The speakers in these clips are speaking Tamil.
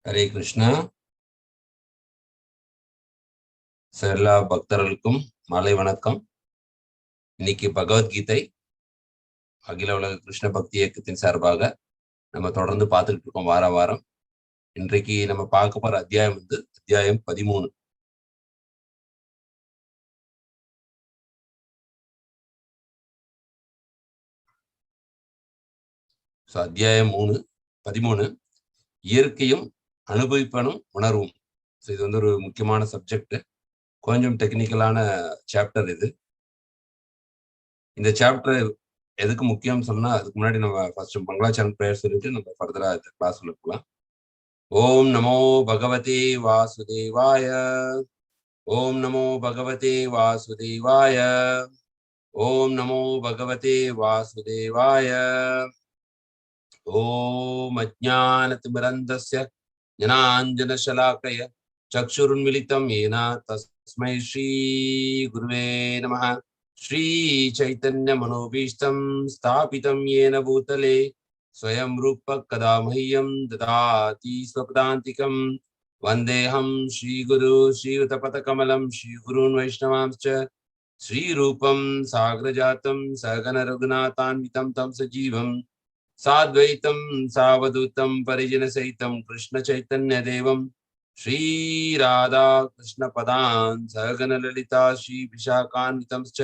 ஹரே கிருஷ்ணா. எல்லா பக்தர்களுக்கும் மாலை வணக்கம். இன்னைக்கு பகவத்கீதை அகில உலக கிருஷ்ண பக்தி இயக்கத்தின் சார்பாக நம்ம தொடர்ந்து பார்த்துக்கிட்டு இருக்கோம் வார வாரம். இன்றைக்கு நம்ம பார்க்க போற அத்தியாயம் அத்தியாயம் 13. அத்தியாயம் 13 இயற்கையும் அனுபவிப்பனும் உணர்வும். இது ஒரு முக்கியமான சப்ஜெக்ட், கொஞ்சம் டெக்னிக்கலான சாப்டர் இது. இந்த சாப்டர் எதுக்கு முக்கியம் சொன்னா, அதுக்கு முன்னாடி நம்ம ஃபர்ஸ்ட் மங்களாச்சரண் பிரேயர் சொல்லிட்டு நம்ம ஃபர்தரா இந்த கிளாஸ் போகலாம். ஓம் நமோ பகவதே வாசுதேவாய. ஓம் நமோ பகவதே வாசுதேவாய. ஓம் நமோ பகவதே வாசுதேவாய. ஓம் அஜ்ஞானதிமிரந்தஸ்ய ஞானாஞ்சனசலாக்கய சக்ஷுருன்மிலிதம் येन तस्मै श्री गुरुवे नमः. श्री चैतन्य मनोभीष्टं स्थापितं येन भूतले स्वयं रूप कदा मह्यं ददाति स्वपदान्तिकं वन्देऽहं श्रीगुरु श्रीयुतपथकमलं श्रीगुरून् वैष्णवांश्च श्रीरूपं साग्रजातं सगन रघुनाथान्वितं तं सजीवं साद्वैतं सावधूतं परिजनसहितं कृष्ण चैतन्य देवं श्री राधा कृष्ण पदान् सगन ललिता श्री विशाखान्वितंश्च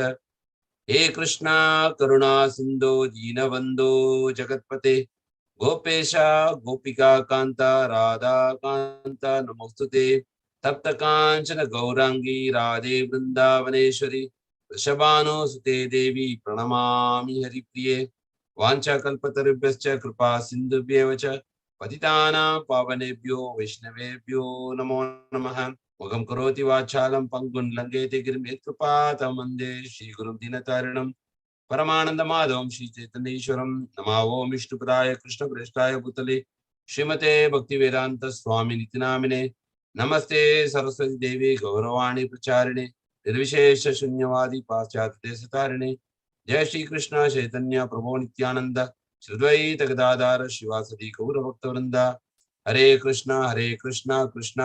हे कृष्णा करुणा सिंधो दीनबंधो जगत्पते गोपेशा गोपिका कांता राधा कांता नमोस्तुते तप्त कांचन गौरांगी राधे वृंदावनेश्वरी वृषभानुसुते देवी प्रणमामि हरिप्रिये वाञ्छाकल्पतरुभ्यश्च कृपा सिन्धुभ्येव च पतितानां पावनेभ्यो वैष्णवेभ्यो नमो नमः. मुखं करोति वाचालं पंगुं लंघयति गिरिं यत्कृपातं वन्दे श्रीगुरुं दीनतारिणं परमानन्दमाधवं श्रीचैतन्येश्वरं। नमः ओं विष्णुपदाय कृष्णप्रेष्ठाय भूतले श्रीमते भक्तिवेदान्त स्वामी नित्यानामिने नमस्ते सरस्वती देवी गौरवाणी प्रचारिणे निर्विशेष शून्यवादी पाश्चात्य देशतारिणे। जय श्री कृष्ण चैतन्य प्रभु नित्यानंद श्री अद्वैत गदाधर शिवासदि गौर भक्तवृंद। हरे कृष्णा कृष्णा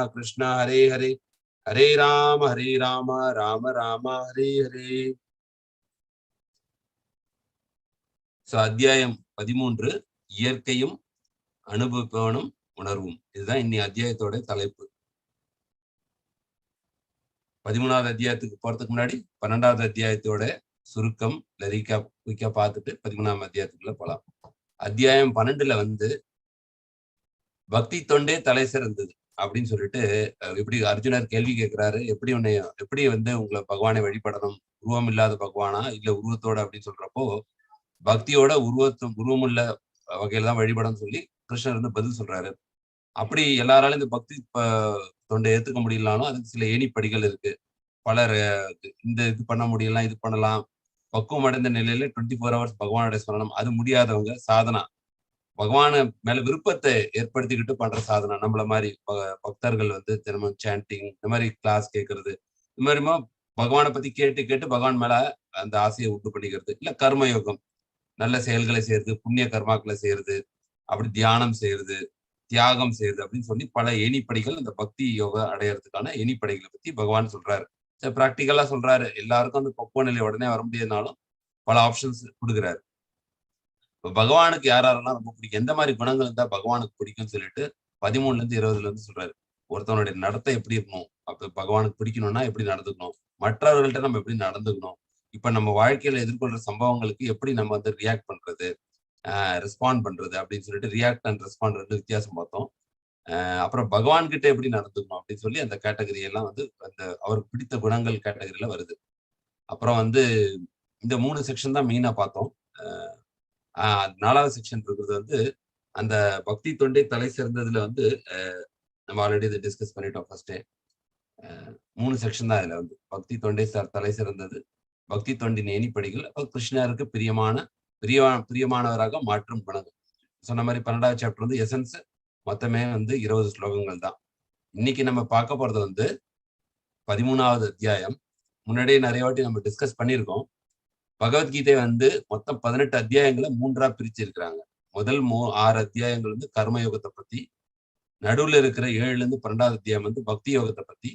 कृष्णा हरे हरे, हरे राम राम राम हरे हरे. அத்தியாயம் 13 இயற்கையும் அனுபவிப்பவனும் உணர்வும். இதுதான் இன்னி அத்தியாயத்தோட தலைப்பு. 13வது அத்தியாயத்துக்கு போறதுக்கு முன்னாடி 12வது அத்தியாயத்தோட சுருக்கம் குயிக்கா பார்த்துட்டு 13ஆம் அத்தியாயத்துக்குள்ள போலாம். அத்தியாயம் 12ல பக்தி தொண்டே தலை சிறந்தது அப்படின்னு சொல்லிட்டு எப்படி அர்ஜுனர் கேள்வி கேட்கிறாரு, எப்படி உங்களை பகவானை வழிபடணும், உருவம் இல்லாத பகவானா இல்ல உருவத்தோட அப்படின்னு சொல்றப்போ பக்தியோட உருவமுள்ள வகையில தான் வழிபடணும்னு சொல்லி கிருஷ்ணர் பதில் சொல்றாரு. அப்படி எல்லாராலும் இந்த பக்தி தொண்டை ஏத்துக்க முடியலாலும் அதுக்கு சில ஏணிப்படிகள் இருக்கு. பலர் இந்த இது பண்ண முடியலாம், இது பண்ணலாம். பக்குவம் அடைந்த நிலையில 24 hours பகவானுடைய ஸ்மரணம், அது முடியாதவங்க சாதனா பகவான மேல விருப்பத்தை ஏற்படுத்திக்கிட்டு பண்ற சாதனா. நம்மள மாதிரி பக்தர்கள் தினமும் சாண்டிங், இந்த மாதிரி கிளாஸ் கேட்கறது, இந்த மாதிரிமா பகவானை பத்தி கேட்டு கேட்டு பகவான் மேல அந்த ஆசையை உண்டு பண்ணிக்கிறது. இல்ல கர்மயோகம், நல்ல செயல்களை செய்யறது, புண்ணிய கர்மாக்களை செய்யறது, அப்படி தியானம் செய்யறது, தியாகம் செய்யறது அப்படின்னு சொல்லி பல ஏணிப்படிகள் இந்த பக்தி யோகா அடையறதுக்கான ஏணிப்படிகளை பத்தி பகவான் சொல்றாரு. பிராக்டிக்கலா சொல்றாரு. எல்லாருக்கும் அந்த பக்குவ நிலை உடனே வர முடியாதுனாலும் பல ஆப்ஷன்ஸ் கொடுக்குறாரு. பகவானுக்கு யாரெல்லாம் ரொம்ப பிடிக்கும், எந்த மாதிரி குணங்கள் இருந்தா பகவானுக்கு பிடிக்கும்னு சொல்லிட்டு 13ல இருந்து 20ல சொல்றாரு. ஒருத்தவனுடைய நடத்தை எப்படி இருக்கணும், அப்ப பகவானுக்கு பிடிக்கணும்னா எப்படி நடந்துக்கணும், மற்றவர்கள்ட்ட நம்ம எப்படி நடந்துக்கணும், இப்ப நம்ம வாழ்க்கையில எதிர்கொள்ற சம்பவங்களுக்கு எப்படி நம்ம ரியாக்ட் பண்றது, ரெஸ்பாண்ட் பண்றது அப்படின்னு சொல்லிட்டு ரியாக்ட் அண்ட் ரெஸ்பாண்ட் 2 வித்தியாசம் பார்த்தோம். அப்புறம் பகவான் கிட்ட எப்படி நடந்துக்கணும் அப்படின்னு சொல்லி அந்த கேட்டகரி எல்லாம் அந்த அவருக்கு பிடித்த குணங்கள் கேட்டகரியில வருது. அப்புறம் இந்த 3 செக்ஷன் தான் மெயினா பார்த்தோம். 4வது செக்ஷன் இருக்கிறது அந்த பக்தி தொண்டை தலை சிறந்ததுல நம்ம ஆல்ரெடி இதை டிஸ்கஸ் பண்ணிட்டோம். ஃபர்ஸ்டே 3 செக்ஷன் தான் இதுல பக்தி தொண்டை தலை சிறந்தது, பக்தி தொண்டின் ஏணிப்படிகள், கிருஷ்ணருக்கு பிரியமானவராக மாற்றும் குணங்கள். சொன்ன மாதிரி 12வது சாப்டர் எசன்ஸ் மொத்தமே 20 ஸ்லோகங்கள் தான். இன்னைக்கு நம்ம பார்க்க போறது 13வது அத்தியாயம். முன்னாடியே நிறைய வாட்டி நம்ம டிஸ்கஸ் பண்ணியிருக்கோம். பகவத்கீதை மொத்தம் 18 அத்தியாயங்களை 3ஆ பிரிச்சு இருக்கிறாங்க. முதல் 6 அத்தியாயங்கள் கர்மயோகத்தை பத்தி, நடுவுல இருக்கிற 7ல இருந்து 12வது அத்தியாயம் வந்து பக்தி யோகத்தை பத்தி,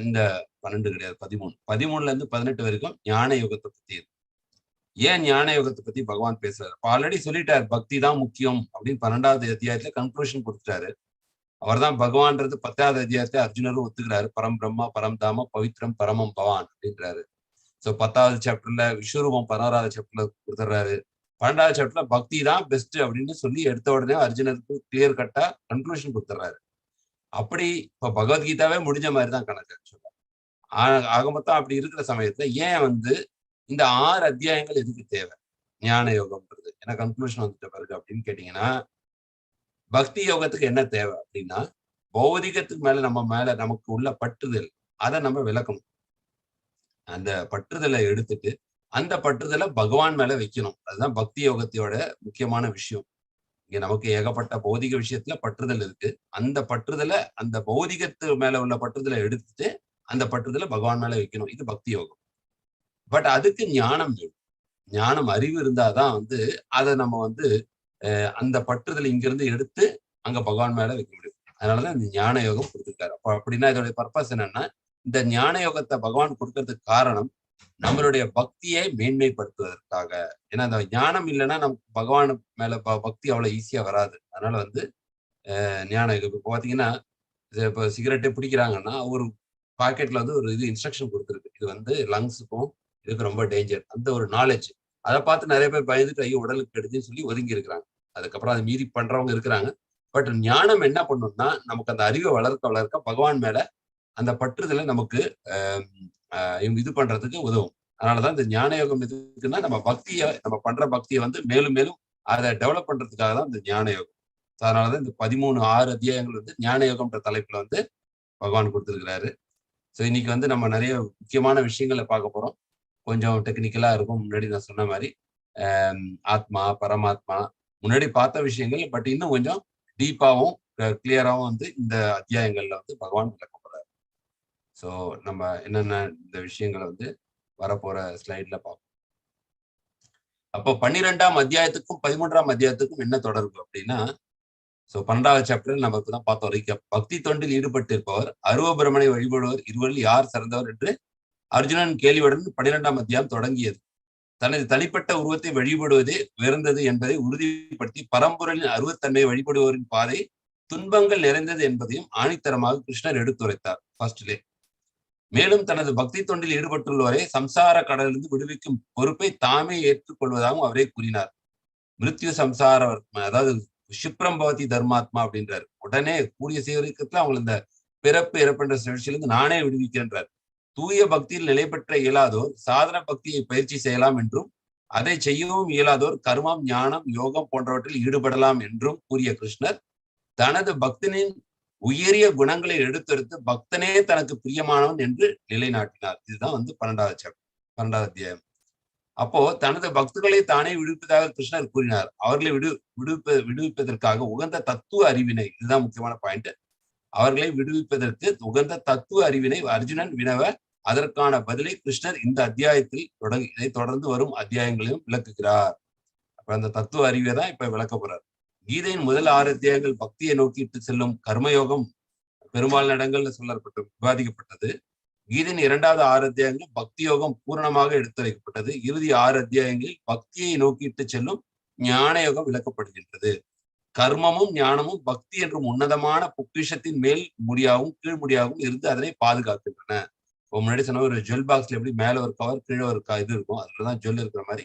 இந்த 12 கிடையாது 13, 13ல இருந்து 18 வரைக்கும் ஞான யோகத்தை பத்தி இருக்கு. ஏன் ஞான யோகத்தை பத்தி பகவான் பேசுறாரு? ஆல்ரெடி சொல்லிட்டாரு பக்தி தான் முக்கியம் அப்படின்னு 12வது அத்தியாயத்துல கன்க்ளூஷன் கொடுத்துட்டாரு. அவர் தான் பகவான்றது 10வது அத்தியாயத்தை அர்ஜுனரும் ஒத்துக்கிறாரு. பரம் பிரம்மா பரம் தாம பவித்ரம் பரமம் பவான் அப்படின்றாரு. சோ 10வது சாப்டர்ல விஸ்வரூபம் 16வது சாப்டர்ல கொடுத்துறாரு. 12வது சாப்டர்ல பக்தி தான் பெஸ்ட் அப்படின்னு சொல்லி எடுத்த உடனே அர்ஜுனருக்கு கிளியர் கட்டா கன்க்ளூஷன் கொடுத்துறாரு. அப்படி இப்ப பகவத்கீதாவே முடிஞ்ச மாதிரி தான் கணக்கு சொல்ல. ஆக மொத்தம் அப்படி இருக்கிற சமயத்துல ஏன் வந்து இந்த 6 அத்தியாயங்கள் எதுக்கு தேவை? ஞான யோகம்ன்றது ஏன்னா கன்க்ளூஷன் வந்துட்ட பிறகு அப்படின்னு கேட்டீங்கன்னா, பக்தி யோகத்துக்கு என்ன தேவை அப்படின்னா, பௌதிகத்துக்கு மேல நமக்கு உள்ள பற்றுதல் அதை நம்ம விளக்கணும். அந்த பற்றுதலை எடுத்துட்டு அந்த பற்றுதலை பகவான் மேல வைக்கணும். அதுதான் பக்தி யோகத்தோட முக்கியமான விஷயம். இங்க நமக்கு ஏகப்பட்ட பௌதிக விஷயத்துல பற்றுதல் இருக்கு. அந்த பற்றுதலை அந்த பௌதிகத்து மேல உள்ள பற்றுதலை எடுத்துட்டு அந்த பற்றுதலை பகவான் மேல வைக்கணும். இது பக்தி யோகம். பட் அதுக்கு ஞானம் வேணும். ஞானம் அறிவு இருந்தாதான் வந்து அதை நம்ம வந்து அந்த பற்றுதல் இங்கிருந்து எடுத்து அங்க பகவான் மேல வைக்க முடியும். அதனாலதான் இந்த ஞான யோகம் கொடுத்துருக்காரு. அப்ப அப்படின்னா இதோட பர்பஸ் என்னன்னா, இந்த ஞான யோகத்தை பகவான் கொடுக்கறதுக்கு காரணம் நம்மளுடைய பக்தியை மேன்மைப்படுத்துவதற்காக. ஏன்னா அந்த ஞானம் இல்லைன்னா நமக்கு பகவான் மேல பக்தி அவ்வளவு ஈஸியா வராது. அதனால வந்து ஞான யோகம் இப்ப பாத்தீங்கன்னா, இப்ப சிகரெட்டே பிடிக்கிறாங்கன்னா ஒரு பாக்கெட்ல வந்து ஒரு இது இன்ஸ்ட்ரக்ஷன் கொடுத்துருக்கு. இது வந்து லங்ஸுக்கும் இதுக்கு ரொம்ப டேஞ்சர். அந்த ஒரு நாலேஜ் அதை பார்த்து நிறைய பேர் பயந்துட்டு ஐயோ உடலுக்கு கெடுதுன்னு சொல்லி ஒதுங்கி இருக்கிறாங்க. அதுக்கப்புறம் அதை மீறி பண்றவங்க இருக்கிறாங்க. பட் ஞானம் என்ன பண்ணும்னா, நமக்கு அந்த அறிவை வளர்க்க வளர்க்க பகவான் மேல அந்த பற்றுதலை நமக்கு இது பண்றதுக்கு உதவும். அதனாலதான் இந்த ஞான யோகம் எதுக்குன்னா, நம்ம பண்ற பக்தியை வந்து மேலும் மேலும் அதை டெவலப் பண்றதுக்காக தான் இந்த ஞான யோகம். அதனாலதான் இந்த 6 அத்தியாயங்கள் வந்து ஞான யோகம்ன்ற தலைப்புல வந்து பகவான் கொடுத்திருக்கிறாரு. ஸோ இன்னைக்கு வந்து நம்ம நிறைய முக்கியமான விஷயங்களை பார்க்க போறோம். கொஞ்சம் டெக்னிக்கலா இருக்கும். முன்னாடி நான் சொன்ன மாதிரி ஆத்மா பரமாத்மா முன்னாடி பார்த்த விஷயங்கள், பட் இன்னும் கொஞ்சம் டீப்பாவும் கிளியராகவும் வந்து இந்த அத்தியாயங்கள்ல வந்து பகவான் விளக்கப்படுறாரு. ஸோ நம்ம என்னென்ன இந்த விஷயங்களை வந்து வரப்போற ஸ்லைட்ல பார்ப்போம். அப்போ 12ஆம் அத்தியாயத்துக்கும் 13ஆம் அத்தியாயத்துக்கும் என்ன தொடர்பு அப்படின்னா, சோ 12வது சாப்டர் நம்ம இப்பதான் பார்த்தோம். ரீகேப். பக்தி தொண்டில் ஈடுபட்டிருப்பவர் அருவபிரமனை வழிபடுவர் இருவரில் யார் சிறந்தவர் என்று அர்ஜுனன் கேள்வியுடன் 12ஆம் அத்தியாயம் தொடங்கியது. தனது தனிப்பட்ட உருவத்தை வழிபடுவதே உயர்ந்தது என்பதை உறுதிப்படுத்தி பரம்பொருளின் அருவத்தன்மையை வழிபடுவோரின் பாதை துன்பங்கள் நிறைந்தது என்பதையும் ஆணித்தரமாக கிருஷ்ணர் எடுத்துரைத்தார் ஃபர்ஸ்ட்லே. மேலும் தனது பக்தி தொண்டில் ஈடுபட்டுள்ளவரை சம்சார கடலிலிருந்து விடுவிக்கும் பொறுப்பை தாமே ஏற்றுக்கொள்வதாகவும் அவரே கூறினார். மிருத்யு சம்சார, அதாவது க்ஷிப்ரம் பவதி தர்மாத்மா அப்படின்றாரு. உடனே கூடிய சீக்கிரத்துல அவங்க இந்த பிறப்பு இறப்புன்ற சுழற்சியிலிருந்து நானே விடுவிக்கின்றார். தூய பக்தியில் நிலை பெற்ற இயலாதோர் சாதன பக்தியை பயிற்சி செய்யலாம் என்றும், அதை செய்யவும் இயலாதோர் கர்மம் ஞானம் யோகம் போன்றவற்றில் ஈடுபடலாம் என்றும் கூறிய கிருஷ்ணர் தனது பக்தனின் உயரிய குணங்களை எடுத்தெடுத்து பக்தனே தனக்கு பிரியமானவன் என்று நிலைநாட்டினார். இதுதான் வந்து 12வது அத்தியாயம். அப்போ தனது பக்தர்களை தானே விடுவிப்பதாக கிருஷ்ணர் கூறினார். அவர்களை விடுவிப்பதற்காக உகந்த தத்துவ அறிவினை, இதுதான் முக்கியமான பாயிண்ட், அவர்களை விடுவிப்பதற்கு உகந்த தத்துவ அறிவினை அர்ஜுனன் வினவ அதற்கான பதிலை கிருஷ்ணர் இந்த அத்தியாயத்தில் இதை தொடர்ந்து வரும் அத்தியாயங்களையும் விளக்குகிறார். அப்ப அந்த தத்துவ அறிவை தான் இப்ப விளக்க போறார். கீதையின் முதல் 6 அத்தியாயங்கள் பக்தியை நோக்கிட்டு செல்லும் கர்மயோகம் பெரும்பாலான இடங்கள்ல விவாதிக்கப்பட்டது. கீதையின் 2வது 6 அத்தியாயங்கள் பக்தி யோகம் பூரணமாக எடுத்துரைக்கப்பட்டது. இறுதி 6 அத்தியாயங்களில் பக்தியை நோக்கிட்டு செல்லும் ஞான யோகம் விளக்கப்படுகின்றது. கர்மமும் ஞானமும் பக்தி என்றும் உன்னதமான பொக்கிஷத்தின் மேல் முடியாகவும் கீழ் முடியாகவும் இருந்து அதனை பாதுகாக்கின்றன. முன்னாடி சொன்ன ஒரு ஜுவல் பாக்ஸ்ல எப்படி மேல ஒரு கவர் கீழே ஒரு இது இருக்கும், அதுலதான் ஜுவல் இருக்கிற மாதிரி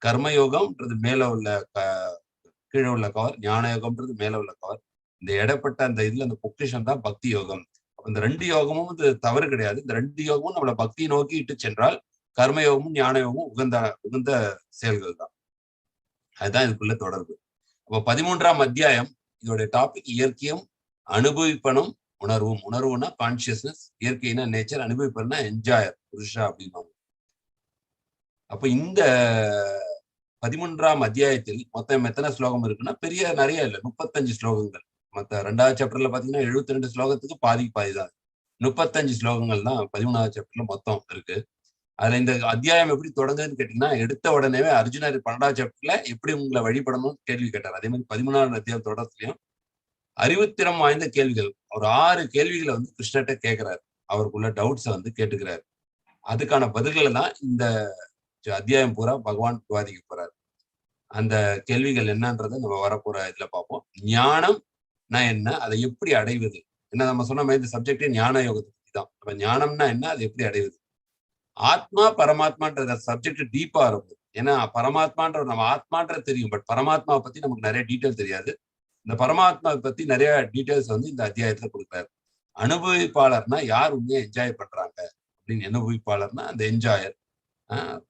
கர்மயோகம்ன்றது மேல உள்ள கீழே உள்ள கவர், ஞான யோகம்ன்றது மேல உள்ள கவர். இந்த இடப்பட்ட அந்த இதுல அந்த பொக்கிஷம் தான் பக்தி யோகம். இந்த 2 யோகமும் இது தவறு கிடையாது. இந்த 2 யோகமும் நம்மளை பக்தியை நோக்கி இட்டு சென்றால் கர்மயோகமும் ஞான யோகமும் உகந்த செயல்கள் தான். அதுதான் இதுக்குள்ள தொடர்பு. அப்போ 13ஆம் அத்தியாயம் இதோட டாபிக் இயற்கையும் அனுபவிப்பனும் உணர்வும். உணர்வுனா கான்சியஸ்னஸ், இயற்கைனா நேச்சர், அனுபவிப்பனா என்ஜாயர் புருஷா அப்படின்னு. அப்ப இந்த 13ஆம் அத்தியாயத்தில் மொத்தம் எத்தனை ஸ்லோகம் இருக்குன்னா நிறைய இல்லை, 35 ஸ்லோகங்கள். மற்ற 2வது சாப்டர்ல பாத்தீங்கன்னா 72 ஸ்லோகத்துக்கு பாதி தான். 35 ஸ்லோகங்கள் தான் 13வது சாப்டர்ல மொத்தம் இருக்கு. அதுல இந்த அத்தியாயம் எப்படி தொடங்குதுன்னு கேட்டீங்கன்னா, எடுத்த உடனே அர்ஜுனர் 12வது சாப்டர்ல எப்படி உங்களை வழிபடணும்னு கேள்வி கேட்டார். அதே மாதிரி 13வது அத்தியாயம் தொடர்ச்சிலையும் அறிவுத்திறம் வாய்ந்த கேள்விகள், ஒரு 6 கேள்விகளை வந்து கிருஷ்ணர்கிட்ட கேட்கிறாரு. அவருக்குள்ள டவுட்ஸை வந்து கேட்டுக்கிறாரு. அதுக்கான பதில்களை தான் இந்த அத்தியாயம் பூரா பகவான் விவாதிக்க போறாரு. அந்த கேள்விகள் என்னன்றதை நம்ம வரப்போற இதுல பார்ப்போம். ஞானம்னா என்ன, அதை எப்படி அடைவது? என்ன நம்ம சொன்ன மாதிரி இந்த சப்ஜெக்டே ஞான யோகத்தை பத்தி தான். நம்ம ஞானம்னா என்ன, அதை எப்படி அடைவது? ஆத்மா பரமாத்மான்ற சப்ஜெக்ட் டீப்பா இருக்கும். ஏன்னா பரமாத்மான்ற நம்ம ஆத்மான்றது தெரியும், பட் பரமாத்மாவை பத்தி நமக்கு நிறைய டீட்டெயில் தெரியாது. இந்த பரமாத்மாவை பத்தி நிறைய டீட்டெயில்ஸ் வந்து இந்த அத்தியாயத்துல கொடுக்குறாரு. அனுபவிப்பாளர்னா யார் உண்மையா என்ஜாய் பண்றாங்க அப்படின்னு, அனுபவிப்பாளர்னா அந்த என்ஜாயர்,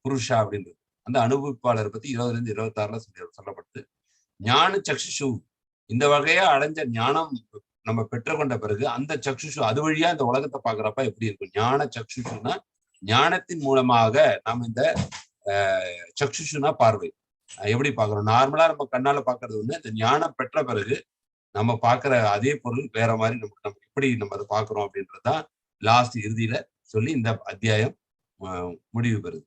புருஷா அப்படின்றது. அந்த அனுபவிப்பாளரை பத்தி 20-26 சொல்லப்பட்டு, ஞான சக்ஷுஷு, இந்த வகையா அடைஞ்ச ஞானம் நம்ம பெற்றுக்கொண்ட பிறகு அந்த சக்ஷுஷு அது வழியா இந்த உலகத்தை பாக்குறப்ப எப்படி இருக்கும்? ஞான சக்ஷுஷுனா ஞானத்தின் மூலமாக நாம் இந்த சக்ஷுஷுனா பார்வை எப்படி பாக்குறோம்? நார்மலா நம்ம கண்ணால பாக்குறது வந்து இந்த ஞானம் பெற்ற பிறகு நம்ம பாக்குற அதே பொருள் வேற மாதிரி நம்ம எப்படி நம்ம அதை பாக்குறோம் அப்படின்றதுதான் லாஸ்ட் இறுதியில சொல்லி இந்த அத்தியாயம் முடிவு பெறுது.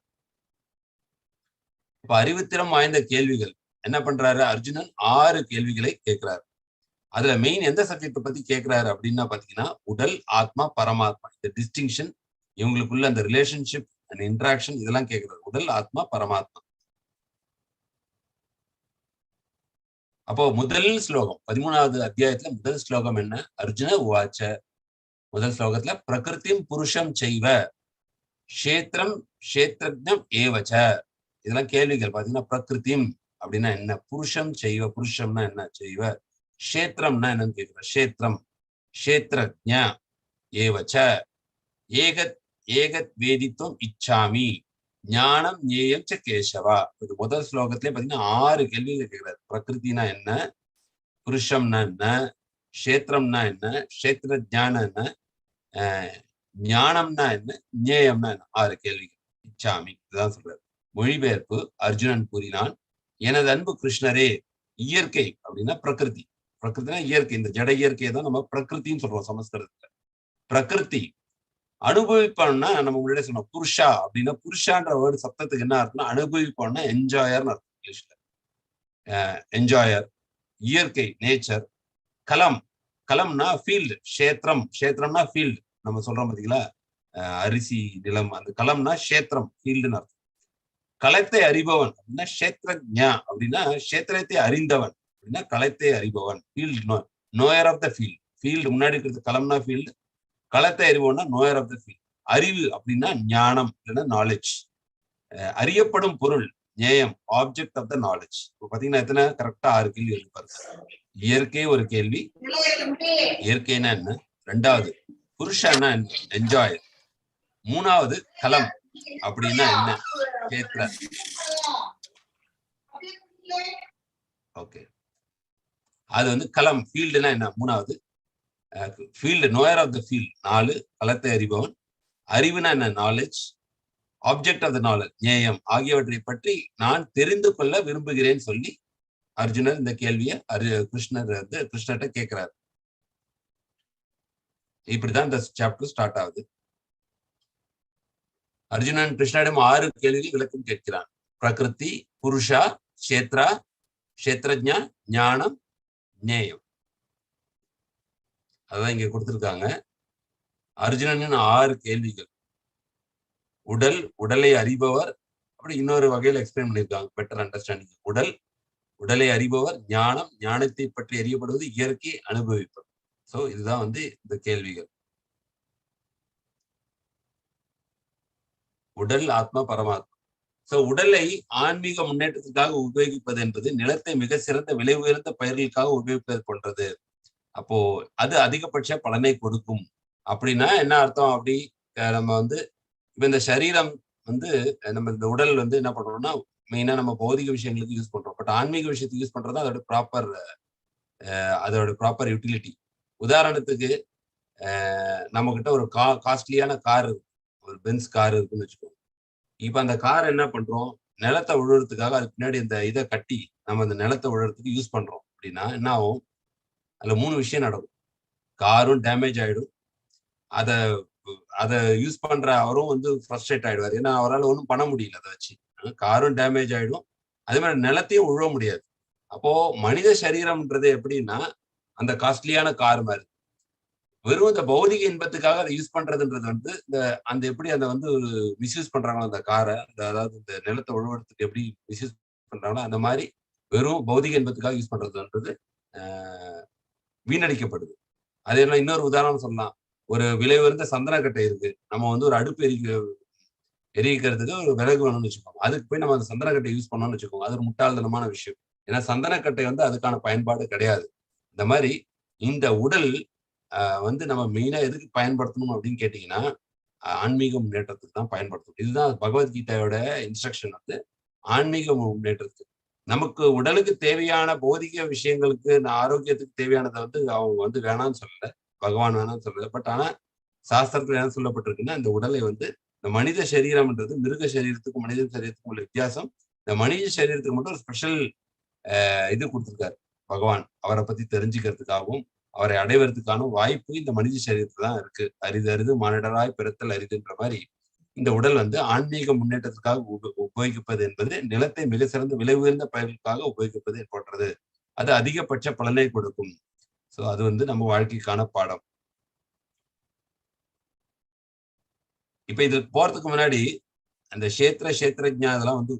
இப்ப அறிவுத்திறம் வாய்ந்த கேள்விகள் என்ன பண்றாரு? அர்ஜுனன் 6 கேள்விகளை கேட்கிறாரு. அதுல மெயின் எந்த சப்ஜெக்ட் பத்தி கேட்கிறாரு அப்படின்னா பாத்தீங்கன்னா, உடல், ஆத்மா, பரமாத்மா, இந்த டிஸ்டிங்ஷன், இவங்களுக்குள்ள அந்த ரிலேஷன்ஷிப் அண்ட் இன்ட்ராக்ஷன், இதெல்லாம் கேட்கிறாரு. உடல், ஆத்மா, பரமாத்மா. அப்போ முதல் ஸ்லோகம் 13வது அத்தியாயத்துல முதல் ஸ்லோகம் என்ன? அர்ஜுன உவாச்ச. முதல் ஸ்லோகத்துல பிரகிருதிம் புருஷம் செய்வ க்ஷேத்திரம் க்ஷேத்ரஜ்ஞம் ஏவச்ச. இதெல்லாம் கேள்விகள். பாத்தீங்கன்னா பிரகிருதிம் அப்படின்னா என்ன, புருஷம் செய்வ, புருஷம்னா என்ன, செய்வ, க்ஷேத்திரம்னா என்னன்னு கேட்கிற, க்ஷேத்திரம், க்ஷேத்ரஜ்ஞ ஏவச்ச, ஏகத் ஏகத் வேதித்துவம் இச்சாமி, ஞானம் ஞேயம் ச கேசவா. இது முதல் ஸ்லோகத்திலே பாத்தீங்கன்னா 6 கேள்விகள் கேட்கிறாரு. பிரகிருத்தினா என்ன, புருஷம்னா என்ன, க்ஷேத்திரம்னா என்ன, க்ஷேத்திர ஞானம் என்ன, ஞானம்னா என்ன, ஞேயம்னா என்ன, 6 கேள்விகள். இச்சாமி, இதுதான் சொல்றாரு. மொழிபெயர்ப்பு அர்ஜுனன் கூறினான், எனது அன்பு கிருஷ்ணரே, இயற்கை அப்படின்னா பிரகிருதி, பிரகிருத்தினா இயற்கை, இந்த ஜட இயற்கையை தான் நம்ம பிரகிருத்தின்னு சொல்றோம் சமஸ்கிருதத்துல. பிரகிருதி அனுபவிப்பான்னா நம்ம முன்னாடியே சொன்னோம், புருஷா அப்படின்னா, புருஷான்ற வேர்டு சப்தத்துக்கு என்ன அர்த்தம்னா அனுபவிப்பான்னா என்ஜாயர்னு அர்த்தம் இங்கிலீஷ்ல. என்ஜாயர், இயற்கை, நேச்சர். கலம், கலம்னா ஃபீல்டு, க்ஷேத்திரம், க்ஷேத்திரம்னா ஃபீல்டு. நம்ம சொல்றோம் பாத்தீங்களா, அரிசி நிலம், அந்த கலம்னா க்ஷேத்திரம், ஃபீல்டுன்னு அர்த்தம். களத்தை அறிபவன் அப்படின்னா க்ஷேத்ரஜ்ஞா அப்படின்னா க்ஷேத்திரத்தை அறிந்தவன் அப்படின்னா களத்தை அறிபவன், field, knower of the field. Field முன்னாடி இருக்கிறது கலம்னா ஃபீல்டு, களத்தை அறிவோம்னா நோயர் ஆஃப் த ஃபீல்ட். அறிவு அப்படின்னா ஞானம் இல்லைன்னா நாலேஜ். அறியப்படும் பொருள் ஞேயம், ஆப்ஜெக்ட் ஆஃப் த நாலேஜ். இப்போ பாத்தீங்கன்னா எத்தனை கரெக்டா 6 கேள்வி எழுப்பாரு. இயற்கை ஒரு கேள்வி, இயற்கைனா என்ன. 2வது புருஷன்னா என்ன, என்ஜாய். 3வது கலம் அப்படின்னா என்ன, கேத்ர. ஓகே, அது வந்து கலம், ஃபீல்டுனா என்ன. 3வது field, knower of the field. 4 களத்தை அறிபவன். அறிவுனா என்ன, knowledge. Object of the knowledge, ஞேயம், ஆகியவற்றை பற்றி நான் தெரிந்து கொள்ள விரும்புகிறேன் சொல்லி அர்ஜுனர் இந்த கேள்வியை கிருஷ்ணர்கிட்ட கேட்கிறார். இப்படிதான் இந்த சாப்டர் ஸ்டார்ட் ஆகுது. அர்ஜுனன் கிருஷ்ணரிடம் 6 கேள்வி விளக்கம் கேட்கிறான். பிரகிருதி, புருஷா, க்ஷேத்ரா, க்ஷேத்ரஜ்ஞா, ஞானம், ஞேயம். அதான் இங்க கொடுத்திருக்காங்க. அர்ஜுனனின் 6 கேள்விகள். உடல், உடலை அறிபவர், அப்படி இன்னொரு வகையில் எக்ஸ்பிளைன் பண்ணியிருக்காங்க, பெட்டர் அண்டர்ஸ்டாண்டிங். உடல், உடலை அறிபவர். ஞானம், ஞானத்தை பற்றி அறியப்படுவது. இயற்கை, அனுபவிப்பது. சோ இதுதான் வந்து இந்த கேள்விகள். உடல், ஆத்மா, பரமாத்மா. சோ உடலை ஆன்மீக முன்னேற்றத்திற்காக உபயோகிப்பது என்பது நிலத்தை மிக சிறந்த விலை உயர்ந்த பயிர்களுக்காக உபயோகிப்பது போன்றது. அப்போ அது அதிகபட்ச பலனை கொடுக்கும். அப்படின்னா என்ன அர்த்தம்? அப்படி நம்ம வந்து இப்ப இந்த சரீரம் வந்து, நம்ம இந்த உடல் வந்து என்ன பண்றோம்னா மெயினா நம்ம பௌதிக விஷயங்களுக்கு யூஸ் பண்றோம். பட் ஆன்மீக விஷயத்துக்கு யூஸ் பண்றது அதோட ப்ராப்பர் யூட்டிலிட்டி. உதாரணத்துக்கு நம்ம கிட்ட ஒரு காஸ்ட்லியான கார், ஒரு பென்ஸ் கார் இருக்குன்னு வச்சுக்கோங்க. இப்ப அந்த கார் என்ன பண்றோம், நிலத்தை உழுறதுக்காக அதுக்கு பின்னாடி இந்த இதை கட்டி நம்ம அந்த நிலத்தை உழுறதுக்கு யூஸ் பண்றோம். அப்படின்னா என்ன ஆகும், அதுல 3 விஷயம் நடக்கும். காரும் டேமேஜ் ஆயிடும், அதை யூஸ் பண்ற அவரும் வந்து ஃப்ரஸ்ட்ரேட் ஆயிடுவார். ஏன்னா அவரால் ஒன்றும் பண்ண முடியல அதை வச்சு. காரும் டேமேஜ் ஆயிடும், அதே மாதிரி நிலத்தையும் உழுவ முடியாது. அப்போ மனித சரீரம்ன்றது எப்படின்னா, அந்த காஸ்ட்லியான கார் மாதிரி. வெறும் இந்த பௌதிக இன்பத்துக்காக அதை யூஸ் பண்றதுன்றது வந்து இந்த அந்த எப்படி அந்த வந்து ஒரு மிஸ்யூஸ் பண்றாங்களோ அந்த காரை, அதாவது இந்த நிலத்தை உழவறதுக்கு எப்படி மிஸ்யூஸ் பண்றாங்களோ அந்த மாதிரி வெறும் பௌதிக இன்பத்துக்காக யூஸ் பண்றதுன்றது வீணடிக்கப்படுது. அதே மாதிரி இன்னொரு உதாரணம் சொல்லலாம். ஒரு விலை உயர்ந்த சந்தனக்கட்டை இருக்கு. நம்ம வந்து ஒரு அடுப்பு எரிக்கிறதுக்கு ஒரு விறகு வேணும்னு வச்சுக்கோங்க. அதுக்கு போய் நம்ம அந்த சந்தனக்கட்டை யூஸ் பண்ணோம்னு வச்சுக்கோங்க. அது ஒரு முட்டாள்தனமான விஷயம். ஏன்னா சந்தனக்கட்டை வந்து அதுக்கான பயன்பாடு கிடையாது. இந்த மாதிரி இந்த உடல் வந்து நம்ம மெயினா எதுக்கு பயன்படுத்தணும் அப்படின்னு கேட்டீங்கன்னா, ஆன்மீக முன்னேற்றத்துக்கு தான் பயன்படுத்தணும். இதுதான் பகவத்கீதையோட இன்ஸ்ட்ரக்ஷன் வந்து ஆன்மீக முன்னேற்றத்துக்கு. நமக்கு உடலுக்கு தேவையான பௌதிக விஷயங்களுக்கு, ஆரோக்கியத்துக்கு தேவையானதை வந்து அவங்க வந்து வேணாம்னு சொல்லல. பகவான் வேணாம்னு சொல்லல. பட் ஆனா சாஸ்திரத்துல என்ன சொல்லப்பட்டிருக்குன்னா, இந்த உடலை வந்து இந்த மனித சரீரம்ன்றது மிருக சரீரத்துக்கும் மனித சரீரத்துக்கும் உள்ள வித்தியாசம். இந்த மனித சரீரத்துக்கு மட்டும் ஒரு ஸ்பெஷல் இது கொடுத்திருக்காரு பகவான். அவரை பத்தி தெரிஞ்சுக்கிறதுக்காகவும் அவரை அடைவதற்கான வாய்ப்பு இந்த மனித சரீரத்துல தான் இருக்கு. அரிது அரிது மானிடராய் பிறத்தல் அரிதுன்ற மாதிரி இந்த உடல் வந்து ஆன்மீக முன்னேற்றத்துக்காக உபயோகிப்பது என்பது நிலத்தை மிக சிறந்த விலை உயர்ந்த பயிர்களுக்காக உபயோகிப்பது போன்றது. அது அதிகபட்ச பலனை கொடுக்கும். சோ அது வந்து நம்ம வாழ்க்கைக்கான பாடம். இப்ப இது போறதுக்கு முன்னாடி அந்த கஷேத்திரஜா அதெல்லாம் வந்து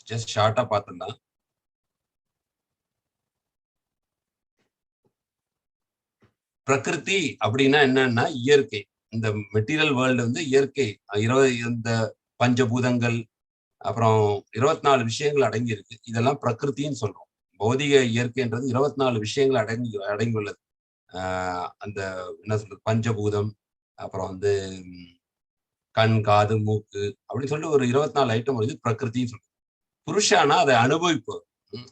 ஜஸ்ட் ஷார்ட்டா பார்த்துடலாம். பிரகிருதி அப்படின்னா என்னன்னா இயற்கை. இந்த மெட்டீரியல் வேர்ல்டு வந்து இயற்கை. இந்த பஞ்சபூதங்கள், அப்புறம் 24 விஷயங்கள் அடங்கி இருக்கு. இதெல்லாம் பிரகிருத்தின்னு சொல்றோம். பௌதிக இயற்கைன்றது 24 விஷயங்கள் அடங்கியுள்ளது. அந்த என்ன சொல்றது, பஞ்சபூதம், அப்புறம் வந்து கண், காது, மூக்கு அப்படின்னு சொல்லிட்டு ஒரு 24 ஐட்டம் வந்து பிரகிருத்தின்னு சொல்றோம். புருஷானா அதை அனுபவிப்பவர்.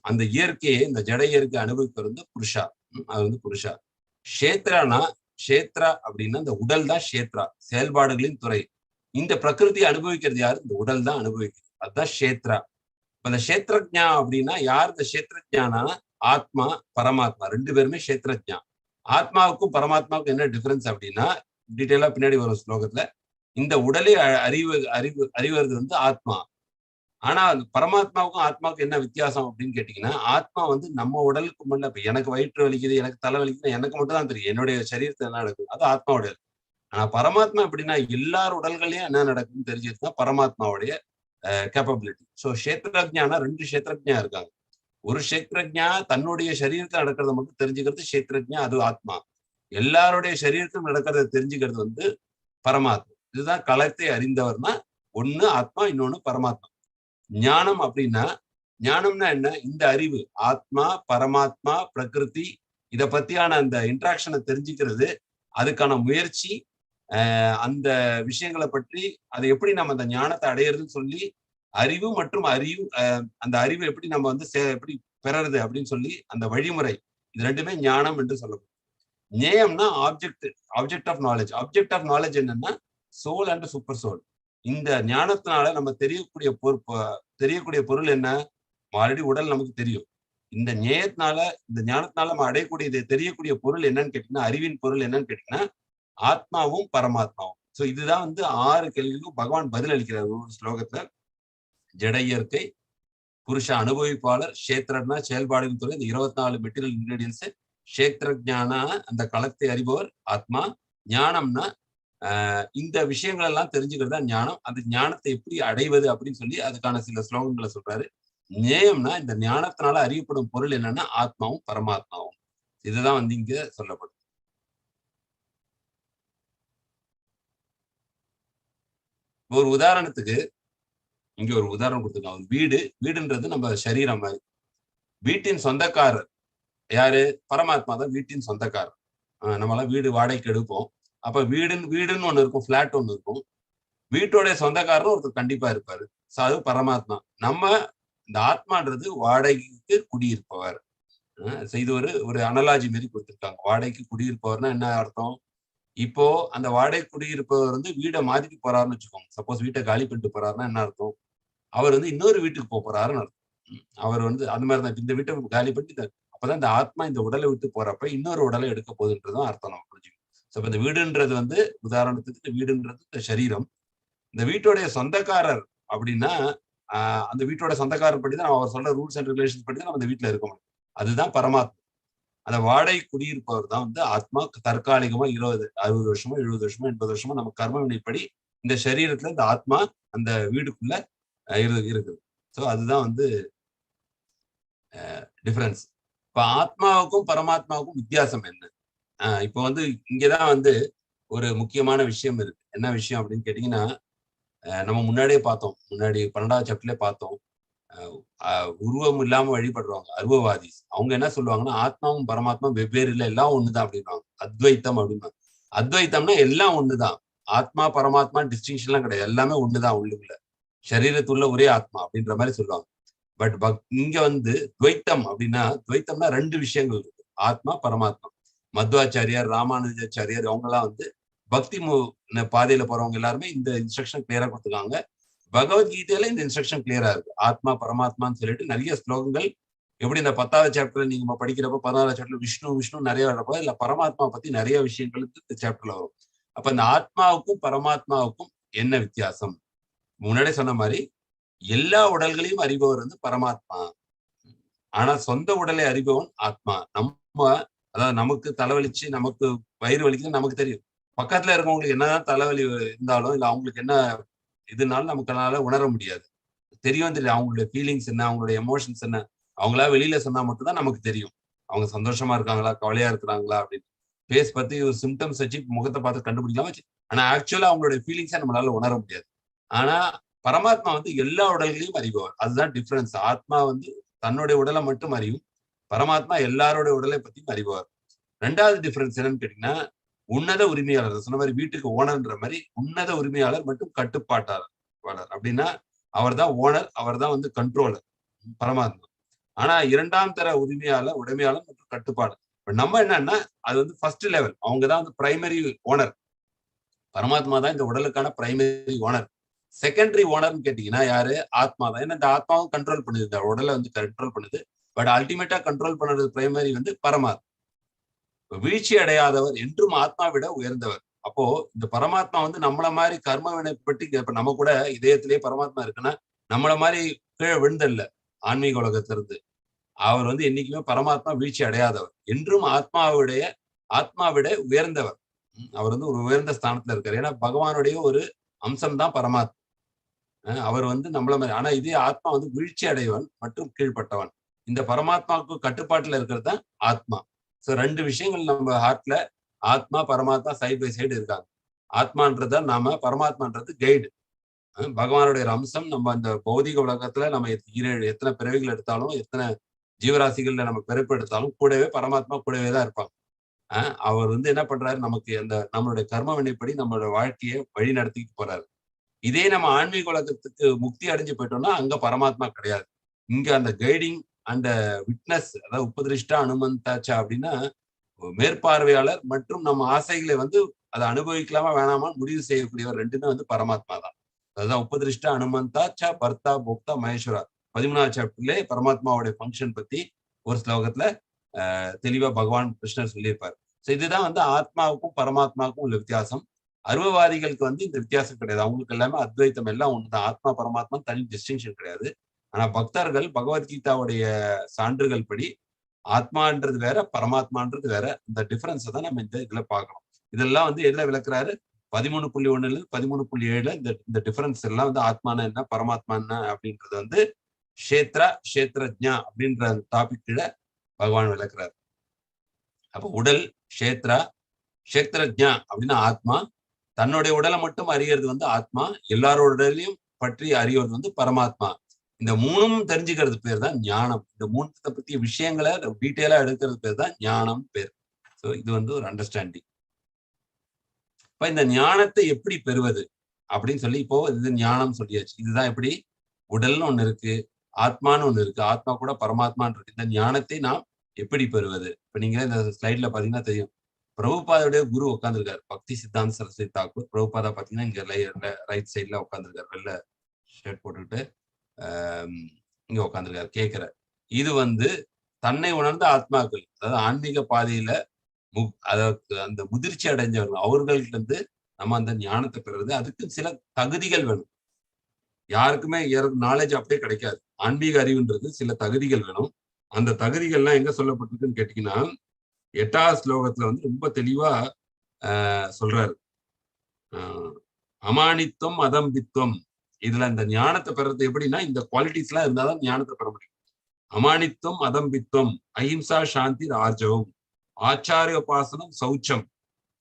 அந்த இயற்கையை, இந்த ஜட இயற்கை அனுபவிப்பவர் வந்து புருஷா. அது வந்து புருஷா. கஷேத்ரானா, கஷேத்ரா அப்படின்னா இந்த உடல் தான் கஷேத்ரா, செயல்பாடுகளின் துறை. இந்த பிரகிருதியை அனுபவிக்கிறது யாரு? இந்த உடல் தான் அனுபவிக்கிறது. அதுதான் கஷேத்ரா. இப்ப இந்த கஷேத்ரஜா அப்படின்னா யார்? இந்த கஷேத்ரஜானா ஆத்மா, பரமாத்மா 2 பேருமே கஷேத்ரஜா. ஆத்மாவுக்கும் பரமாத்மாவுக்கும் என்ன டிஃபரன்ஸ் அப்படின்னா, டீட்டெயிலா பின்னாடி வரும் ஸ்லோகத்துல. இந்த உடலை அறிவது வந்து ஆத்மா. ஆனா பரமாத்மாவுக்கும் ஆத்மாவுக்கும் என்ன வித்தியாசம் அப்படின்னு கேட்டீங்கன்னா, ஆத்மா வந்து நம்ம உடலுக்கு முன்ன இப்ப எனக்கு வயிற்று வலிக்குது, எனக்கு தலை வலிக்குது, எனக்கு மட்டும் தான் தெரியும். என்னுடைய சரீரத்துல என்ன நடக்குது, அது ஆத்மாவுடைய. ஆனா பரமாத்மா எப்படின்னா எல்லார் உடல்களையும் என்ன நடக்குதுன்னு தெரிஞ்சதுதான் பரமாத்மாவுடைய கேப்பபிலிட்டி. சோ கஷேத்ரஜானா 2 கஷேத்ரஜா இருக்காங்க. ஒரு கஷேத்ரஜா தன்னுடைய சரீரத்தில் நடக்கிறத மட்டும் தெரிஞ்சுக்கிறது கஷேத்ரஜா, அது ஆத்மா. எல்லாருடைய சரீரத்திலும் நடக்கிறத தெரிஞ்சுக்கிறது வந்து பரமாத்மா. இதுதான் களத்தை அறிந்தவர்னா ஒண்ணு ஆத்மா, இன்னொன்னு பரமாத்மா. ஞானம் அப்படின்னா, ஞானம்னா என்ன? இந்த அறிவு ஆத்மா, பரமாத்மா, பிரகிருதி இத பத்தியான அந்த இன்ட்ராக்ஷனை தெரிஞ்சுக்கிறது, அதுக்கான முயற்சி, அந்த விஷயங்களை பற்றி அதை எப்படி நம்ம அந்த ஞானத்தை அடையிறதுன்னு சொல்லி அறிவு மற்றும் அந்த அறிவு எப்படி நம்ம வந்து எப்படி பெறது அப்படின்னு சொல்லி அந்த வழிமுறை, இது ரெண்டுமே ஞானம் என்று சொல்லப்படும். ஞேயம்னா object of knowledge. Object of knowledge என்னன்னா சோல் அண்ட் சூப்பர் சோல். இந்த ஞானத்தினால நம்ம தெரியக்கூடிய பொருள் என்ன? ஆல்ரெடி உடல் நமக்கு தெரியும். இந்த ஞானத்தினால நம்ம அடையக்கூடிய தெரியக்கூடிய பொருள் என்னன்னு கேட்டீங்கன்னா, அறிவின் பொருள் என்னன்னு கேட்டீங்கன்னா ஆத்மாவும் பரமாத்மாவும். சோ இதுதான் வந்து 6 கேள்விக்கும் பகவான் பதில் அளிக்கிறார் ஒரு ஸ்லோகத்துல. ஜட இயற்கை, புருஷ அனுபவிப்பாளர், கஷேத்ரன்னா செயல்பாடுகள் துறை, இந்த 24 மெட்டீரியல் இன்கிரீடியன்ஸ். கஷேத்ரஜானா அந்த களத்தை அறிபவர் ஆத்மா. ஞானம்னா இந்த விஷயங்கள் எல்லாம் தெரிஞ்சுக்கிறது தான் ஞானம். அந்த ஞானத்தை எப்படி அடைவது அப்படின்னு சொல்லி அதுக்கான சில ஸ்லோகங்களை சொல்றாரு. ஞேயம்னா இந்த ஞானத்தினால அறியப்படும் பொருள் என்னன்னா ஆத்மாவும் பரமாத்மாவும். இதுதான் வந்து இங்க சொல்லப்படும். ஒரு உதாரணத்துக்கு இங்க ஒரு உதாரணம் கொடுத்துருக்காங்க. வீடுன்றது நம்ம சரீரம் மாதிரி. வீட்டின் சொந்தக்காரர் யாரு? பரமாத்மா தான் வீட்டின் சொந்தக்காரர். நம்மளாம் வீடு வாடகைக்கு எடுப்போம். அப்ப வீடுன்னு ஒண்ணு இருக்கும், பிளாட் ஒண்ணு இருக்கும். வீட்டோடைய சொந்தக்காரரும் ஒருத்தர் கண்டிப்பா இருப்பாரு. அது பரமாத்மா. நம்ம இந்த ஆத்மான்றது வாடகைக்கு குடியிருப்பவர். இது ஒரு அனலாஜி மாதிரி கொடுத்திருக்காங்க. வாடகைக்கு குடியிருப்பவர்னா என்ன அர்த்தம்? இப்போ அந்த வாடகை குடியிருப்பவர் வந்து வீடை மாத்திட்டு போறாருன்னு வச்சுக்கோங்க. சப்போஸ் வீட்டை காலி பண்ணிட்டு போறாருன்னா என்ன அர்த்தம்? அவர் வந்து இன்னொரு வீட்டுக்கு போறாருன்னு அர்த்தம். அவர் வந்து அந்த மாதிரிதான் இந்த வீட்டை காலி பண்ணிட்டு அப்பதான் இந்த ஆத்மா இந்த உடலை விட்டு போறப்ப இன்னொரு உடலை எடுக்க போகுதுன்றதும் அர்த்தம் நம்ம புரிஞ்சுக்கணும். சோ இந்த வீடுன்றது வந்து உதாரணத்துக்கு இந்த வீடுன்றது இந்த சரீரம். இந்த வீட்டுடைய சொந்தக்காரர் அப்படின்னா அந்த வீட்டோட சொந்தக்காரர் படி தான் அவர் சொல்ற ரூல்ஸ் அண்ட் ரெகுலேஷன்ஸ் படி தான் நம்ம இந்த வீட்டுல இருக்க முடியும். அதுதான் பரமாத்மா. அந்த வாடகை குடியிருப்பவர் தான் வந்து ஆத்மா. தற்காலிகமா 20, 60 வருஷமோ 70 வருஷமோ 80 வருஷமோ நம்ம கர்ம வினைப்படி இந்த சரீரத்துல இந்த ஆத்மா அந்த வீடுக்குள்ள இருக்குது. ஸோ அதுதான் வந்து டிஃபரன்ஸ். இப்ப ஆத்மாவுக்கும் பரமாத்மாவுக்கும் வித்தியாசம் என்ன? இப்போ வந்து இங்கதான் வந்து ஒரு முக்கியமான விஷயம் இருக்கு. என்ன விஷயம் அப்படின்னு கேட்டீங்கன்னா, நம்ம முன்னாடியே பார்த்தோம். முன்னாடி 12வது சாப்டர்லயே பார்த்தோம். உருவம் இல்லாம வழிபடுறவங்க அருவவாதி. அவங்க என்ன சொல்லுவாங்கன்னா, ஆத்மாவும் பரமாத்மா வெவ்வேறு இல்லை, எல்லாம் ஒண்ணுதான் அப்படின்வாங்க. அத்வைத்தம் அப்படின்னா, அத்வைத்தம்னா எல்லாம் ஒண்ணுதான். ஆத்மா பரமாத்மா டிஸ்டிங்ஷன் எல்லாம் கிடையாது, எல்லாமே ஒண்ணுதான் உள்ளுக்குள்ள. சரீரத்துள்ள ஒரே ஆத்மா அப்படின்ற மாதிரி சொல்லுவாங்க. பட் இங்க வந்து துவைத்தம் அப்படின்னா, துவைத்தம்னா 2 விஷயங்கள் இருக்கு, ஆத்மா பரமாத்மா. மத்வாச்சாரியார், ராமானுஜாச்சாரியார் அவங்க எல்லாம் வந்து பக்தி பாதையில போறவங்க எல்லாருமே இந்த இன்ஸ்ட்ரக்ஷன் கிளியரா கொடுத்துருக்காங்க. பகவத்கீதையில இந்த இன்ஸ்ட்ரக்ஷன் கிளியரா இருக்கு. ஆத்மா பரமாத்மான்னு சொல்லிட்டு நிறைய ஸ்லோகங்கள், எப்படி இந்த 10வது சாப்டர்ல நீங்க படிக்கிறப்ப 16வது சாப்டர்ல விஷ்ணு விஷ்ணு நிறைய வரப்போ இல்ல பரமாத்மா பத்தி நிறைய விஷயங்கள் இந்த சாப்டர்ல வரும். அப்ப இந்த ஆத்மாவுக்கும் பரமாத்மாவுக்கும் என்ன வித்தியாசம்? முன்னாடியே சொன்ன மாதிரி எல்லா உடல்களையும் அறிபவர் வந்து பரமாத்மா. ஆனா சொந்த உடலை அறிபவன் ஆத்மா. நம்ம அதாவது நமக்கு தலைவலிச்சு நமக்கு வயிறு வலிக்குது நமக்கு தெரியும். பக்கத்துல இருக்கவங்களுக்கு என்னதான் தலைவலி இருந்தாலும் இல்ல அவங்களுக்கு என்ன இதுனாலும் நமக்குனால உணர முடியாது. தெரியும் தெரியும் அவங்களுடைய ஃபீலிங்ஸ் என்ன, அவங்களுடைய எமோஷன்ஸ் என்ன, அவங்களா வெளியில சொன்னா மட்டும்தான் நமக்கு தெரியும். அவங்க சந்தோஷமா இருக்காங்களா, கவலையா இருக்கிறாங்களா அப்படின்னு. ஃபேஸ் பத்தி ஒரு சிம்டம்ஸ் வச்சு முகத்தை பார்த்து கண்டுபிடிக்கலாம். ஆனா ஆக்சுவலா அவங்களுடைய ஃபீலிங்ஸை நம்மளால உணர முடியாது. ஆனா பரமாத்மா வந்து எல்லா உடல்களையும் அறிபவர். அதுதான் டிஃபரன்ஸ். ஆத்மா வந்து தன்னுடைய உடலை மட்டும் அறியும், பரமாத்மா எல்லாருடைய உடலை பத்தியும் அறிபவர். 2வது டிஃபரன்ஸ் என்னன்னு கேட்டீங்கன்னா, உன்னத உரிமையாளர் சொன்ன மாதிரி வீட்டுக்கு ஓனர்ன்ற மாதிரி உன்னத உரிமையாளர் மற்றும் கட்டுப்பாட்டாளர் அப்படின்னா அவர் தான் ஓனர், அவர் தான் வந்து கண்ட்ரோலர் பரமாத்மா. ஆனா 2ஆம் தர உரிமையாளர், உடைமையாளர் மற்றும் கட்டுப்பாடு. நம்ம என்னன்னா அது வந்து ஃபர்ஸ்ட் லெவல், அவங்க தான் வந்து பிரைமரி ஓனர். பரமாத்மா தான் இந்த உடலுக்கான பிரைமரி ஓனர். செகண்டரி ஓனர்னு கேட்டீங்கன்னா யாரு? ஆத்மா தான். ஏன்னா இந்த ஆத்மாவும் கண்ட்ரோல் பண்ணுது, இந்த உடலை வந்து கண்ட்ரோல் பண்ணுது. பட் அல்டிமேட்டா கண்ட்ரோல் பண்றது பிரைமரி வந்து பரமாத்மா. வீழ்ச்சி அடையாதவர் என்றும் ஆத்மா விட உயர்ந்தவர். அப்போ இந்த பரமாத்மா வந்து நம்மள மாதிரி கர்ம வினைப்பட்டு இப்ப நம்ம கூட இதயத்திலேயே பரமாத்மா இருக்குன்னா நம்மள மாதிரி கீழே விழுந்தல்ல ஆன்மீக உலகத்திலிருந்து. அவர் வந்து என்னைக்குமே பரமாத்மா வீழ்ச்சி அடையாதவர், என்றும் ஆத்மாவிட உயர்ந்தவர். அவர் வந்து ஒரு உயர்ந்த ஸ்தானத்துல இருக்காரு. ஏன்னா பகவானுடைய ஒரு அம்சம் தான் பரமாத்மா. அவர் வந்து நம்மள மாதிரி. ஆனா இதே ஆத்மா வந்து வீழ்ச்சி அடைவன் மற்றும் கீழ்பட்டவன். இந்த பரமாத்மாவுக்கு கட்டுப்பாட்டுல இருக்கிறது தான் ஆத்மா. ஸோ 2 விஷயங்கள் நம்ம ஹார்ட்ல, ஆத்மா பரமாத்மா சைட் பை சைடு இருக்காங்க. ஆத்மான்றத நாம, பரமாத்மான்றது கைடு. பகவானுடைய ஒரு அம்சம். நம்ம அந்த பௌதிக உலகத்துல நம்ம எத்தனை பிறவிகள் எடுத்தாலும், எத்தனை ஜீவராசிகள்ல நம்ம பிறப்பு எடுத்தாலும் கூடவே பரமாத்மா கூடவே தான் இருப்பாங்க. அவர் வந்து என்ன பண்றாரு, நமக்கு அந்த நம்மளுடைய கர்ம வினைப்படி நம்மளோட வாழ்க்கையை வழி நடத்திட்டு போறாரு. இதே நம்ம ஆன்மீக உலகத்துக்கு முக்தி அடைஞ்சு போயிட்டோம்னா அங்க பரமாத்மா கிடையாது. இங்க அந்த கைடிங், அந்த விட்னஸ், அதாவது உபதிருஷ்டா அனுமந்தாச்சா அப்படின்னா மேற்பார்வையாளர் மற்றும் நம்ம ஆசைகளை வந்து அதை அனுபவிக்கலாமா வேணாமா முடிவு செய்யக்கூடியவர் 2மே வந்து பரமாத்மா தான். அதுதான் உபதிருஷ்டா அனுமந்தாச்சா பர்த்தா போக்தா மகேஸ்வரா. 13வது சாப்டர்ல பரமாத்மாவுடைய ஃபங்க்ஷன் பத்தி ஒரு ஸ்லோகத்துல தெளிவா பகவான் கிருஷ்ணர் சொல்லியிருப்பார். ஸோ இதுதான் வந்து ஆத்மாவுக்கும் பரமாத்மாவுக்கும் உள்ள வித்தியாசம். அருவவாதிகளுக்கு வந்து இந்த வித்தியாசம் கிடையாது. அவங்களுக்கு எல்லாமே அத்வைத்தம், எல்லாம் ஒண்ணுதான். ஆத்மா பரமாத்மா தனி டிஸ்டிங்ஷன் கிடையாது. ஆனா பக்தர்கள் பகவத்கீதாவுடைய சான்றுகள் படி ஆத்மான்றது வேற, பரமாத்மான்றது வேற. இந்த டிஃபரன்ஸ் தான் நம்ம இந்த இதுல பார்க்கணும். இதெல்லாம் வந்து எதுல விளக்குறாரு? 13.1 13.7 இந்த டிஃபரன்ஸ் எல்லாம் வந்து ஆத்மானா என்ன, பரமாத்மா என்ன அப்படின்றது வந்து க்ஷேத்ரஜ்ஞா அப்படின்ற அந்த டாபிக் கீழ பகவான் விளக்குறாரு. அப்ப உடல் க்ஷேத்ரஜ்ஞா அப்படின்னா ஆத்மா. தன்னுடைய உடலை மட்டும் அறியறது வந்து ஆத்மா. எல்லாரோட உடலையும் பற்றி அறிவது வந்து பரமாத்மா. இந்த 3ம் தெரிஞ்சுக்கிறது பேர் தான் ஞானம். இந்த 3 பத்திய விஷயங்களை டீட்டெயிலா எடுக்கிறது பேர் தான் ஞானம் பேர். ஸோ இது வந்து ஒரு அண்டர்ஸ்டாண்டிங். இப்ப இந்த ஞானத்தை எப்படி பெறுவது அப்படின்னு சொல்லி இப்போ இது ஞானம் சொல்லியாச்சு. இதுதான் எப்படி, உடல்னு ஒண்ணு இருக்கு, ஆத்மான்னு ஒண்ணு இருக்கு, ஆத்மா கூட பரமாத்மான்னு இருக்கு. இந்த ஞானத்தை நாம் எப்படி பெறுவது? இப்ப நீங்க இந்த ஸ்லைட்ல பாத்தீங்கன்னா தெரியும், பிரபுபாதுடைய குரு உட்கார்ந்துருக்காரு, பக்தி சித்தாந்த சரஸ்வதி தாக்கூர். பிரபுபாதா பாத்தீங்கன்னா இங்க ரைட் சைட்ல உட்கார்ந்துருக்காரு, வெள்ளை ஷர்ட் போட்டுக்கிட்டு இங்க உட்கார்ந்துருக்காரு, கேட்கிற. இது வந்து தன்னை உணர்ந்த ஆத்மாக்கள், அதாவது ஆன்மீக பாதையில அதற்கு அந்த முதிர்ச்சி அடைஞ்சவர்கள், அவர்கள்ட்ட இருந்து நம்ம அந்த ஞானத்தை பெறுறது. அதுக்கு சில தகுதிகள் வேணும். யாருக்குமே நாலேஜ் அப்படியே கிடைக்காது. ஆன்மீக அறிவுன்றது சில தகுதிகள் வேணும். அந்த தகுதிகள்லாம் எங்க சொல்லப்பட்டிருக்குன்னு கேட்டீங்கன்னா, 8வது ஸ்லோகத்துல வந்து ரொம்ப தெளிவா சொல்றாரு. அமானித்துவம் அதம்பித்துவம். இதுல இந்த ஞானத்தை பெறது எப்படின்னா இந்த குவாலிட்டிஸ் எல்லாம் இருந்தாதான் ஞானத்தை பெற முடியும். அமானித்துவம் அதம்பித்துவம், அஹிம்சா சாந்தி ராஜவம், ஆச்சாரியோபாசனம் சௌச்சம்,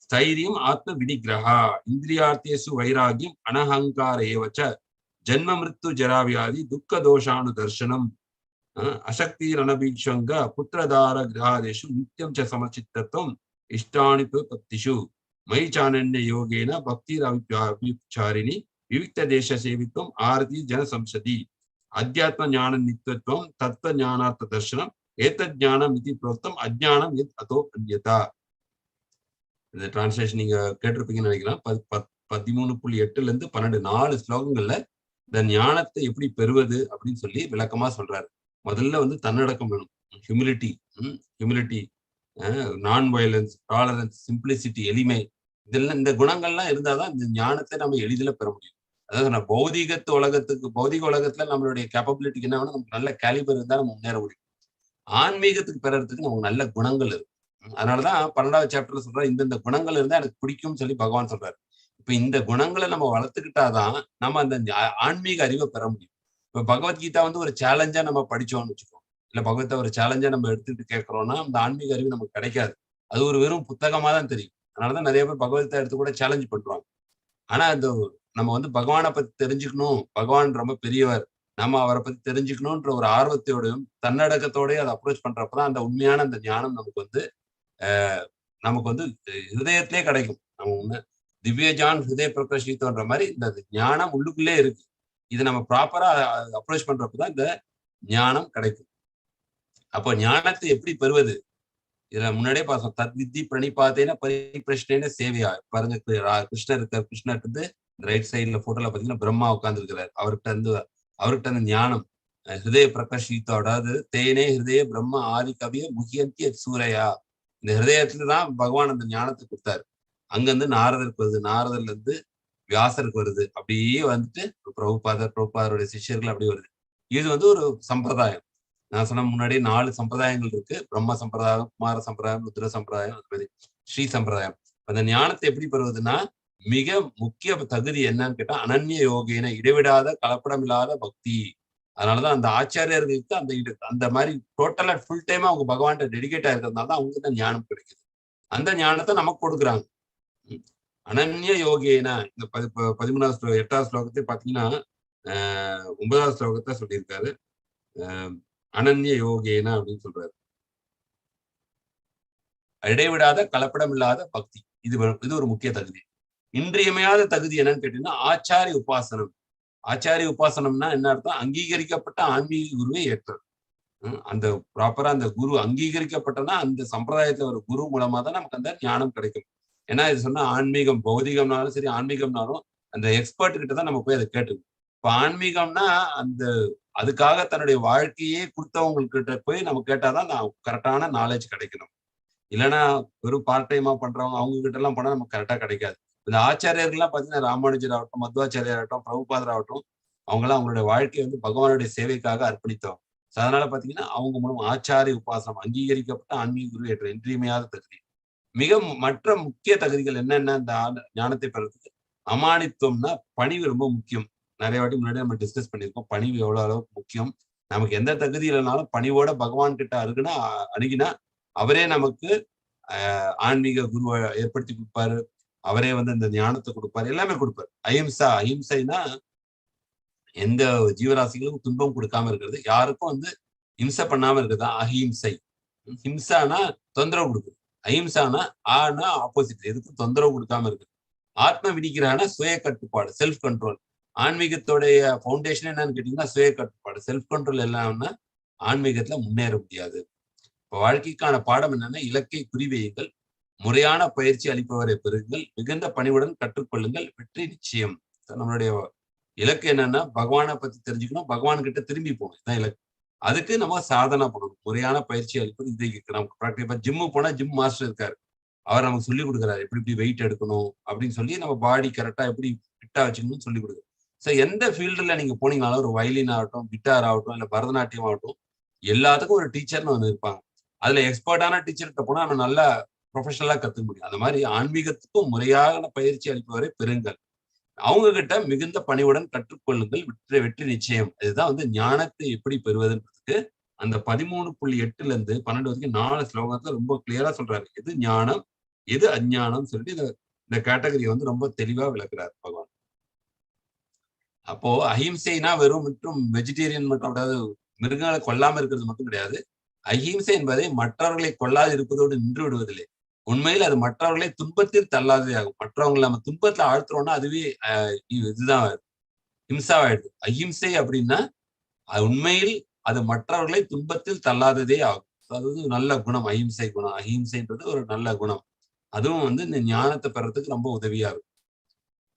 ஸ்தைரியம் ஆத்ம வினிகிரகா, இந்திரியார்த்தேசு வைராகியம் அனஹங்கார ஏவச்ச, ஜன்ம மிருத்து ஜராவியாதி துக்க தோஷானு தர்சனம், அசக்திரனபீக்ஷங்க புத்திரதார கிரகாதேஷு நித்தியம் ச சமச்சித்தத்துவம் இஷ்டானி பக்திஷு மயி சானன்ய யோகேன பக்திர் அவிச்சாரிணி விவிக்த தேச சேவித்துவம் ஆரதி ஜன சம்சதி அத்தியாத்ம ஞான நித்தியத்துவம் தத்துவ ஞானார்த்த தர்சனம் ஏத்தத் ஞானம் இது புரோக்தம் அஜ்ஞானம் எத் அதோ அன்யதா. இந்த டிரான்ஸ்லேஷன் நீங்க கேட்டிருப்பீங்கன்னு நினைக்கிறேன். 13.8 இருந்து 12 4 ஸ்லோகங்கள்ல இந்த ஞானத்தை எப்படி பெறுவது அப்படின்னு சொல்லி விளக்கமா சொல்றாரு. முதல்ல வந்து தன்னடக்கம் வேணும், humility, non violence, tolerance, simplicity, எளிமை, இதெல்லாம் இந்த குணங்கள்லாம் இருந்தாதான் இந்த ஞானத்தை நம்ம எளிதில் பெற முடியும். அதாவது நான் பௌதிக உலகத்துல நம்மளுடைய கேப்பபிலிட்டிக்கு என்ன வேணும், நமக்கு நல்ல கேலிபர் இருந்தால் நம்ம முன்னேற முடியும். ஆன்மீகத்துக்கு பெறறதுக்கு நமக்கு நல்ல குணங்கள் இருக்கு. அதனாலதான் 12வது சாப்டர்ல சொல்ற இந்த குணங்கள் இருந்தா எனக்கு பிடிக்கும்னு சொல்லி பகவான் சொல்றாரு. இப்ப இந்த குணங்களை நம்ம வளர்த்துக்கிட்டாதான் நம்ம அந்த ஆன்மீக அறிவை பெற முடியும். இப்ப பகவத்கீதா வந்து ஒரு சேலஞ்சா நம்ம படிச்சோம்னு வச்சுக்கோம், இல்ல பகவத்தை ஒரு சேலஞ்சா நம்ம எடுத்துட்டு கேட்கிறோம்னா அந்த ஆன்மீக அறிவு நமக்கு கிடைக்காது. அது ஒரு வெறும் புத்தகமா தான் தெரியும். அதனாலதான் நிறைய பேர் பகவத்கீதா எடுத்து கூட சேலஞ்ச் பண்றாங்க. ஆனா அந்த நம்ம வந்து பகவானை பத்தி தெரிஞ்சுக்கணும், பகவான் ரொம்ப பெரியவர், நம்ம அவரை பத்தி தெரிஞ்சுக்கணும்ன்ற ஒரு ஆர்வத்தோடையும் தன்னடக்கத்தோடய அதை அப்ரோச் பண்றப்பதான் அந்த உண்மையான அந்த ஞானம் நமக்கு வந்து ஹிருதயத்திலே கிடைக்கும். நம்ம ஒண்ணு திவ்யஜான் ஹிருதய பிரகாஷித்தோன்ற மாதிரி இந்த ஞானம் உள்ளுக்குள்ளே இருக்கு. இதை நம்ம ப்ராப்பரா அப்ரோச் பண்றப்பதான் இந்த ஞானம் கிடைக்கும். அப்போ ஞானத்தை எப்படி பெறுவது? இதுல முன்னாடியே பார்த்தோம், தத்வித்தி பிரணிபாத்தேன பரிபிரஷ்னேன சேவையா. பாருங்க, கிருஷ்ணர் இருக்கார், கிருஷ்ணர் வந்து ரைட் சைட்ல போட்டோல பாத்தீங்கன்னா பிரம்மா உட்கார்ந்து இருக்கிறார். அவர்கிட்ட அந்த ஞானம் ஹிருதய பிரகாஷித்தோ, அதாவது தேனே ஹிருதய பிரம்ம ஆதி கவிய முகியந்தி சூரையா. இந்த ஹிருதயத்துலதான் பகவான் அந்த ஞானத்தை கொடுத்தாரு. அங்கிருந்து நாரதருக்கு வருது, நாரதர்ல இருந்து வியாசருக்கு வருது, அப்படியே வந்துட்டு பிரபுபாதருடைய சிஷ்யர்கள் அப்படி வருது. இது வந்து ஒரு சம்பிரதாயம். நான் சொன்ன முன்னாடி 4 சம்பிரதாயங்கள் இருக்கு. பிரம்ம சம்பிரதாயம், குமார சம்பிரதாயம், ருத்ர சம்பிரதாயம், அது மாதிரி ஸ்ரீ சம்பிரதாயம். அந்த ஞானத்தை எப்படி பெறுவதுன்னா மிக முக்கிய தகுதி என்னன்னு கேட்டா அனன்ய யோகின, இடைவிடாத கலப்படம் இல்லாத பக்தி. அதனாலதான் அந்த ஆச்சாரியர்களுக்கு அந்த மாதிரி டோட்டலா ஃபுல் டைமா அவங்க பகவான்கிட்ட டெடிகேட் ஆயிருக்கிறதுனால தான் அவங்களுக்கு தான் ஞானம் கிடைக்குது. அந்த ஞானத்தை நமக்கு கொடுக்குறாங்க. அனன்ய யோகேனா இந்த 8வது ஸ்லோகத்தை பாத்தீங்கன்னா 9வது ஸ்லோகத்தை சொல்லியிருக்காரு. அனன்ய யோகேனா அப்படின்னு சொல்றாரு. இடைவிடாத கலப்படம் இல்லாத பக்தி, இது ஒரு முக்கிய தகுதி. இன்றியமையாத தகுதி என்னன்னு கேட்டீங்கன்னா ஆச்சாரிய உபாசனம். ஆச்சாரிய உபாசனம்னா என்ன அர்த்தம்? அங்கீகரிக்கப்பட்ட ஆன்மீக குருவை ஏற்றது. அந்த ப்ராப்பரா அந்த குரு அங்கீகரிக்கப்பட்டனா அந்த சம்பிரதாயத்துல ஒரு குரு மூலமா தான் நமக்கு அந்த ஞானம் கிடைக்கும். ஏன்னா இது சொன்னா ஆன்மீகம் பௌதிகம்னாலும் சரி, ஆன்மீகம்னாலும் அந்த எக்ஸ்பர்ட் கிட்ட தான் நம்ம போய் அதை கேட்டுக்கணும். இப்ப ஆன்மீகம்னா அதுக்காக தன்னுடைய வாழ்க்கையே கொடுத்தவங்ககிட்ட போய் நம்ம கேட்டாதான் கரெக்டான நாலேஜ் கிடைக்கணும். இல்லைன்னா வெறும் பார்ட் டைமா பண்றவங்க அவங்க கிட்ட எல்லாம் போனா நமக்கு கரெக்டா கிடைக்காது. இந்த ஆச்சாரியர்கள்லாம் பாத்தீங்கன்னா ராமானுஜர் ஆகட்டும், மத்வாச்சாரியர் ஆகட்டும், பிரபுபாதர் ஆகட்டும், அவங்களாம் அவங்களுடைய வாழ்க்கையை வந்து பகவானுடைய சேவைக்காக அர்ப்பணித்தவங்க. அதனால பாத்தீங்கன்னா அவங்க மூலம் ஆச்சாரிய உபாசனம், அங்கீகரிக்கப்பட்ட ஆன்மீக குரு ஏற்ற இன்றியமையாத தகுதி. மற்ற முக்கிய தகுதிகள் என்னென்ன இந்த ஞானத்தை பெறதுக்கு? அமானித்துவம்னா பணிவு ரொம்ப முக்கியம். நிறைய வாட்டி முன்னாடி நம்ம டிஸ்கஸ் பண்ணியிருக்கோம், பணிவு எவ்வளவு அளவுக்கு முக்கியம். நமக்கு எந்த தகுதி இல்லைனாலும் பணிவோட பகவான் கிட்ட அணுகினா அவரே நமக்கு ஆன்மீக குருவை ஏற்படுத்தி கொடுப்பாரு. அவரே வந்து இந்த ஞானத்தை கொடுப்பாரு, எல்லாமே கொடுப்பாரு. அஹிம்சைனா எந்த ஜீவராசிகளுக்கும் துன்பம் கொடுக்காம இருக்கிறது, யாருக்கும் வந்து ஹிம்சை பண்ணாம இருக்கிறது அஹிம்சை. ஹிம்சானா தொந்தரவு கொடுக்குது, அஹிம்சானா ஆப்போசிட், எதுக்கும் தொந்தரவு கொடுக்காம இருக்கு. ஆத்ம வினிகிரகனா சுய கட்டுப்பாடு, செல்ஃப் கண்ட்ரோல். ஆன்மீகத்தோடைய பவுண்டேஷன் என்னன்னு கேட்டீங்கன்னா சுய கட்டுப்பாடு, செல்ஃப் கண்ட்ரோல் இல்லாம ஆன்மீகத்துல முன்னேற முடியாது. இப்ப வாழ்க்கைக்கான பாடம் என்னன்னா இலக்கை குறிவையுங்கள், முறையான பயிற்சி அளிப்பவரை பெறுங்கள், மிகுந்த பணிவுடன் கற்றுக்கொள்ளுங்கள், வெற்றி நிச்சயம். நம்மளுடைய இலக்கு என்னன்னா பகவானை பத்தி தெரிஞ்சுக்கணும், பகவான் கிட்ட திரும்பி போகணும், இதுதான் இலக்கு. அதுக்கு நம்ம சாதனை பண்ணணும், முறையான பயிற்சி அளிப்பது. இது நமக்கு ப்ராக்டிகலா ஜிம்மு போனா ஜிம் மாஸ்டர் இருக்காரு, அவர் நமக்கு சொல்லி கொடுக்குறாரு எப்படி வெயிட் எடுக்கணும் அப்படின்னு சொல்லி நம்ம பாடி கரெக்டா எப்படி ஃபிட்டா வச்சுக்கணும்னு சொல்லி கொடுக்குறாரு. ஸோ எந்த ஃபீல்டுல நீங்க போனீங்கனாலும், ஒரு வயலின் ஆகட்டும், கிட்டார் ஆகட்டும், இல்ல பரதநாட்டியம் ஆகட்டும், எல்லாத்துக்கும் ஒரு டீச்சர்னு ஒன்று இருப்பாங்க. அதுல எக்ஸ்பர்ட்டான டீச்சர்கிட்ட போனா நம்ம நல்லா ப்ரொஃபஷனலா கத்துக்க முடியும். அந்த மாதிரி ஆன்மீகத்துக்கும் முறையான பயிற்சி அளிப்பவரை பெறுங்கள். அவங்க கிட்ட மிகுந்த பணிவுடன் கற்றுக்கொள்ளுங்கள், வெற்றி நிச்சயம். இதுதான் வந்து ஞானத்தை எப்படி பெறுவதுன்றதுக்கு அந்த 13.8ல இருந்து 12 வரைக்கும் 4 ஸ்லோகத்துல ரொம்ப கிளியரா சொல்றாரு. எது ஞானம், எது அஞ்ஞானம் சொல்லிட்டு இந்த கேட்டகரி வந்து ரொம்ப தெளிவா விளக்குறாரு பகவான். அப்போ அஹிம்சைனா வெறும் மற்றும் வெஜிடேரியன் மற்றும் அதாவது மிருகங்களை கொல்லாம இருக்கிறது மட்டும் கிடையாது. அஹிம்சை என்பதை மற்றவர்களை கொள்ளாது இருப்பதோடு நின்று விடுவதில்லை. உண்மையில் அது மற்றவர்களை துன்பத்தில் தள்ளாதே ஆகும். மற்றவங்களை நம்ம துன்பத்துல ஆழ்த்துறோம்னா அதுவே இதுதான் ஹிம்சாவாயிடுது. அஹிம்சை அப்படின்னா உண்மையில் அது மற்றவர்களை துன்பத்தில் தள்ளாததே ஆகும். அது நல்ல குணம், அஹிம்சை குணம். அஹிம்சைன்றது ஒரு நல்ல குணம். அதுவும் வந்து இந்த ஞானத்தை பெறறதுக்கு ரொம்ப உதவியா இருக்கும்.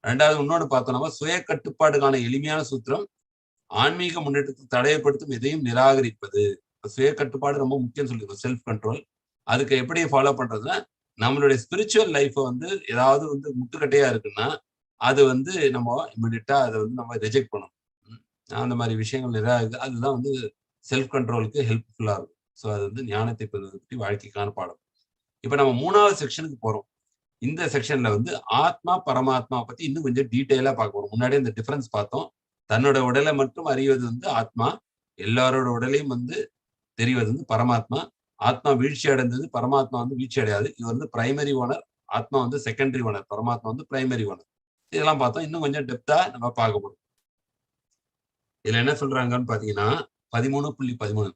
ரெண்டாவது இன்னொன்னு பார்த்தோம்னா சுய கட்டுப்பாடுக்கான எளிமையான சூத்திரம் ஆன்மீக முன்னேற்றத்துக்கு தடையப்படுத்தும் எதையும் நிராகரிப்பது. சுய கட்டுப்பாடு ரொம்ப முக்கியம் சொல்லிருக்கோம், செல்ஃப் கண்ட்ரோல். அதுக்கு எப்படி ஃபாலோ பண்றதுன்னா நம்மளுடைய ஸ்பிரிச்சுவல் லைஃப் வந்து ஏதாவது வந்து முட்டுக்கட்டையா இருக்குன்னா அது வந்து நம்ம இமிடியட்டா அதை வந்து நம்ம ரிஜெக்ட் பண்ணணும். அந்த மாதிரி விஷயங்கள் நிறைய அதுதான் வந்து செல்ஃப் கண்ட்ரோலுக்கு ஹெல்ப்ஃபுல்லா இருக்கும். ஸோ அது வந்து ஞானத்தை பெறுவது பற்றி வாழ்க்கைக்கான பாடம். இப்ப நம்ம 3வது செக்ஷனுக்கு போறோம். இந்த செக்ஷன்ல வந்து ஆத்மா பரமாத்மா பத்தி இன்னும் கொஞ்சம் டீட்டெயிலா பார்க்க போறோம். முன்னாடியே இந்த டிஃபரன்ஸ் பார்த்தோம். தன்னோட உடலை மட்டும் அறிவது வந்து ஆத்மா, எல்லாரோட உடலையும் வந்து தெரிவது வந்து பரமாத்மா. ஆத்மா வீழ்ச்சி அடைந்தது, பரமாத்மா வந்து வீழ்ச்சி அடையாது. இது வந்து பிரைமரி ஓனர், ஆத்மா வந்து செகண்டரி ஓனர், பரமாத்மா வந்து பிரைமரி ஓனர். இதெல்லாம் பார்த்தோம். இன்னும் கொஞ்சம் டெப்தா நம்ம பார்க்க போறோம். இதுல என்ன சொல்றாங்கன்னு பாத்தீங்கன்னா 13.13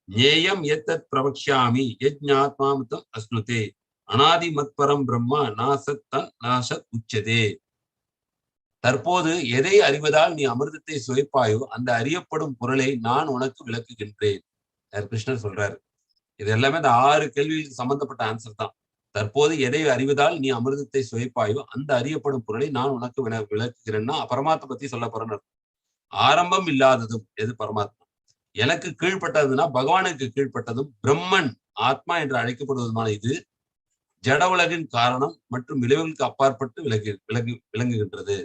ஞேயம் ஏத்தத் பிரவக்ஷ்யாமி யஜ்ஞாத்மாமிதம் அஸ்னுதே அனாதி மத்பரம் பிரம்மா நாசத் தன் நாசத் உச்சதே. தற்போது எதை அறிவதால் நீ அமிர்தத்தை சுவைப்பாயோ அந்த அறியப்படும் பொருளை நான் உனக்கு விளக்குகின்றேன். கிருஷ்ணர் சொல்றாரு. இது எல்லாமே இந்த 6 கேள்விகளுக்கு சம்பந்தப்பட்ட ஆன்சர் தான். தற்போது எதை அறிவதால் நீ அமிர்தத்தை சுவைப்பாயோ அந்த அறியப்படும் பொருளை நான் உனக்கு விளக்குகிறேன்னா பரமாத்மா பத்தி சொல்ல போறேன்னு. ஆரம்பம் இல்லாததும் எது பரமாத்மா, எனக்கு கீழ்பட்டதுன்னா பகவானுக்கு கீழ்பட்டதும் பிரம்மன் ஆத்மா என்று அழைக்கப்படுவதுமான இது ஜட உலகின் காரணம் மற்றும் விளைவுகளுக்கு அப்பாற்பட்டு விளங்குகின்றது.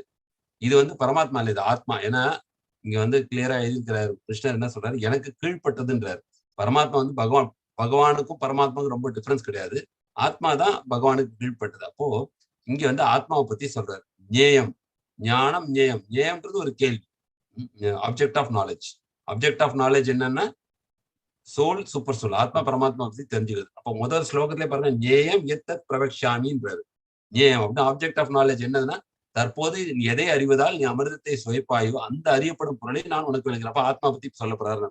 இது வந்து பரமாத்மா இல்லை, இது ஆத்மா. ஏன்னா இங்க வந்து கிளியரா எழுதியிருக்கிறார் கிருஷ்ணர். என்ன சொல்றாரு, எனக்கு கீழ்பட்டதுன்றாரு. பரமாத்மா வந்து பகவானுக்கும் பரமாத்மாவுக்கும் ரொம்ப டிஃபரன்ஸ் கிடையாது. ஆத்மா தான் பகவானுக்கு கீழ்பட்டது. அப்போ இங்க வந்து ஆத்மாவை பத்தி சொல்றாரு. ஞேயம், ஞானம், ஞேயம். ஞேயம்ன்றது ஒரு கேள்வி, object of knowledge. Object of knowledge என்னன்னா சோல், சூப்பர் சோல், ஆத்மா பரமாத்மா பத்தி தெரிஞ்சுக்கிறது. அப்போ முதல் ஸ்லோகத்திலே பாருங்க, ஞேயம் எத்தத் பிரவக்ஷாமின்றாரு. ஞேயம் அப்படின்னா ஆப்ஜெக்ட் ஆஃப் நாலேஜ் என்னதுன்னா தற்போது நீ எதை அறிவதால் நீ அமிர்தத்தை சுவைப்பாயோ அந்த அறியப்படும் பொருளை நான் உனக்கு விளக்குறேன். அப்ப ஆத்மா பத்தி சொல்ல போறாரு.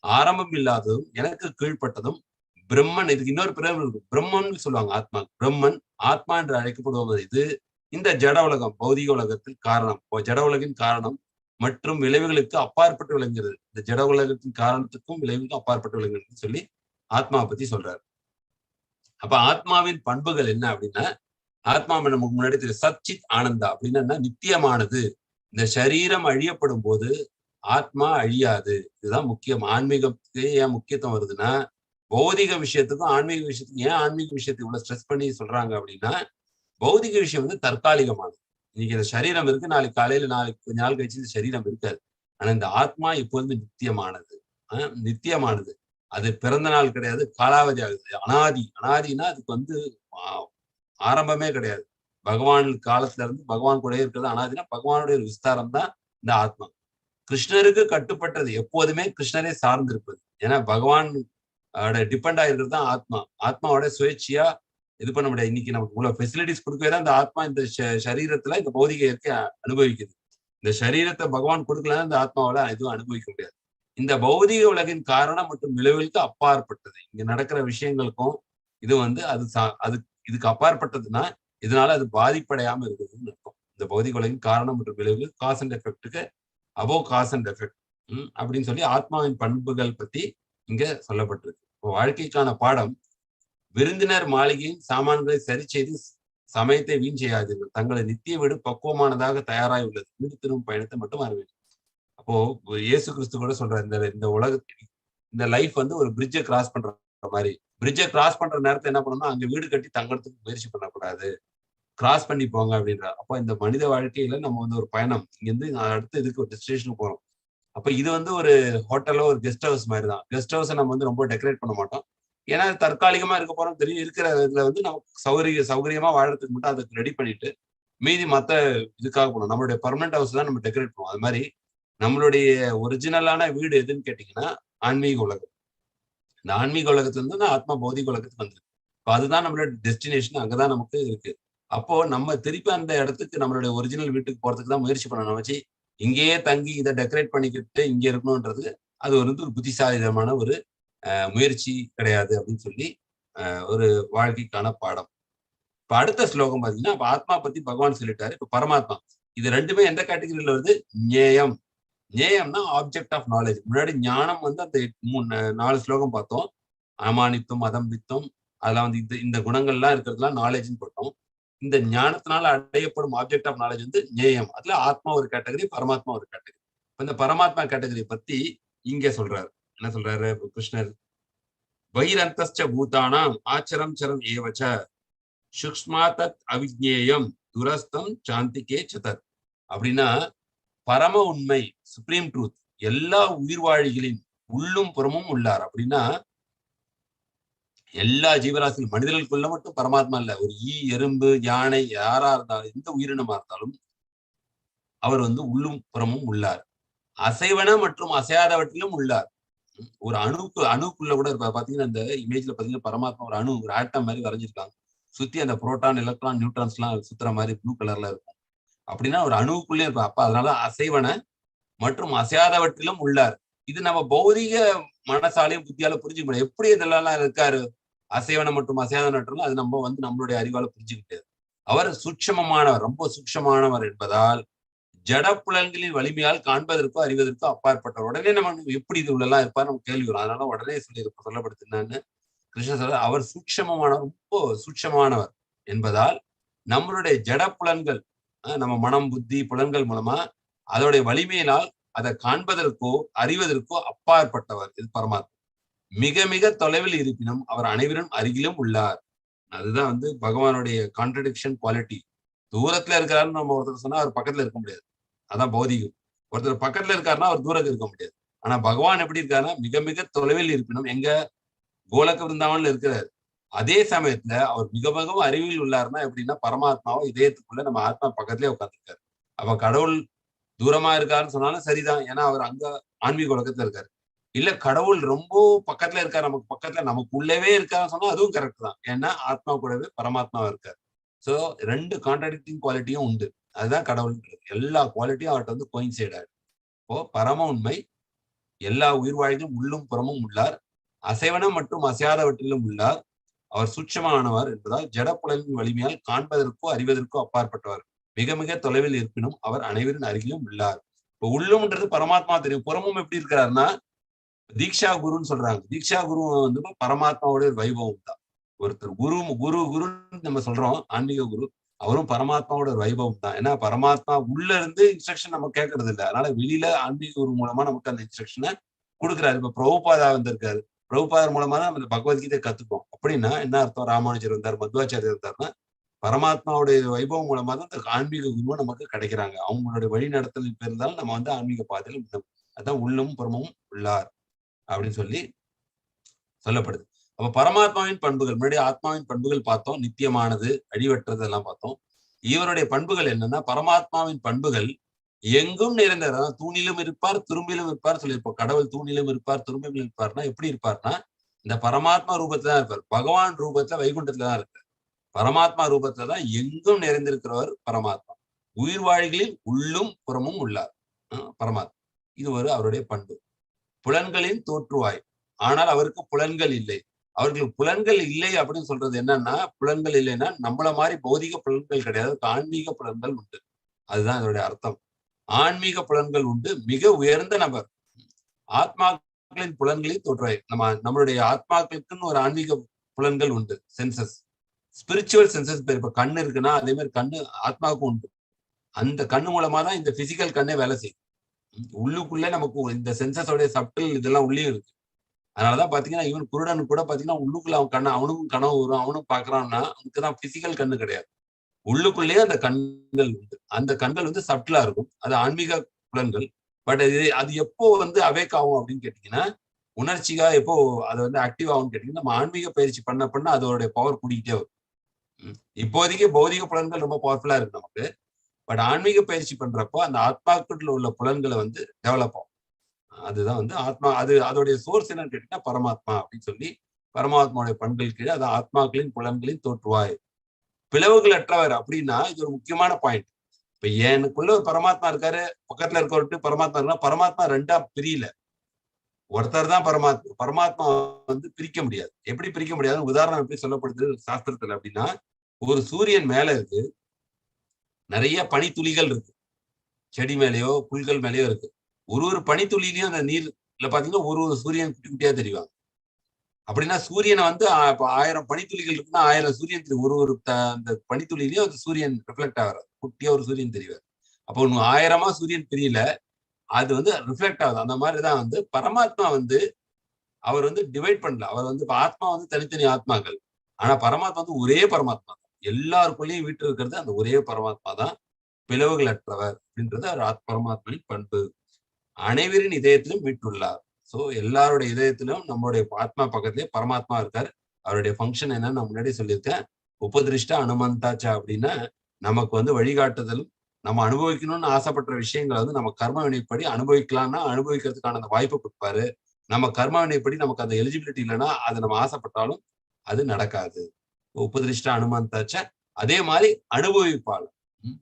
ஆரம்பம் இல்லாததும் எனக்கு கீழ்பட்டதும் பிரம்மன். இதுக்கு இன்னொரு பிறகு இருக்கு, பிரம்மன் சொல்லுவாங்க ஆத்மா. பிரம்மன் ஆத்மா என்று அழைக்கப்படுவது இது இந்த ஜட உலகம், பௌதிக உலகத்தில் காரணம், ஜட உலகின் காரணம் மற்றும் விளைவுகளுக்கு அப்பாற்பட்டு விளங்குகிறது. இந்த ஜட உலகத்தின் காரணத்துக்கும் விளைவுக்கும் அப்பாற்பட்டு விளங்குகிறது சொல்லி ஆத்மாவை பத்தி சொல்றாரு. அப்ப ஆத்மாவின் பண்புகள் என்ன அப்படின்னா, ஆத்மா நமக்கு முன்னாடி தெரியும் சச்சித் ஆனந்தா அப்படின்னா நித்தியமானது. இந்த சரீரம் அழியப்படும் போது ஆத்மா அழியாது. இதுதான் முக்கியம். ஆன்மீகத்துக்கு ஏன் முக்கியத்துவம் வருதுன்னா, பௌதிக விஷயத்துக்கும் ஆன்மீக விஷயத்துக்கும் ஏன் ஆன்மீக விஷயத்தை இவ்வளவு ஸ்ட்ரெஸ் பண்ணி சொல்றாங்க அப்படின்னா, பௌதிக விஷயம் வந்து தற்காலிகமானது. இன்னைக்கு இந்த சரீரம் இருக்கு, நாளைக்கு காலையில நாளைக்கு கொஞ்ச நாள் கழிச்சு இந்த சரீரம் இருக்காது. ஆனா இந்த ஆத்மா எப்போதுமே நித்தியமானது. நித்தியமானது. அது பிறந்த நாள் கிடையாது, காலாவதி ஆகுது. அனாதி. அனாதினா அதுக்கு வந்து ஆரம்பமே கிடையாது. பகவான் காலத்துல இருந்து பகவான் கூட இருக்கிறது அனாதினா பகவானுடைய ஒரு விஸ்தாரம் தான் இந்த ஆத்மா. கிருஷ்ணருக்கு கட்டுப்பட்டது, எப்போதுமே கிருஷ்ணரை சார்ந்து இருப்பது. ஏன்னா பகவான் டிபெண்ட் ஆயிருக்கிறது தான் ஆத்மா. ஆத்மாவோட சுயேட்சையா இது பண்ண முடியாது. இன்னைக்கு நமக்கு இவ்வளவு ஃபெசிலிட்டிஸ் கொடுக்கவே தான் இந்த ஆத்மா இந்த சரீரத்துல இந்த பௌதிக இயற்கை அனுபவிக்குது. இந்த சரீரத்தை பகவான் கொடுக்கலன்னா இந்த ஆத்மாவால எதுவும் அனுபவிக்க முடியாது. இந்த பௌதிக உலகின் காரணம் மற்றும் விளைவுகளுக்கு அப்பாற்பட்டது. இங்க நடக்கிற விஷயங்களுக்கும் இது வந்து அது இதுக்கு அப்பாற்பட்டதுன்னா இதனால அது பாதிப்படையாம இருக்குதுன்னு இருக்கும். இந்த பௌதிக உலகின் காரணம் மற்றும் விளைவுகள் காஸ் அண்ட் எஃபெக்டுக்கு அபோவ் காஸ் அண்ட் எஃபெக்ட் அப்படின்னு சொல்லி ஆத்மாவின் பண்புகள் பத்தி இங்க சொல்லப்பட்டிருக்கு. இப்போ வாழ்க்கைக்கான பாடம், விருந்தினர் மாளிகையின் சாமான்களை சரி செய்து சமயத்தை வீண் செய்யாதீர்கள். தங்களை நித்திய வீடு பக்குவமானதாக தயாராகி உள்ளது. வீடு திரும்பும் பயணத்தை மட்டும் அறிவீர்கள். அப்போ இயேசு கிறிஸ்து கூட சொல்றாரு, இந்த உலகத்தில் இந்த லைஃப் வந்து ஒரு பிரிட்ஜை கிராஸ் பண்ற மாதிரி. பிரிட்ஜை கிராஸ் பண்ற நேரத்தை என்ன பண்ணணும்னா அங்க வீடு கட்டி தங்கறதுக்கு முயற்சி பண்ணக்கூடாது, கிராஸ் பண்ணி போங்க அப்படின்றார். அப்போ இந்த மனித வாழ்க்கையில நம்ம வந்து ஒரு பயணம், இங்க இருந்து அடுத்து இதுக்கு ஒரு டெஸ்டினேஷனுக்கு போறோம். அப்ப இது வந்து ஒரு ஹோட்டலோ ஒரு கெஸ்ட் ஹவுஸ் மாதிரி தான். கெஸ்ட் ஹவுஸை நம்ம வந்து ரொம்ப டெக்கரேட் பண்ண மாட்டோம். ஏன்னா தற்காலிகமா இருக்க போறோம் தெரியும். இருக்கிற இதுல வந்து நமக்கு சௌகரியமா வாழறதுக்கு மட்டும் அதுக்கு ரெடி பண்ணிட்டு மீதி மத்த இதுக்காக போகணும். நம்மளுடைய பர்மனன்ட் ஹவுஸ் தான் நம்ம டெக்கரேட் பண்ணுவோம். அது மாதிரி நம்மளுடைய ஒரிஜினலான வீடு எதுன்னு கேட்டீங்கன்னா ஆன்மீக உலகம். இந்த ஆன்மீக உலகத்துல இருந்து ஆத்மா பௌதிக உலகத்துக்கு வந்தது. இப்போ அதுதான் நம்மளோட டெஸ்டினேஷன், அங்கதான் நமக்கு இருக்கு. அப்போ நம்ம திருப்பி அந்த இடத்துக்கு நம்மளுடைய ஒரிஜினல் வீட்டுக்கு போறதுக்கு தான் முயற்சி பண்ணணும் வச்சு இங்கேயே தங்கி இதை டெக்கரேட் பண்ணிக்கிட்டு இங்க இருக்கணும்ன்றது அது ஒரு புத்திசாலிதமான ஒரு முயற்சி கிடையாது அப்படின்னு சொல்லி ஒரு வாழ்க்கைக்கான பாடம். இப்ப அடுத்த ஸ்லோகம் பாத்தீங்கன்னா இப்ப ஆத்மா பத்தி பகவான் சொல்லிட்டாரு. இப்ப பரமாத்மா இது ரெண்டுமே எந்த கேட்டகரியில வருது? ஞேயம். ஞேயம்னா ஆப்ஜெக்ட் ஆஃப் நாலேஜ். முன்னாடி ஞானம் வந்து அந்த 4 ஸ்லோகம் பார்த்தோம். அமானித்துவம், அதம்பித்தம், அதெல்லாம் வந்து இந்த குணங்கள்லாம் இருக்கிறதுலாம் நாலேஜ்னு போட்டோம். இந்த ஞானத்தினால அடையப்படும் ஆப்ஜெக்ட் ஆஃப் நாலேஜ் வந்து ஞேயம். அதுல ஆத்மா ஒரு கேட்டகரி, பரமாத்மா ஒரு கேட்டகரி. இந்த பரமாத்மா கேட்டகரி பத்தி இங்க சொல்றாரு. என்ன சொல்றாரு கிருஷ்ணர்? பகிரந்தஸ்ச பூதானாம் ஆச்சரம் சரம் ஏவச்ச சூக்ஷ்மா தத் அவிஜ்ஞேயம் துரஸ்தம் சாந்திகே சதர். அப்படின்னா பரம உண்மை, சுப்ரீம் ட்ரூத், எல்லா உயிர்வாழிகளின் உள்ளும் புறமும் உள்ளார். அப்படின்னா எல்லா ஜீவராசியும் மனிதர்களுக்குள்ள மட்டும் பரமாத்மா இல்ல. ஒரு ஈ, எறும்பு, யானை, யாரா இருந்தாலும் எந்த உயிரினமா இருந்தாலும் அவர் வந்து உள்ளும் புறமும் உள்ளார். அசைவன மற்றும் அசையாதவற்றிலும் உள்ளார். ஒரு அணுக்குள்ள கூட இருப்பார். பாத்தீங்கன்னா இந்த இமேஜ்ல பாத்தீங்கன்னா பரமாத்மா ஒரு அணு, ஒரு ஆட்டம் மாதிரி வரைஞ்சிருக்காங்க. சுத்தி அந்த புரோட்டான், எலக்ட்ரான், நியூட்ரான்ஸ் எல்லாம் சுத்துற மாதிரி ப்ளூ கலர்ல இருக்கும். அப்படின்னா ஒரு அணுவுக்குள்ளே இருப்பார். அப்ப அதனால அசைவன மற்றும் அசையாதவற்றிலும் உள்ளார். இது நம்ம பௌதிக மனசாலையும் புத்தியால புரிஞ்சுக்க முடியாது. எப்படி இதெல்லாம் இருக்காரு? அசைவன மற்றும் அசையாதவற்றும் அது நம்ம வந்து நம்மளுடைய அறிவால புரிஞ்சுக்கிட்டது. அவர் சூட்சமமானவர், ரொம்ப சூட்சமானவர் என்பதால் ஜட புலன்களின் வலிமையால் காண்பதற்கோ அறிவதற்கோ அப்பாற்பட்டவர். உடனே நம்ம எப்படி இது உள்ளெல்லாம் இருப்பார் நம்ம கேள்வி வரும். அதனால உடனே சொல்லப்படுத்தினான்னு கிருஷ்ணன் சொல்ற அவர் சூட்சமமானவர், ரொம்ப சூட்சமானவர் என்பதால் நம்மளுடைய ஜட புலன்கள், நம்ம மனம், புத்தி, புலன்கள் மூலமா அதோடைய வலிமையினால் அதை காண்பதற்கோ அறிவதற்கோ அப்பாற்பட்டவர் இது பரமாத்மா. மிக மிக தொலைவில் இருப்பினும் அவர் அனைவரும் அருகிலும் உள்ளார். அதுதான் வந்து பகவானுடைய கான்ட்ரடிக்ஷன் குவாலிட்டி. தூரத்துல இருக்கிறாருன்னு நம்ம ஒருத்தர் சொன்னா அவர் பக்கத்துல இருக்க முடியாது. அதான் பௌதிகம். ஒருத்தர் பக்கத்துல இருக்காருன்னா அவர் தூரத்தில் இருக்க முடியாது. ஆனா பகவான் எப்படி இருக்காருன்னா மிக மிக தொலைவில் இருப்பினும் எங்க கோலக்க விருந்தாவன்ல இருக்கிறாரு. அதே சமயத்துல அவர் மிக மிகவும் அறிவில் உள்ளாருன்னா எப்படின்னா பரமாத்மாவை இதயத்துக்குள்ள நம்ம ஆத்மா பக்கத்திலே உட்காந்துருக்காரு. அப்ப கடவுள் தூரமா இருக்காருன்னு சொன்னாலும் சரிதான். ஏன்னா அவர் அங்க ஆன்மீக உலகத்துல இருக்காரு. இல்ல கடவுள் ரொம்ப பக்கத்துல இருக்காரு, நமக்கு பக்கத்துல நமக்கு உள்ளவே இருக்காருன்னு சொன்னா அதுவும் கரெக்ட் தான். ஏன்னா ஆத்மா கூடவே பரமாத்மாவா இருக்காரு. சோ 2 கான்ட்ராடிக்டிங் குவாலிட்டியும் உண்டு. அதுதான் கடவுள். எல்லா குவாலிட்டியும் அவர்கிட்ட வந்து கோயின்சைட் ஆயிடும். இப்போ பரம உண்மை, எல்லா உயிர் வாழ்க்கையும் உள்ளும் புறமும் உள்ளார், அசைவனம் மற்றும் அசையாதவற்றிலும் உள்ளார், அவர் சூட்சமானவர் என்பதால் ஜடப்புலனின் வலிமையால் காண்பதற்கோ அறிவதற்கோ அப்பாற்பட்டவர், மிக மிக தொலைவில் இருப்பினும் அவர் அனைவரின் அருகிலும் உள்ளார். இப்போ உள்ளும்ன்றது பரமாத்மா தெரியும். புறமும் எப்படி இருக்கிறாருன்னா தீக்ஷா குருன்னு சொல்றாங்க. தீக்ஷா குரு வந்து பரமாத்மாவுடைய வைபவம் தான். ஒருத்தர் குருன்னு நம்ம சொல்றோம், ஆன்மீக குரு, அவரும் பரமாத்மாவோட ஒரு வைபவம் தான். ஏன்னா பரமாத்மா உள்ள இருந்து இன்ஸ்ட்ரக்ஷன் நம்ம கேட்கறது இல்லை. அதனால வெளியில ஆன்மீக குரு மூலமா நமக்கு அந்த இன்ஸ்ட்ரக்ஷனை கொடுக்குறாரு. இப்ப பிரபுபாதா வந்திருக்காரு, பிரபுபாதர் மூலமா தான் நம்ம பகவத்கீதை கத்துப்போம். அப்படின்னா என்ன அர்த்தம்? ராமானுஜர் இருந்தார், மத்வாச்சாரியர் இருந்தாருன்னா பரமாத்மாவுடைய வைபவம் மூலமா தான் அந்த ஆன்மீக குருவை நமக்கு கிடைக்கிறாங்க. அவங்களுடைய வழி நடத்தல் இருந்தாலும் நம்ம வந்து ஆன்மீக பாதையில் அதான் உள்ளும் புறமும் உள்ளார் அப்படின்னு சொல்லி சொல்லப்படுது. அப்ப பரமாத்மாவின் பண்புகள், முன்னாடி ஆத்மாவின் பண்புகள் பார்த்தோம், நித்தியமானது, அழிவற்றது எல்லாம் பார்த்தோம். இவருடைய பண்புகள் என்னன்னா பரமாத்மாவின் பண்புகள் எங்கும் நிறைந்தவர். தூணிலும் இருப்பார், துரும்பிலும் இருப்பார் சொல்லியிருப்போம். கடவுள் தூணிலும் இருப்பார், துரும்பிலும் இருப்பார்னா எப்படி இருப்பார்னா இந்த பரமாத்மா ரூபத்துல தான் இருப்பார். பகவான் ரூபத்துல வைகுண்டத்துல தான் இருக்கார். பரமாத்மா ரூபத்துல தான் எங்கும் நிறைந்திருக்கிறவர் பரமாத்மா. உயிர் வாழ்களில் உள்ளும் புறமும் உள்ளார் பரமாத்மா. இது ஒரு அவருடைய பண்பு. புலன்களின் தோற்றுவாய், ஆனால் அவருக்கு புலன்கள் இல்லை. அவர்களுக்கு புலன்கள் இல்லை அப்படின்னு சொல்றது என்னன்னா, புலன்கள் இல்லைன்னா நம்மள மாதிரி பௌதிக புலன்கள் கிடையாது, ஆன்மீக புலன்கள் உண்டு. அதுதான் இதனுடைய அர்த்தம். ஆன்மீக புலன்கள் உண்டு, மிக உயர்ந்த நபர். ஆத்மாக்களின் புலன்களில் தோற்றுவாய், நம்மளுடைய ஆத்மாக்களுக்குன்னு ஒரு ஆன்மீக புலன்கள் உண்டு, சென்சஸ், ஸ்பிரிச்சுவல் சென்சஸ். இப்ப கண்ணு இருக்குன்னா அதே மாதிரி கண்ணு ஆத்மாவுக்கும் உண்டு. அந்த கண்ணு மூலமா தான் இந்த பிசிக்கல் கண்ணே வேலை செய்யும். உள்ளுக்குள்ளே நமக்கு இந்த சென்சஸோடைய சப்டில் இதெல்லாம் உள்ளே இருக்கு. அதனாலதான் பாத்தீங்கன்னா ஈவன் குருடன் கூட பாத்தீங்கன்னா உள்ளுக்குள்ள அவன் கண்ணு, அவனுக்கும் கனவு வரும், அவனும் பாக்குறான்னா அவனுக்குதான் பிசிக்கல் கண்ணு கிடையாது. உள்ளுக்குள்ளேயே அந்த கண்கள் உண்டு. அந்த கண்கள் வந்து சப்டிலா இருக்கும். அது ஆன்மீக புலன்கள். பட் அது எப்போ வந்து அவேக் ஆகும் அப்படின்னு கேட்டீங்கன்னா உணர்ச்சிக்காக எப்போ அது வந்து ஆக்டிவ் ஆகும்னு கேட்டீங்கன்னா, நம்ம ஆன்மீக பயிற்சி பண்ண பண்ண அதோடைய பவர் கூடிக்கிட்டே வரும். இப்போதைக்கு பௌதிக புலன்கள் ரொம்ப பவர்ஃபுல்லா இருக்கு நமக்கு. பட் ஆன்மீக பயிற்சி பண்றப்போ அந்த ஆத்மாக்குள்ள உள்ள புலன்களை வந்து டெவலப் ஆகும். அதுதான் வந்து ஆத்மா. அது அதோடைய சோர்ஸ் என்னன்னு கேட்டீங்கன்னா பரமாத்மா அப்படின்னு சொல்லி, பரமாத்மாவுடைய பண்புகள் கீழே அது ஆத்மாக்களின் புலன்களின் தோற்றுவாய். பிளவுகள் அற்றவர் அப்படின்னா இது ஒரு முக்கியமான பாயிண்ட். இப்ப எனக்குள்ள ஒரு பரமாத்மா இருக்காரு, பக்கத்துல இருக்கவர்கிட்ட பரமாத்மா இருக்கா, பரமாத்மா ரெண்டா பிரியல. ஒருத்தர் தான் பரமாத்மா. பரமாத்மா வந்து பிரிக்க முடியாது. எப்படி பிரிக்க முடியாது? உதாரணம் எப்படி சொல்லப்படுது சாஸ்திரத்துல அப்படின்னா, ஒரு சூரியன் மேல இருக்கு, நிறைய பனித்துளிகள் இருக்கு. செடி மேலேயோ புல்கள் மேலேயோ இருக்கு. ஒரு ஒரு பனித்துளிலையும் அந்த நீர்ல பாத்தீங்கன்னா ஒரு ஒரு சூரியன் குட்டி குட்டியா தெரிவாங்க. அப்படின்னா சூரியனை வந்து இப்ப 1000 பனித்துளிகள் இருக்குன்னா 1000 சூரியன் தெரியும். ஒரு ஒரு அந்த பனித்துளிலையும் அந்த சூரியன் ரிஃப்ளெக்ட் ஆகிறார். குட்டியா ஒரு சூரியன் தெரிவார். அப்போ 1000மா சூரியன் தெரியல, அது வந்து ரிஃப்ளெக்ட் ஆகுது. அந்த மாதிரிதான் வந்து பரமாத்மா வந்து அவர் வந்து டிவைட் பண்ணல. அவர் வந்து ஆத்மா வந்து தனித்தனி ஆத்மாக்கள். ஆனா பரமாத்மா வந்து ஒரே பரமாத்மா தான். எல்லாருக்குள்ளேயும் வீட்டு இருக்கிறது அந்த ஒரே பரமாத்மா தான். பிளவுகள் அற்றவர் அப்படின்றது அவர் பரமாத்மாவின் பண்பு. அனைவரின் இதயத்திலும் வீட்டுள்ளார். சோ எல்லாருடைய இதயத்திலும் நம்மளுடைய ஆத்மா பக்கத்திலே பரமாத்மா இருக்கார். அவருடைய ஃபங்க்ஷன் என்னன்னு நான் முன்னாடி சொல்லியிருக்கேன். உபதிருஷ்ட அனுமந்தாச்சா அப்படின்னா நமக்கு வந்து வழிகாட்டுதல், நம்ம அனுபவிக்கணும்னு ஆசைப்பட்ட விஷயங்களை வந்து நம்ம கர்ம வினைப்படி அனுபவிக்கலாம்னா அனுபவிக்கிறதுக்கான அந்த வாய்ப்பை கொடுப்பாரு. நம்ம கர்ம வினைப்படி நமக்கு அந்த எலிஜிபிலிட்டி இல்லைன்னா அது நம்ம ஆசைப்பட்டாலும் அது நடக்காது. உபதிருஷ்ட அனுமந்தாச்சா. அதே மாதிரி அனுபவிப்பாளர்.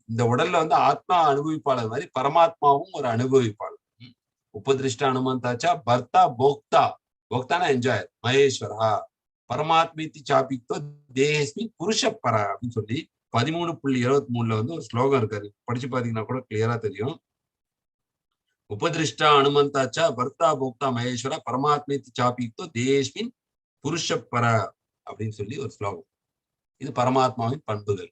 இந்த உடல்ல வந்து ஆத்மா அனுபவிப்பாளர் மாதிரி பரமாத்மாவும் ஒரு அனுபவிப்பாளர். உபதிருஷ்ட அனுமந்தாச்சா பர்த்தா போக்தா. போக்தானா என்ஜாயர் மகேஸ்வரா பரமாத்மீதி சாபித்தோ தேஹஸ்மி புருஷப்பர அப்படின்னு சொல்லி 13.73 வந்து ஒரு ஸ்லோகம் இருக்காரு. படிச்சு பாத்தீங்கன்னா கூட கிளியரா தெரியும். உபதிருஷ்டா அனுமந்தாச்சா பர்த்தா போக்தா மகேஸ்வர பரமாத்மீதி சாபித்தோ தேஹஸ்மின் புருஷப்பர அப்படின்னு சொல்லி ஒரு ஸ்லோகம். இது பரமாத்மாவின் பண்புகள்.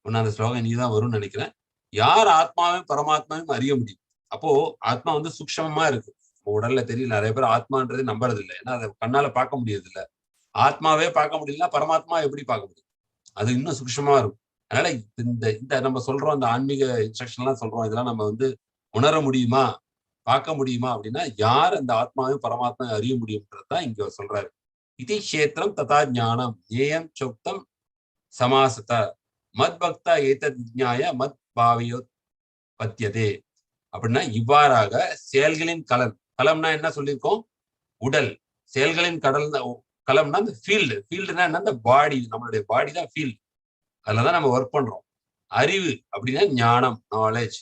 அந்த ஸ்லோகம் இனிதான் வரும்னு நினைக்கிறேன். யார் ஆத்மாவையும் பரமாத்மாவையும் அறிய முடியும்? அப்போ ஆத்மா வந்து சூக்ஷமமா இருக்கு. உடல்ல தெரியல. நிறைய பேர் ஆத்மான்றது நம்புறது இல்லை. ஏன்னா அதை கண்ணால பார்க்க முடியாது இல்ல. ஆத்மாவே பார்க்க முடியலன்னா பரமாத்மா எப்படி பார்க்க முடியும்? அது இன்னும் சூக்ஷமா இருக்கும். அதனால இந்த இந்த நம்ம சொல்றோம், இந்த ஆன்மீக இன்ஸ்ட்ரக்ஷன் எல்லாம் சொல்றோம், இதெல்லாம் நம்ம வந்து உணர முடியுமா, பார்க்க முடியுமா அப்படின்னா யார் அந்த ஆத்மாவையும் பரமாத்மாவை அறிய முடியும்ன்றதுதான் இங்க சொல்றாரு. இதி கஷேத்திரம் ததா ஞானம் ஏயம் சோக்தம் சமாசத மத் பக்தா ஏதத் விஜ்ஞாய மத் பாவியோ பத்தியதே. அப்படின்னா இவ்வாறாக செயல்களின் களம்னா என்ன சொல்லியிருக்கோம்? உடல். செயல்களின் களம்னா அந்த ஃபீல்டுனா என்ன? அந்த பாடி. நம்மளுடைய பாடி தான் ஃபீல்டு. அதுலதான் நம்ம ஒர்க் பண்றோம். அறிவு அப்படின்னா ஞானம், நாலேஜ்.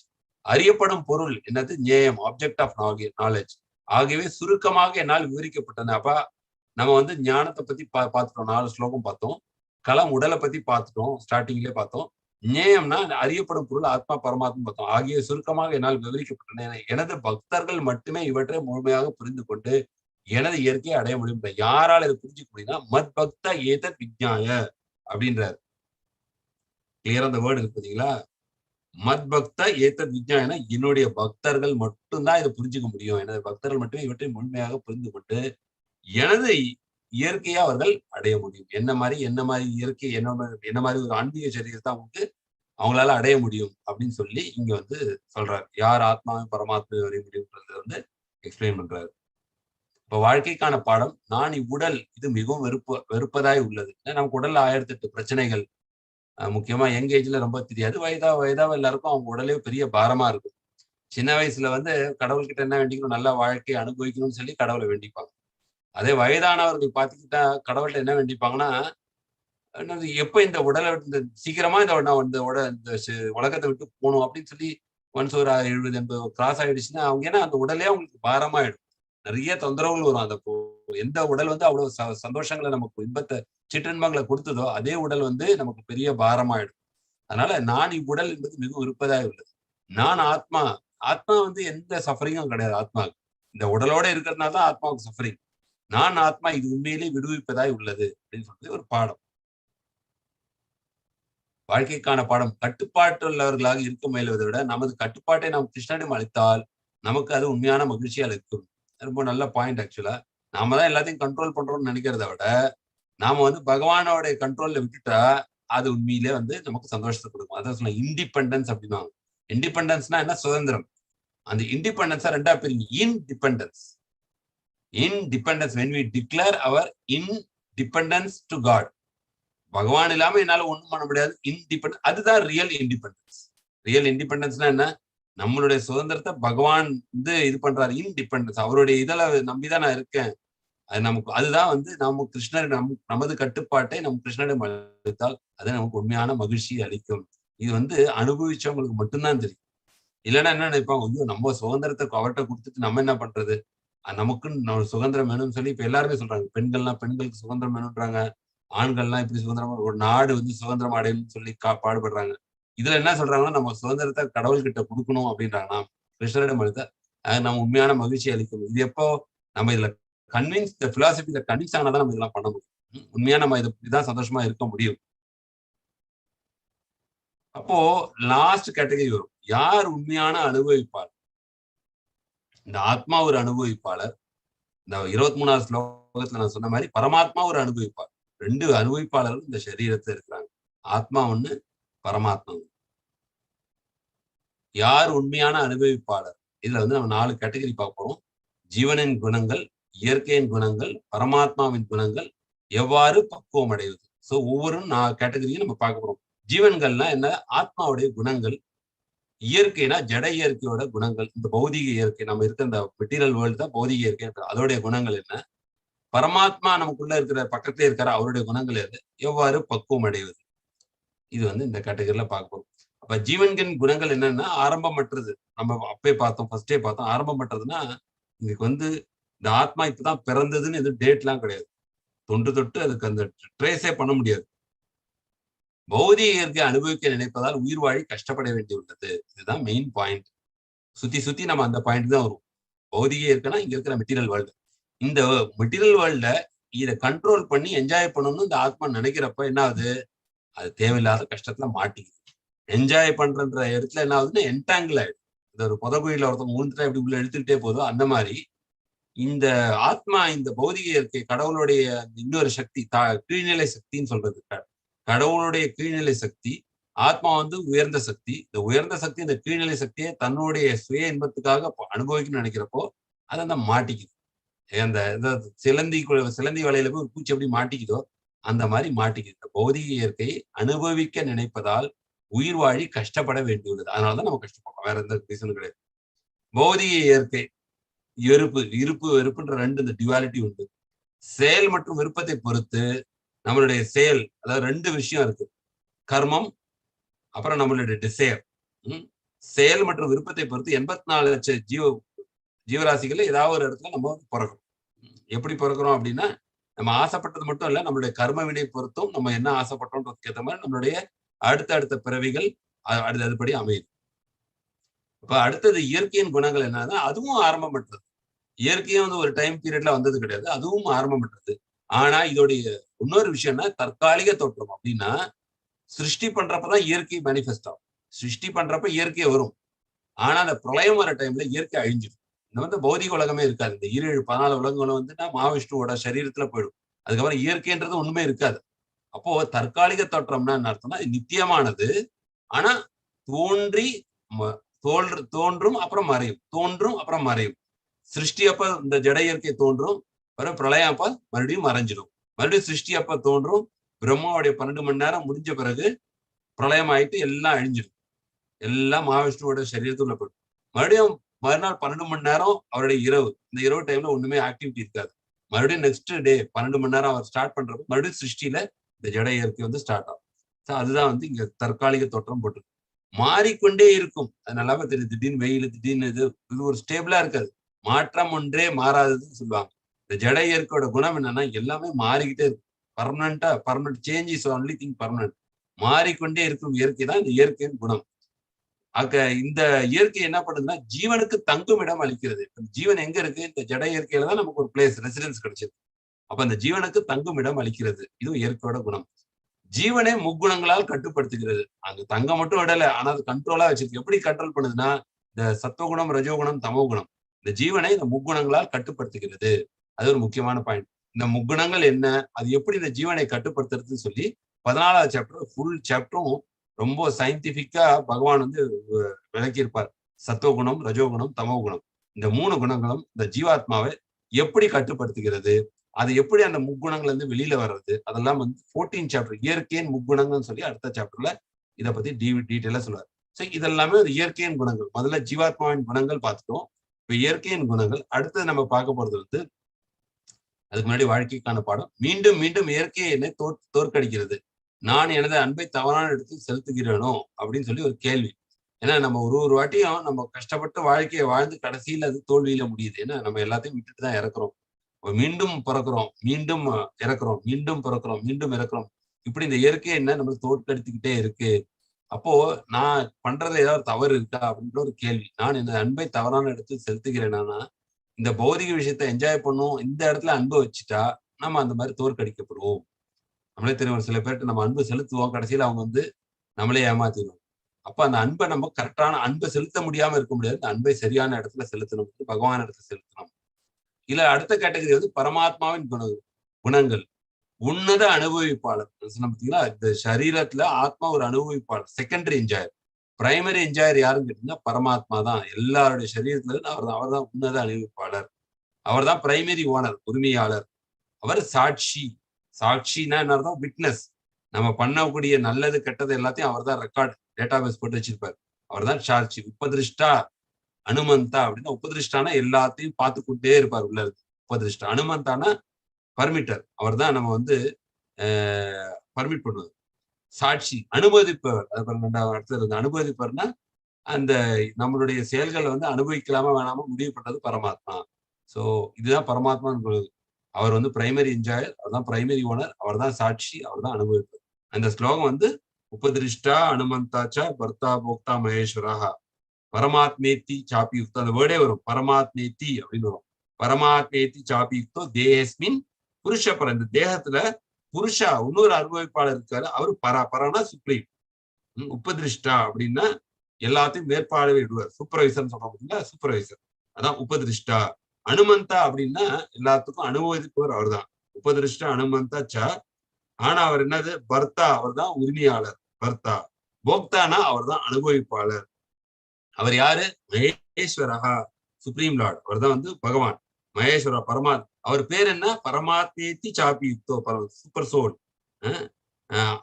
அறியப்படும் பொருள் என்னது? ஞேயம், ஆப்ஜெக்ட் ஆஃப் நாலேஜ். ஆகவே சுருக்கமாக என்னால் விவரிக்கப்பட்டன. அப்ப நம்ம வந்து ஞானத்தை பத்தி பார்த்துட்டோம். 4 ஸ்லோகம் பார்த்தோம். களம் உடலை பத்தி பார்த்துட்டோம், ஸ்டார்டிங்லேயே பார்த்தோம். ஞேயம்னா அறியப்படும் பொருள் ஆத்மா பரமாத்மா பார்த்தோம். ஆகிய சுருக்கமாக என்னால் விவரிக்கப்பட்டன. எனது பக்தர்கள் மட்டுமே இவற்றை முழுமையாக புரிந்து கொண்டு எனது இயற்கையை அடைய முடியும். யாரால் இதை புரிஞ்சுக்க முடியும்னா மத் பக்த ஏதத் விஜ்ஞாய அப்படின்றார். கிளியரா அந்த வேர்டு இருக்கு பாத்தீங்களா? மத் பக்த ஏதத் விஜ்ஞாயனா என்னுடைய பக்தர்கள் மட்டும்தான் இதை புரிஞ்சுக்க முடியும். எனது பக்தர்கள் மட்டுமே இவற்றை முழுமையாக புரிந்து கொண்டு எனது இயற்கையை அவர்கள் அடைய முடியும். என்ன மாதிரி இயற்கை, என்ன மாதிரி ஒரு ஆன்மீக சரீரத்தை அவங்களால அடைய முடியும் அப்படின்னு சொல்லி இங்க வந்து சொல்றாரு. யார் ஆத்மாவும் பரமாத்மாவை அறிய முடியும்ன்றத வந்து எக்ஸ்பிளைன் பண்றாரு. இப்ப வாழ்க்கைக்கான பாடம், நான் இவ்வுடல் இது மிகவும் வெறுப்பதாய் உள்ளது. நமக்கு உடல்ல 1008 பிரச்சனைகள். முக்கியமா யங் ஏஜ்ல ரொம்ப தெரியாது. வயதா எல்லாருக்கும் அவங்க உடலே பெரிய பாரமா இருக்கும். சின்ன வயசுல வந்து கடவுள்கிட்ட என்ன வேண்டிக்கணும்? நல்ல வாழ்க்கையை அனுபவிக்கணும்னு சொல்லி கடவுளை வேண்டிப்பாங்க. அதே வயதானவர்கள் பார்த்துக்கிட்டா கடவுள்கிட்ட என்ன வேண்டிப்பாங்கன்னா, எப்ப இந்த உடலை சீக்கிரமா இந்த உலகத்தை விட்டு போகணும் அப்படின்னு சொல்லி ஒன்ஸ் ஒரு 70 80 கிராஸ் ஆயிடுச்சுன்னா அவங்க ஏன்னா அந்த உடலே அவங்களுக்கு பாரமாயிடும். நிறைய தொந்தரவுகள் வரும். அந்த எந்த உடல் வந்து அவ்வளவு சந்தோஷங்களை நமக்கு இன்பத்தை சிற்றின்பங்களை கொடுத்ததோ அதே உடல் வந்து நமக்கு பெரிய பாரமாயிடும். அதனால நான் இவ்வுடல் என்பது மிகவும் விருப்பதாக உள்ளது. நான் ஆத்மா. ஆத்மா வந்து எந்த சஃபரிங்கும் கிடையாது ஆத்மாவுக்கு. இந்த உடலோட இருக்கிறதுனால தான் ஆத்மாவுக்கு சஃபரிங். நான் ஆத்மா இது உண்மையிலே விடுவிப்பதாய் உள்ளது அப்படின்னு சொல்லி ஒரு பாடம். வாழ்க்கைக்கான பாடம். கட்டுப்பாட்டுள்ளவர்களாக இருக்க முயல்வதை விட நமது கட்டுப்பாட்டை நாம் கிருஷ்ணனிடம் அளித்தால் நமக்கு அது உண்மையான மகிழ்ச்சியா இருக்கும். ரொம்ப நல்ல பாயிண்ட். ஆக்சுவலா நாம தான் எல்லாத்தையும் கண்ட்ரோல் பண்றோம்னு நினைக்கிறத விட நாம வந்து பகவானோட கண்ட்ரோல்ல விட்டுட்டா அது உண்மையிலே வந்து நமக்கு சந்தோஷத்தை கொடுக்கும். அதான் சொன்ன இண்டிபெண்டன்ஸ் அப்படின்னா. இண்டிபெண்டன்ஸ்னா என்ன? சுதந்திரம். அந்த இண்டிபெண்டன்ஸா ரெண்டா பிரிங்க. Independence. independence, when we declare our independence to God. பகவான் இல்லாம என்னால ஒண்ணும் பண்ண முடியாது, இன்டிபெண்டன்ஸ். அதுதான் ரியல் இண்டிபெண்டன்ஸ். ரியல் இண்டிபெண்டன்ஸ்னா என்ன? நம்மளுடைய சுதந்திரத்தை பகவான் வந்து இது பண்றாரு. இன்டிபெண்டன்ஸ் அவருடைய இதில் நம்பிதான் நான் இருக்கேன். அது நமக்கு அதுதான் வந்து நம்ம கிருஷ்ணர் நமது கட்டுப்பாட்டை நம்ம கிருஷ்ணரிடம் அளித்தால் அது நமக்கு உண்மையான மகிழ்ச்சி அளிக்கும். இது வந்து அனுபவிச்சவங்களுக்கு மட்டும்தான் தெரியும். இல்லைன்னா என்ன நினைப்பாங்க, ஐயோ நம்ம சுதந்திரத்தை அவர்கிட்ட கொடுத்துட்டு நம்ம என்ன பண்றது, நமக்குன்னு சுதந்திரம் வேணும்னு சொல்லி இப்ப எல்லாருமே சொல்றாங்க. பெண்களுக்கு சுதந்திரம் வேணும்ன்றாங்க, ஆண்கள்லாம் இப்படி சுதந்திரமா ஒரு நாடு வந்து சுதந்திரம் அடையணும்னு சொல்லி பாடுபடுறாங்க. இதுல என்ன சொல்றாங்கன்னா, நம்ம சுதந்திரத்தை கடவுள்கிட்ட கொடுக்கணும் அப்படின்றாங்க. நாம் கிருஷ்ணரிடம் அளித்த நம்ம உண்மையான மகிழ்ச்சி அளிக்கும். இது எப்போ நம்ம இதுல கன்வின்ஸ், இந்த பிலாசபில கன்வின்ஸ் ஆனாதான் நம்ம இதெல்லாம் பண்ண முடியும். உண்மையா நம்ம இதுதான் சந்தோஷமா இருக்க முடியும். அப்போ லாஸ்ட் கேட்டகரி வரும், யார் உண்மையான அனுபவிப்பாளர்? இந்த ஆத்மா ஒரு அனுபவிப்பாளர். இந்த 23வது ஸ்லோகத்துல நான் சொன்ன மாதிரி பரமாத்மா ஒரு அனுபவிப்பாளர். 2 அனுபவிப்பாளர்கள் இந்த சரீரத்துல இருக்கிறாங்க. ஆத்மா ஒண்ணு, பரமாத்மா ஒண்ணு. யார் உண்மையான அனுபவிப்பாளர்? இதுல வந்து நம்ம 4 கேட்டகரி பார்ப்போம். ஜீவனின் குணங்கள், இயற்கையின் குணங்கள், பரமாத்மாவின் குணங்கள், எவ்வாறு பக்குவம் அடைவது. சோ ஒவ்வொரு கேட்டகரியும் நம்ம பார்க்க போறோம். ஜீவன்கள்னா என்ன? ஆத்மாவுடைய குணங்கள். இயற்கைனா ஜட இயற்கையோட குணங்கள், இந்த பௌதிக இயற்கை, நம்ம இருக்க இந்த மெட்டீரியல் வேர்ல்டு தான் பௌதிக இயற்கை. அதோடைய குணங்கள் என்ன? பரமாத்மா நமக்குள்ள இருக்கிற பக்கத்திலே இருக்கிற அவருடைய குணங்கள் எது? எவ்வாறு பக்குவம் அடைவது. இது வந்து இந்த கேட்டகரியில பார்க்க போறோம். அப்ப ஜீவன்களின் குணங்கள் என்னன்னா, ஆரம்பமற்றது. நம்ம அப்பே பார்த்தோம், ஃபர்ஸ்டே பார்த்தோம். ஆரம்பமற்றதுன்னா இதுக்கு வந்து இந்த ஆத்மா இப்பதான் பிறந்ததுன்னு எதுவும் டேட் எல்லாம் கிடையாது. தொன்று தொட்டு அதுக்கு அந்த ட்ரேஸே பண்ண முடியாது. பௌதிக இயற்கை அனுபவிக்க நினைப்பதால் உயிர் வாழி கஷ்டப்பட வேண்டியுள்ளது. இதுதான் மெயின் பாயிண்ட். சுத்தி நம்ம அந்த பாயிண்ட் தான் வரும். பௌதிக இயற்கைனா இங்க இருக்கிற மெட்டீரியல் வேர்ல்டு. இந்த மெட்டீரியல் வேர்ல்ட இதை கண்ட்ரோல் பண்ணி என்ஜாய் பண்ணணும்னு இந்த ஆத்மா நினைக்கிறப்ப என்ன ஆகுது? அது தேவையில்லாத கஷ்டத்துல மாட்டிக்குது. என்ஜாய் பண்றன்ற இடத்துல என்ன ஆகுதுன்னா என்டாங்கிள் ஆயிடுது. இந்த ஒரு புதகுழியில ஒருத்தவங்க ஊழ்ந்துட்டா எப்படி உள்ள எடுத்துக்கிட்டே போதும், அந்த மாதிரி இந்த ஆத்மா இந்த பௌதிக இயற்கை கடவுளுடைய இன்னொரு சக்தி, கீழ்நிலை சக்தின்னு சொல்றது. கடவுளுடைய கீழ்நிலை சக்தி, ஆத்மா வந்து உயர்ந்த சக்தி. இந்த உயர்ந்த சக்தி இந்த கீழ்நிலை சக்தியை தன்னுடைய சுய இன்பத்துக்காக அனுபவிக்கணும்னு நினைக்கிறப்போ அதை அந்த மாட்டிக்குது. அந்த சிலந்தி வலையில போய் பூச்சி எப்படி மாட்டிக்குதோ அந்த மாதிரி மாட்டிக்குது. இந்த பௌதிக இயற்கையை அனுபவிக்க நினைப்பதால் உயிர் வாழி கஷ்டப்பட வேண்டியுள்ளது. அதனாலதான் நம்ம கஷ்டப்படுறோம், வேற எந்த ரீசனும் கிடையாது. பௌதிக இயற்கை இருப்பு வெறுப்புன்ற 2 இந்த டியூவாலிட்டி உண்டு. செயல் மற்றும் விருப்பத்தை பொறுத்து நம்மளுடைய செயல், அதாவது 2 விஷயம் இருக்கு. கர்மம், அப்புறம் நம்மளுடைய டிசைர். செயல் மற்றும் விருப்பத்தை பொறுத்து 84 லட்சம் ஜீவராசிகள் ஏதாவது ஒரு இடத்துல நம்ம பிறக்கிறோம். எப்படி பிறக்கிறோம் அப்படின்னா, நம்ம ஆசைப்பட்டது மட்டும் இல்ல, நம்மளுடைய கர்ம வினை பொறுத்தும் நம்ம என்ன ஆசைப்பட்டோம்ன்றதுக்கு ஏற்ற மாதிரி நம்மளுடைய அடுத்த பிறவிகள் அதுபடி அமையுது. இப்ப அடுத்தது இயற்கையின் குணங்கள் என்னன்னா, அதுவும் ஆரம்பமற்றது. இயற்கையும் வந்து ஒரு டைம் பீரியட்ல வந்தது கிடையாது, அதுவும் ஆரம்பமற்றது. ஆனா இதோடைய இன்னொரு விஷயம்னா தற்காலிக தோற்றம். அப்படின்னா சிருஷ்டி பண்றப்பதான் இயற்கை மேனிஃபெஸ்ட் ஆகும். சிருஷ்டி பண்றப்ப இயற்கை வரும். ஆனா அந்த பிரளயம் வர டைம்ல இயற்கை அழிஞ்சிடும். இந்த வந்து பௌதிக உலகமே இருக்காது. இந்த 14 உலகங்களும் வந்துன்னா மகாவிஷ்ணுவோட சரீரத்துல போயிடும். அதுக்கப்புறம் இயற்கைன்றது ஒண்ணுமே இருக்காது. அப்போ தற்காலிக தோற்றம்னா என்ன அர்த்தம்னா, நித்தியமானது. ஆனா தோன்றும் அப்புறம் மறையும், தோன்றும் அப்புறம் மறையும். சிருஷ்டி அப்ப இந்த ஜட இயற்கை தோன்றும், அப்புறம் பிரளயம் அப்ப மறுபடியும் மறைஞ்சிடும். மறுபடியும் சிருஷ்டி அப்ப தோன்றும், பிரம்மாவுடைய 12 மணி நேரம் முடிஞ்ச பிறகு பிரளயம் ஆயிட்டு எல்லாம் அழிஞ்சிடும். எல்லாம் மகாவிஷ்ணுவோட சரீரத்துக்குள்ள போயிடும். மறுபடியும் மறுநாள் 12 மணி நேரம் அவருடைய இரவு. இந்த இரவு டைம்ல ஒண்ணுமே ஆக்டிவிட்டி இருக்காது. மறுபடியும் நெக்ஸ்ட் டே 12 மணி நேரம் அவர் ஸ்டார்ட் பண்றப்ப மறுபடியும் சிருஷ்டியில இந்த ஜட இயற்கை வந்து ஸ்டார்ட் ஆகும். அதுதான் வந்து இங்க தற்காலிக தோற்றம் போட்டு மாறிக்கொண்டே இருக்கும். அது நல்லாவே தெரியும். திடீர்னு வெயில், திடீர்னு இது ஒரு ஸ்டேபிளா இருக்காது. மாற்றம் ஒன்றே மாறாததுன்னு சொல்லுவாங்க. இந்த ஜட இயற்கையோட குணம் என்னன்னா, எல்லாமே மாறிக்கிட்டே இருக்கும். Permanent change is only thing permanent. மாறிக்கொண்டே இருக்கும் இயற்கை தான் இந்த இயற்கையின் குணம். இந்த இயற்கை என்ன பண்ணுதுன்னா, ஜீவனுக்கு தங்கும் இடம் அளிக்கிறது. ஜீவன் எங்க இருக்கு? இந்த ஜட இயற்கையில தான் நமக்கு ஒரு பிளேஸ், ரெசிடென்ஸ் கிடைச்சது. அப்ப அந்த ஜீவனுக்கு தங்கும் இடம் அளிக்கிறது. இதுவும் இயற்கையோட குணம். ஜீவனை முக்குணங்களால் கட்டுப்படுத்துகிறது. அங்க தங்க மட்டும் விடல, ஆனா அது கண்ட்ரோலா வச்சிருக்கு. எப்படி கண்ட்ரோல் பண்ணுதுன்னா, இந்த சத்துவகுணம், ரஜோகுணம், தமோகுணம், இந்த ஜீவனை இந்த முக்குணங்களால் கட்டுப்படுத்துகிறது. அது ஒரு முக்கியமான பாயிண்ட். இந்த முக்குணங்கள் என்ன, அது எப்படி இந்த ஜீவனை கட்டுப்படுத்துறதுன்னு சொல்லி 14வது சாப்டர் ஃபுல் சாப்டரும் ரொம்ப சயின்டிபிக்கா பகவான் வந்து விளக்கியிருப்பார். சத்துவகுணம், ரஜோகுணம், தமோகுணம், இந்த 3 குணங்களும் இந்த ஜீவாத்மாவை எப்படி கட்டுப்படுத்துகிறது, அது எப்படி அந்த முக்குணங்கள்ல இருந்து வெளியில வர்றது, அதெல்லாம் வந்து 14 சாப்டர் இயற்கையின் முக்குணங்கள்னு சொல்லி அடுத்த சாப்டர்ல இதை பத்தி டீட்டெயிலா சொல்லுவார். ஸோ இதெல்லாமே ஒரு இயற்கையின் குணங்கள். முதல்ல ஜீவாத்மாவின் குணங்கள் பார்த்துட்டோம். இப்ப இயற்கையின் குணங்கள். அடுத்தது நம்ம பார்க்க போறது வந்து அதுக்கு முன்னாடி வாழ்க்கைக்கான பாடம். மீண்டும் மீண்டும் இயற்கையை என்னை தோற்கடிக்கிறது. நான் எனது அன்பை தவறான இடத்தில் செலுத்துகிறேனோ அப்படின்னு சொல்லி ஒரு கேள்வி. ஏன்னா நம்ம ஒரு வாட்டியும் நம்ம கஷ்டப்பட்டு வாழ்க்கையை வாழ்ந்து கடைசியில் அது தோல்வியில முடியுது. ஏன்னா நம்ம எல்லாத்தையும் விட்டுட்டு தான் இறக்குறோம். மீண்டும் பிறக்கிறோம், மீண்டும் இறக்குறோம், மீண்டும் பிறக்கிறோம், மீண்டும் இறக்குறோம். இப்படி இந்த இயற்கை என்ன நம்ம தோற்கடித்துக்கிட்டே இருக்கு. அப்போ நான் பண்றதுல ஏதாவது தவறு இருக்கா அப்படின்ற ஒரு கேள்வி. நான் எனது அன்பை தவறான இடத்தில் செலுத்துகிறேனா, இந்த பௌதிக விஷயத்த என்ஜாய் பண்ணும் இந்த இடத்துல அன்பை வச்சுட்டா நம்ம அந்த மாதிரி தோற்கடிக்கப்படுவோம். நம்மளே தெரியும், சில பேர்கிட்ட நம்ம அன்பு செலுத்துவோம், கடைசியில அவங்க வந்து நம்மளே ஏமாத்திடுவோம். அப்ப அந்த அன்பை நம்ம கரெக்டான அன்பை செலுத்த முடியாம இருக்க முடியாது. அந்த அன்பை சரியான இடத்துல செலுத்தணும், பகவான் இடத்துல செலுத்தணும். இல்ல அடுத்த கேட்டகரி வந்து பரமாத்மாவின் குணங்கள். உன்னத அனுபவிப்பாளர். பார்த்தீங்களா, இந்த சரீரத்துல ஆத்மா ஒரு அனுபவிப்பாளர், செகண்டரி என்ஜாயர். பிரைமரி என்ஜாயர் யாருன்னு கேட்டீங்கன்னா பரமாத்மா தான். எல்லாருடைய சரீரத்துல அவர் தான் உன்னத அனுபவிப்பாளர். அவர் தான் பிரைமரி ஓனர், உரிமையாளர். அவர் சாட்சி. சாட்சினா என்ன அர்த்தம்? விட்னஸ். நம்ம பண்ணக்கூடிய நல்லது கெட்டது எல்லாத்தையும் அவர் தான் ரெக்கார்ட் டேட்டாபேஸ் போட்டு வச்சிருப்பார். அவர் தான் சாட்சி. உபதிருஷ்டா அனுமந்தா அப்படின்னா, உபதிருஷ்டானா எல்லாத்தையும் பார்த்து கொண்டே இருப்பார் உள்ள இருக்கு. உபதிருஷ்டா. அனுமந்தானா பர்மிட்டர். அவர் தான் நம்ம வந்து பர்மிட் பண்ணுவார். சாட்சி அனுமதிப்பவர். அடுத்தது அனுமதிப்பவர்னா அந்த நம்மளுடைய செயல்களை வந்து அனுபவிக்கலாமா வேணாமா முடிவு பண்றது பரமாத்மா. சோ இதுதான் பரமாத்மா. அவர் வந்து பிரைமரி என்ஜாயர், அவர் தான் பிரைமரி ஓனர், அவர் தான் சாட்சி, அவர் தான் அனுபவிப்பவர். அந்த ஸ்லோகம் வந்து உபதிருஷ்டா அனுமந்தாச்சா பர்த்தா போக்தா மகேஸ்வரா பரமாத்மேத்தி சாப்பி யுக்தோ. அந்த வேர்டே வரும், பரமாத்மேத்தி அப்படின்னு வரும். பரமாத்மேத்தி சாப்பி யுக்தோ தேஹஸ்மின் புருஷ பர. இந்த தேகத்துல புருஷா இன்னொரு அனுபவிப்பாளர் இருக்காரு, அவரு பரனா சுப்ரீம். உபதிருஷ்டா அப்படின்னா எல்லாத்தையும் மேற்பார்வை விடுவார். சூப்பர்வைசர் சொல்றாங்க, சூப்பர்வைசர். அதான் உபதிருஷ்டா. அனுமந்தா அப்படின்னா எல்லாத்துக்கும் அனுபவிப்பவர் அவர் தான். உபதிருஷ்டா அனுமந்தா ச. ஆனா அவர் என்னது? பர்த்தா, அவர் தான் உரிமையாளர். பர்த்தா. போக்தானா அவர் தான் அனுபவிப்பாளர். அவர் யாரு? மகேஸ்வரஹா, சுப்ரீம் லார்ட். அவர் தான் வந்து பகவான் மகேஸ்வர பரமாத். அவர் பேர் என்ன? பரமாத்மேத்தி சாப்பி யுக்தோ, சூப்பர் சோல்.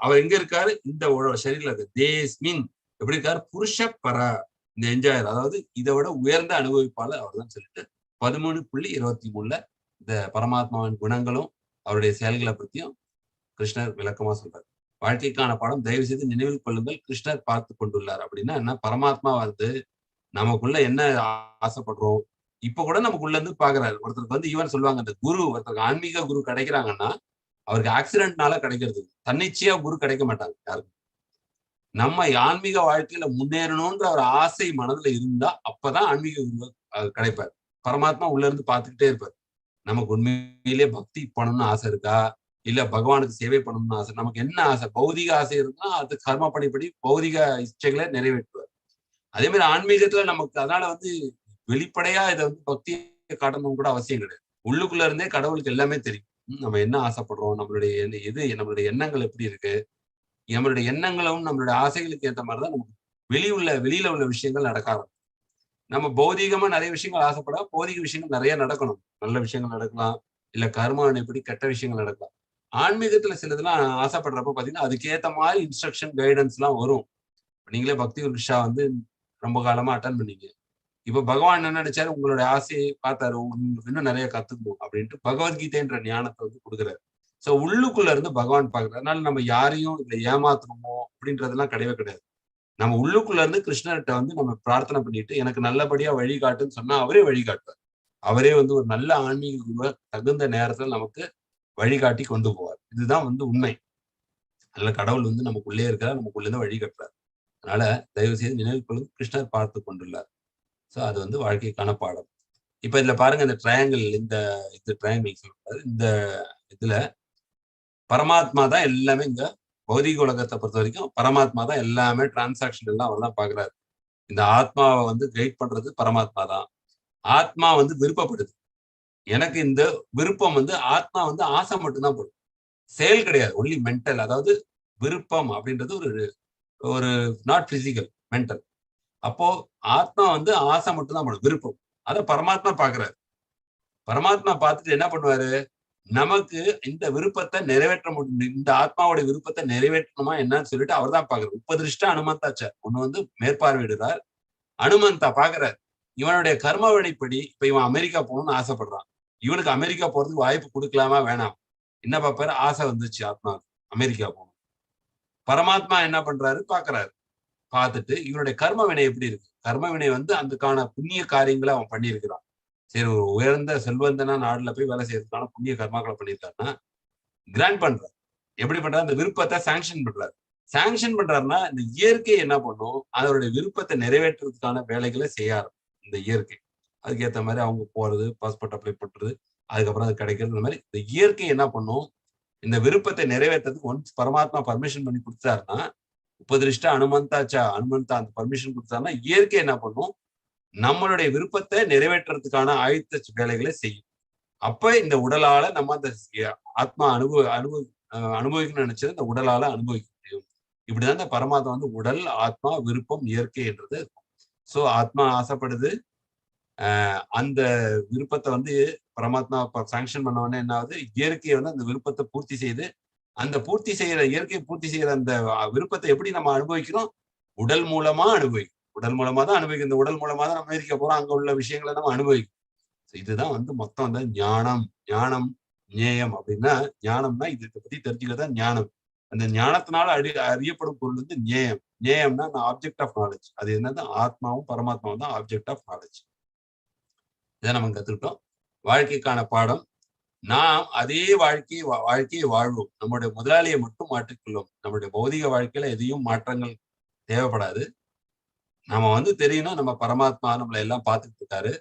அவர் எங்க இருக்காரு? இந்த சரீரத்துல தேஸ்மின் எப்படி இருக்காரு? புருஷ பர, இந்த என்ஜாயர், அதாவது இதை விட உயர்ந்த அனுபவிப்பாளர் அவர் தான் சொல்லிட்டு 13.23 இந்த பரமாத்மாவின் குணங்களும் அவருடைய செயல்களை பத்தியும் கிருஷ்ணர் விளக்கமா சொல்றாரு. வாழ்க்கைக்கான பாடம் தயவு செய்து நினைவில் கொள்ளுங்கள், கிருஷ்ணர் பார்த்து கொண்டுள்ளார். அப்படின்னா என்ன? பரமாத்மா வந்து நமக்குள்ள என்ன ஆசைப்படுறோம் இப்ப கூட நமக்குள்ள இருந்து பாக்குறாரு. ஒருத்தருக்கு வந்து ஈவன் சொல்லுவாங்க, இந்த குரு, ஒருத்தருக்கு ஆன்மீக குரு கிடைக்கிறாங்கன்னா அவருக்கு ஆக்சிடென்ட்னால கிடைக்கிறது, தன்னிச்சையா குரு கிடைக்க மாட்டாங்க யாருக்கும். நம்ம ஆன்மீக வாழ்க்கையில முன்னேறணும்ன்ற ஒரு ஆசை மனதுல இருந்தா அப்பதான் ஆன்மீக குரு கிடைப்பார். பரமாத்மா உள்ள இருந்து பார்த்துக்கிட்டே இருப்பார். நமக்கு உண்மையிலேயே பக்தி பண்ணணும்னு ஆசை இருக்கா, இல்ல பகவானுக்கு சேவை பண்ணணும்னு ஆசை, நமக்கு என்ன ஆசை, பௌதிக ஆசை இருந்தா அது கர்ம பணிப்படி பௌதிக இச்சைகளை நிறைவேற்றுவார். அதே மாதிரி ஆன்மீகத்துல நமக்கு அதனால வந்து வெளிப்படையா இதை வந்து பக்தியை காட்டணும் கூட அவசியம் கிடையாது. உள்ளுக்குள்ள இருந்தே கடவுளுக்கு எல்லாமே தெரியும். நம்ம என்ன ஆசைப்படுறோம், நம்மளுடைய நம்மளுடைய எண்ணங்கள் எப்படி இருக்கு, நம்மளுடைய எண்ணங்களும் நம்மளுடைய ஆசைகளுக்கு ஏற்ற மாதிரிதான் நமக்கு வெளியில உள்ள விஷயங்கள் நடக்க ஆரம்பிக்கும். நம்ம பௌதிகமா நிறைய விஷயங்கள் ஆசைப்பட, பௌதிக விஷயங்கள் நிறைய நடக்கணும். நல்ல விஷயங்கள் நடக்கலாம், இல்ல கர்மான் எப்படி கெட்ட விஷயங்கள் நடக்கலாம். ஆன்மீகத்துல சிலதெல்லாம் ஆசைப்படுறப்ப பாத்தீங்கன்னா அதுக்கேற்ற மாதிரி இன்ஸ்ட்ரக்ஷன் கைடன்ஸ் எல்லாம் வரும். நீங்களே பக்தி விருஷா வந்து ரொம்ப காலமா அட்டன் பண்ணீங்க. இப்ப பகவான் என்ன நினைச்சாரு? உங்களுடைய ஆசையை பார்த்தாரு, உங்களுக்கு இன்னும் நிறைய கத்துக்கணும் அப்படின்ட்டு பகவத்கீதைன்ற ஞானத்தை வந்து கொடுக்குறாரு. சோ உள்ளுக்குள்ள இருந்து பகவான் பாக்குறாரு. அதனால நம்ம யாரையும் இல்ல ஏமாத்தணுமோ அப்படின்றதெல்லாம் கிடையவே கிடையாது. நம்ம உள்ளுக்குள்ள இருந்து கிருஷ்ணர்கிட்ட வந்து நம்ம பிரார்த்தனை பண்ணிட்டு எனக்கு நல்லபடியா வழிகாட்டுன்னு சொன்னா அவரே வழிகாட்டுவார். அவரே வந்து ஒரு நல்ல ஆன்மீக குருவை தகுந்த நேரத்தில் நமக்கு வழிகாட்டி கொண்டு போவார். இதுதான் வந்து உண்மை. அதனால கடவுள் வந்து நமக்குள்ளே இருக்கிறார், நமக்குள்ளே இருந்து வழிகாட்டுறார். அதனால தயவு செய்து நினைவு கொள்ளும், கிருஷ்ணர் பார்த்து கொண்டுள்ளார். சோ அது வந்து வாழ்க்கைக்கான பாடம். இப்ப இதுல பாருங்க, இந்த ட்ரையாங்கிள், இந்த ட்ரையாங்கிள் சொல்றாரு. இந்த இதுல பரமாத்மா தான் எல்லாமே. இங்க பௌதிக உலகத்தை பொறுத்த வரைக்கும் பரமாத்மா தான் எல்லாமே, டிரான்சாக்ஷன் எல்லாம் அவர் தான் பாக்குறாரு. இந்த ஆத்மாவை வந்து கைட் பண்றது பரமாத்மா தான். ஆத்மா வந்து விருப்பப்படுது. எனக்கு இந்த விருப்பம் வந்து ஆத்மா வந்து ஆசை மட்டும்தான் போடும், செயல் கிடையாது. Only mental. அதாவது விருப்பம் அப்படின்றது ஒரு நாட் பிசிக்கல், மென்டல். அப்போ ஆத்மா வந்து ஆசை மட்டும்தான் போடும், விருப்பம். அத பரமாத்மா பாக்குறாரு. பரமாத்மா பார்த்துட்டு என்ன பண்ணுவாரு, நமக்கு இந்த விருப்பத்தை நிறைவேற்ற முடியும், இந்த ஆத்மாவோட விருப்பத்தை நிறைவேற்றணுமா என்னன்னு சொல்லிட்டு அவர் தான் பாக்குறாரு. உபதிருஷ்டா அனுமந்தாச்சார் ஒண்ணு வந்து மேற்பார்வையிடுறார். அனுமந்தா பாக்குறாரு. இவனுடைய கர்ம வினைப்படி இப்ப இவன் அமெரிக்கா போகணும்னு ஆசைப்படுறான். இவனுக்கு அமெரிக்கா போறதுக்கு வாய்ப்பு கொடுக்கலாமா வேணாம்? என்ன பார்ப்பாரு, ஆசை வந்துச்சு ஆத்மா அமெரிக்கா போகணும். பரமாத்மா என்ன பண்றாரு பாக்குறாரு. பார்த்துட்டு இவனுடைய கர்ம வினை எப்படி இருக்கு, கர்ம வினை வந்து அதுக்கான புண்ணிய காரியங்களை அவன் பண்ணியிருக்கிறான். சரி, ஒரு உயர்ந்த செல்வந்தனா நாடுல போய் வேலை செய்யறதுக்கான புண்ணிய கர்மாக்களை பண்ணியிருக்காருன்னா கிராண்ட் பண்றாரு. எப்படி பண்றாரு, அந்த விருப்பத்தை சாங்ஷன் பண்றாரு. சாங்ஷன் பண்றாருன்னா இந்த இயற்கை என்ன பண்ணும், அதனுடைய விருப்பத்தை நிறைவேற்றுறதுக்கான வேலைகளை செய்ய இந்த இயற்கை. அதுக்கேற்ற மாதிரி அவங்க போறது, பாஸ்போர்ட் அப்ளை பண்றது, அதுக்கப்புறம் அது கிடைக்கிறது. இந்த மாதிரி இந்த இயற்கை என்ன பண்ணும், இந்த விருப்பத்தை நிறைவேற்றதுக்கு ஒன்ஸ் பரமாத்மா பர்மிஷன் பண்ணி கொடுத்தாருன்னா, உபதிருஷ்டா அனுமந்தாச்சா அனுமந்தா அந்த பர்மிஷன் கொடுத்தாருன்னா இயற்கை என்ன பண்ணும், நம்மளுடைய விருப்பத்தை நிறைவேற்றுறதுக்கான ஆயுத்த வேலைகளை செய்யும். அப்ப இந்த உடலால நம்ம அந்த ஆத்மா அனுபவிக்கணும்னு நினைச்சது இந்த உடலால அனுபவிக்க முடியும். இப்படிதான் இந்த பரமாத்மா வந்து உடல், ஆத்மா, விருப்பம், இயற்கை என்றது இருக்கும். சோ ஆத்மா ஆசைப்படுது, அந்த விருப்பத்தை வந்து பரமாத்மா சாங்ஷன் பண்ண உடனே என்ன ஆகுது, இயற்கையை வந்து அந்த விருப்பத்தை பூர்த்தி செய்து, அந்த பூர்த்தி செய்யற இயற்கையை பூர்த்தி செய்யற அந்த விருப்பத்தை எப்படி நம்ம அனுபவிக்கிறோம், உடல் மூலமா அனுபவிக்கும். உடல் மூலமா தான் அனுபவிக்கும். இந்த உடல் மூலமா தான் நம்ம அமெரிக்கா போறோம், அங்க உள்ள விஷயங்களை நம்ம அனுபவிக்கும். இதுதான் வந்து மொத்தம் அந்த ஞானம். ஞானம் ஞேயம் அப்படின்னா, ஞானம்னா இதை பத்தி தெரிஞ்சுக்கிறதா ஞானம். அந்த ஞானத்தினால அறியப்படும் பொருள் வந்து ஞேயம். ஞேயம்னா ஆப்ஜெக்ட் ஆஃப் நாலேஜ். அது என்னது, ஆத்மாவும் பரமாத்மாவும் தான் ஆப்ஜெக்ட் ஆஃப் நாலேஜ். இதை நம்ம கத்துக்கிட்டோம். வாழ்க்கைக்கான பாடம், நாம் அதே வாழ்க்கையை வாழ்வோம். நம்முடைய முதலாளியை மட்டும் மாற்றிக்கொள்ளும். நம்முடைய பௌதிக வாழ்க்கையில எதையும் மாற்றங்கள் தேவைப்படாது. நம்ம வந்து தெரியணும், நம்ம பரமாத்மா நம்மளை எல்லாம் பார்த்துட்டு இருக்காரு.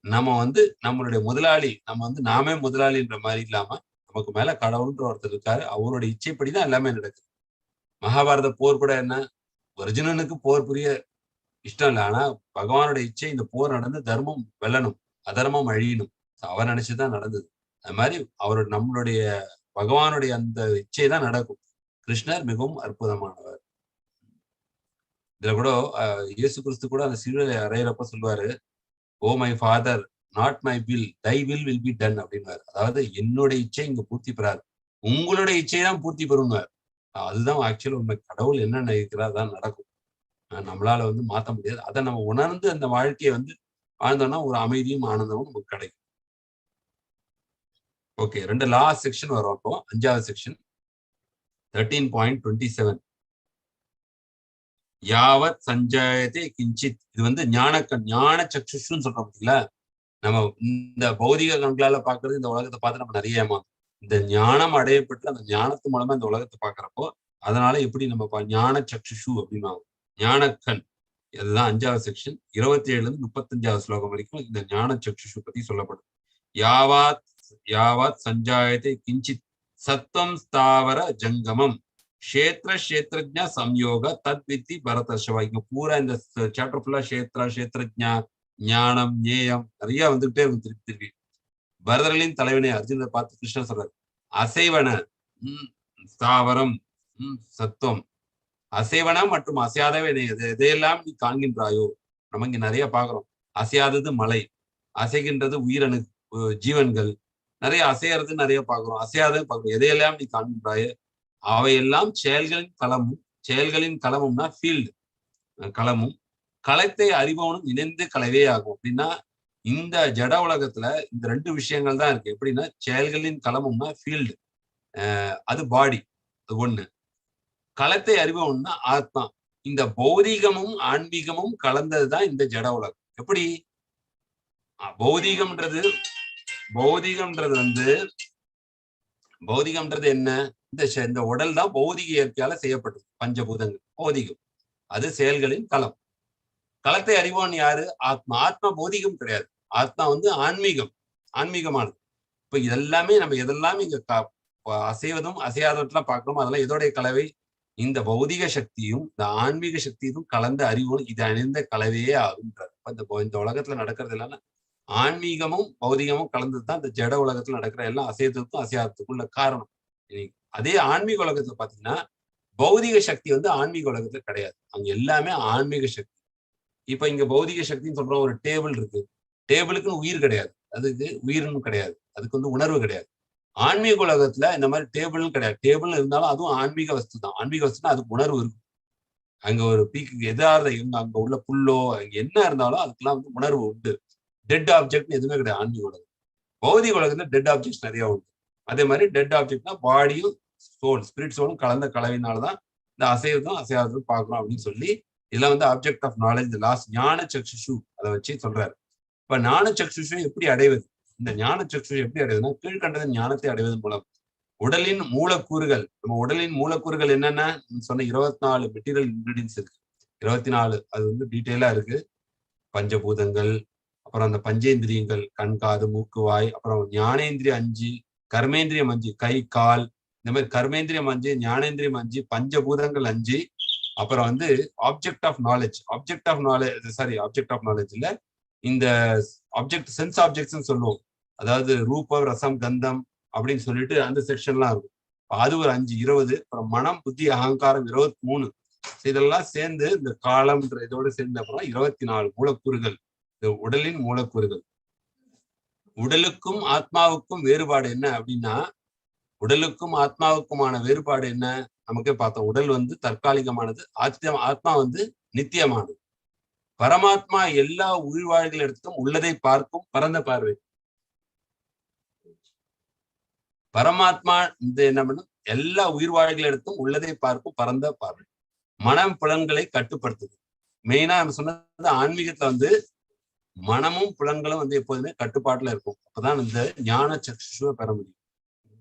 நம்ம வந்து நம்மளுடைய முதலாளி, நம்ம வந்து நாமே முதலாளின்ற மாதிரி இல்லாம நமக்கு மேல கடவுள்ன்ற ஒருத்தர் இருக்காரு. அவருடைய இச்சைப்படிதான் எல்லாமே நடக்குது. மகாபாரத போர் கூட என்ன, அர்ஜுனனுக்கு போர் புரிய இஷ்டம் இல்லை. ஆனா பகவானுடைய இச்சை இந்த போர் நடந்து தர்மம் வெல்லணும், அதர்மம் அழியணும். அவர் நினைச்சுதான் நடந்தது. அது மாதிரி நம்மளுடைய பகவானுடைய அந்த இச்சை தான் நடக்கும். கிருஷ்ணர் மிகவும் அற்புதமானவர். இதுல கூட இயேசு கிறிஸ்து கூட அந்த சிலுவையில அறையிறப்ப சொல்லுவாரு, oh my father, not my will, Thai will be done அப்படின்னாரு. அதாவது என்னுடைய இச்சை இங்க பூர்த்தி பெறாது, உங்களுடைய இச்சை தான் பூர்த்தி பெறும்னார். அதுதான் ஆக்சுவலி உண்மை. கடவுள் என்ன நினைக்கிறார் தான் நடக்கும். நம்மளால வந்து மாற்ற முடியாது. அதை நம்ம உணர்ந்து அந்த வாழ்க்கையை வந்து வாழ்ந்தோம்னா ஒரு அமைதியும் ஆனந்தமும் நமக்கு கிடைக்கும். ஓகே, 2 லாஸ்ட் செக்ஷன் வரும். அப்போ 5வது செக்ஷன் 13.27. யாவத் சஞ்சயத்தை கிஞ்சித். இது வந்து ஞான சக்ஷுன்னு சொல்றோம் பார்த்தீங்களா. நம்ம இந்த பௌதிக கண்களால பாக்குறது, இந்த உலகத்தை பார்த்து நம்ம நிறைய ஏமாந்தோம். இந்த ஞானம் அடையப்பட்டு அந்த ஞானத்து மூலமா இந்த உலகத்தை பாக்குறப்போ, அதனால எப்படி நம்ம ஞான சக்ஷு அப்படின்னு ஞானக்கண். அதுதான் 5வது செக்ஷன். 27 35வது ஸ்லோகம் வரைக்கும் இந்த ஞான சக்ஷு பத்தி சொல்லப்படும். யாவாத் சஞ்சாயத்தை கிஞ்சித் சத்வம் ஸ்தாவர ஜங்கமம் க்ஷேத்ரஜ்ஞ சம்யோக தத்வித்தி பரதர்ஷவா. இங்க பூரா இந்த சாப்டர் ஃபுல்லா க்ஷேத்ரஜ்ஞா, ஞானம், ஞேயம் நிறைய வந்துகிட்டே இருக்கும் திருப்பி திருப்பி. பரதர்களின் தலைவனை அர்ஜுனரை பார்த்து கிருஷ்ணன் சொல்றாரு, அசைவன ஸ்தாவரம் சத்துவம், அசைவன மற்றும் அசையாதவை எதையெல்லாம் நீ காண்கின்றாயோ. நம்ம இங்க நிறைய பாக்குறோம். அசையாதது மலை, அசைகின்றது உயிரணு ஜீவன்கள், நிறைய அசையறது நிறைய பாக்குறோம், அசையாதது பாக்குறோம். எதையெல்லாம் நீ காண்கின்றாயோ அவையெல்லாம் செயல்களின் களமும்னா ஃபீல்டு களமும், களத்தை அறிபவனும் இணைந்து கலவே ஆகும். அப்படின்னா இந்த ஜட உலகத்துல இந்த 2 விஷயங்கள் தான் இருக்கு. எப்படின்னா செயல்களின் களமும்னா ஃபீல்டு, அது பாடி, அது ஒண்ணு. களத்தை அறிபவன்னா ஆத்மா. இந்த பௌதீகமும் ஆன்மீகமும் கலந்ததுதான் இந்த ஜட உலகம். எப்படி பௌதீகம்ன்றது பௌதிகம்ன்றது என்ன, இந்த உடல் தான் பௌதிக இயற்கையால செய்யப்பட்டது. பஞ்சபூதங்கள் பௌதிகம், அது செயல்களின் களம். களத்தை அறிவோன் யாரு, ஆத்மா. ஆத்மா பௌதிகம் கிடையாது, ஆத்மா வந்து ஆன்மீகமானது. இப்ப இதெல்லாமே நம்ம எதெல்லாம் இங்க அசைவதும் அசையாதவற்றெல்லாம் பார்க்கணும், அதெல்லாம் இதோடைய கலவை. இந்த பௌதிக சக்தியும் இந்த ஆன்மீக சக்தியும் கலந்த அறிவும் இது அணிந்த கலவையே ஆகுன்றார். இந்த உலகத்துல நடக்கிறது இல்லைன்னா ஆன்மீகமும் பௌதிகமும் கலந்துதான் இந்த ஜட உலகத்துல நடக்கிற எல்லாம் அசையத்துக்கும் அசையாதத்துக்கும் உள்ள காரணம். அதே ஆன்மீக உலகத்துல பாத்தீங்கன்னா பௌதிக சக்தி வந்து ஆன்மீக உலகத்துல கிடையாது, அங்க எல்லாமே ஆன்மீக சக்தி. இப்ப இங்க பௌதிக சக்தின்னு சொல்றோம், ஒரு டேபிள் இருக்கு, டேபிளுக்குன்னு உயிர் கிடையாது. அதுக்கு உயிர்னு கிடையாது, அதுக்கு வந்து உணர்வு கிடையாது. ஆன்மீக உலகத்துல இந்த மாதிரி டேபிள்னு கிடையாது. டேபிள் இருந்தாலும் அதுவும் ஆன்மீக வஸ்து தான். ஆன்மீக வஸ்துனா அதுக்கு உணர்வு இருக்கும். அங்க ஒரு பீக்கு எதார்த்த இருந்தா அங்க உள்ள புல்லோ என்ன இருந்தாலும் அதுக்கெல்லாம் வந்து உணர்வு உண்டு. டெட் ஆப்ஜெக்ட் எதுவுமே கிடையாது ஆன்மீக உலகம். பௌதிக உலகத்துல டெட் ஆப்ஜெக்ட்ஸ் நிறைய உண்டு. அதே மாதிரி டெட் ஆப்ஜெக்ட்னா பாடியும் சோல், ஸ்பிரிட் சோலும் கலந்த கலவையினாலதான் இந்த அசைவதும் அசையாததும் பார்க்கணும் அப்படின்னு சொல்லி இதெல்லாம் வந்து ஆப்ஜெக்ட் ஆஃப் நாலேஜ் லாஸ்ட் ஞான சக்ஷுஷு அதை வச்சு சொல்றாரு. இப்ப ஞான சக்ஷுஷு எப்படி அடைவது? இந்த ஞான சக்ஷுஷு எப்படி அடைவதுன்னா கீழ்கண்டதன் ஞானத்தை அடைவதன் மூலம் உடலின் மூலக்கூறுகள், நம்ம உடலின் மூலக்கூறுகள் என்னென்ன சொன்ன 24 மெட்டீரியல் இன்கிரீடியன்ஸ் இருக்கு. 24 அது வந்து டீட்டெயிலா இருக்கு. பஞ்சபூதங்கள், அப்புறம் அந்த பஞ்சேந்திரியங்கள், கண், காது, மூக்கு, வாய், அப்புறம் ஞானேந்திரியம் 5, கர்மேந்திரியம் 5, கை, கால், இந்த மாதிரி கர்மேந்திரியம் 5, ஞானேந்திரியம் 5, பஞ்சபூதங்கள் 5, அப்புறம் வந்து object of knowledge. Object of knowledge இல்ல, இந்த ஆப்ஜெக்ட் சென்ஸ் ஆப்ஜெக்ட்ஸ் சொல்லுவோம். அதாவது ரூபம், ரசம், கந்தம் அப்படின்னு சொல்லிட்டு அந்த செக்ஷன்லாம் இருக்கும். அது ஒரு 5, 20. அப்புறம் மனம், புத்தி, அகங்காரம் 23. இதெல்லாம் சேர்ந்து இந்த காலம்ன்ற இதோட சேர்ந்த அப்புறம் 24 மூலக்கூறுகள், இந்த உடலின் மூலக்கூறுகள். உடலுக்கும் ஆத்மாவுக்கும் வேறுபாடு என்ன அப்படின்னா, உடலுக்கும் ஆத்மாவுக்குமான வேறுபாடு என்ன நமக்கே பார்த்தோம். உடல் வந்து தற்காலிகமானது, ஆத்மா வந்து நித்தியமானது. பரமாத்மா எல்லா உயிர்வாழ்கள் இடத்துக்கும் உள்ளதை பார்க்கும் பரந்த பார்வை. பரமாத்மா இந்த என்ன பண்ணும், எல்லா உயிர்வாழ்கள் இடத்தும் உள்ளதை பார்க்கும் பரந்த பார்வை. மனம் புலன்களை கட்டுப்படுத்துது. மெயினா நம்ம சொன்னது ஆன்மீகத்துல வந்து மனமும் புலன்களும் வந்து எப்போதுமே கட்டுப்பாட்டுல இருக்கும். அப்பதான் இந்த ஞான சக்ஷுவை பெற முடியும்.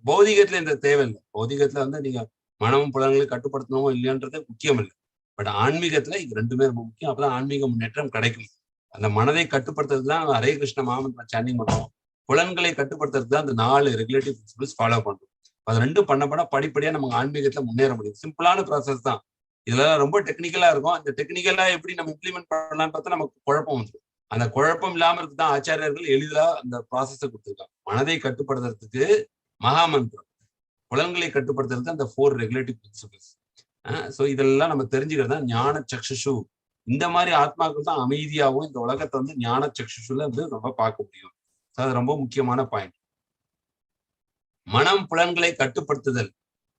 பௌதிகத்துல இந்த தேவையில்லை. பௌதிகத்துல வந்து நீங்க மனமும் புலன்களை கட்டுப்படுத்தணுமோ இல்லையன்றது முக்கியம் இல்லை. பட் ஆன்மீகத்துல இது ரெண்டுமே ரொம்ப முக்கியம். அப்பதான் ஆன்மீக முன்னேற்றம் கிடைக்கும். அந்த மனதை கட்டுப்படுத்துறது தான் ஹரே கிருஷ்ண மகாமந்திரம் சாண்டிங் பண்ணுவோம். புலன்களை கட்டுப்படுத்துறது தான் அந்த 4 ரெகுலேட்டிவ் பிரின்சிபிள்ஸ் ஃபாலோ பண்றோம். அது ரெண்டும் பண்ண படிப்படியா நமக்கு ஆன்மீகத்துல முன்னேற முடியும். சிம்பிளான ப்ராசஸ் தான். இதெல்லாம் ரொம்ப டெக்னிக்கலா இருக்கும். அந்த டெக்னிக்கலா எப்படி நம்ம இம்ப்ளிமெண்ட் பண்ணலாம்னு பார்த்தா நமக்கு குழப்பம் வந்துடும். அந்த குழப்பம் இல்லாம இருக்குதான் ஆச்சாரியர்கள் எளிதா அந்த ப்ராசஸை கொடுத்துருக்காங்க. மனதை கட்டுப்படுத்துறதுக்கு மகாமந்திரம், புலன்களை கட்டுப்படுத்துறதுக்கு அந்த 4 ரெகுலேட்டிவ் பிரின்சிபிள்ஸ். ஸோ இதெல்லாம் நம்ம தெரிஞ்சுக்கிறது தான் ஞான சக்ஷுஷு. இந்த மாதிரி ஆத்மாக்கள் தான் அமைதியாகவும் இந்த உலகத்தை வந்து ஞான சக்ஷுஷுல வந்து ரொம்ப பார்க்க முடியும். அது ரொம்ப முக்கியமான பாயிண்ட். மனம் புலன்களை கட்டுப்படுத்துதல்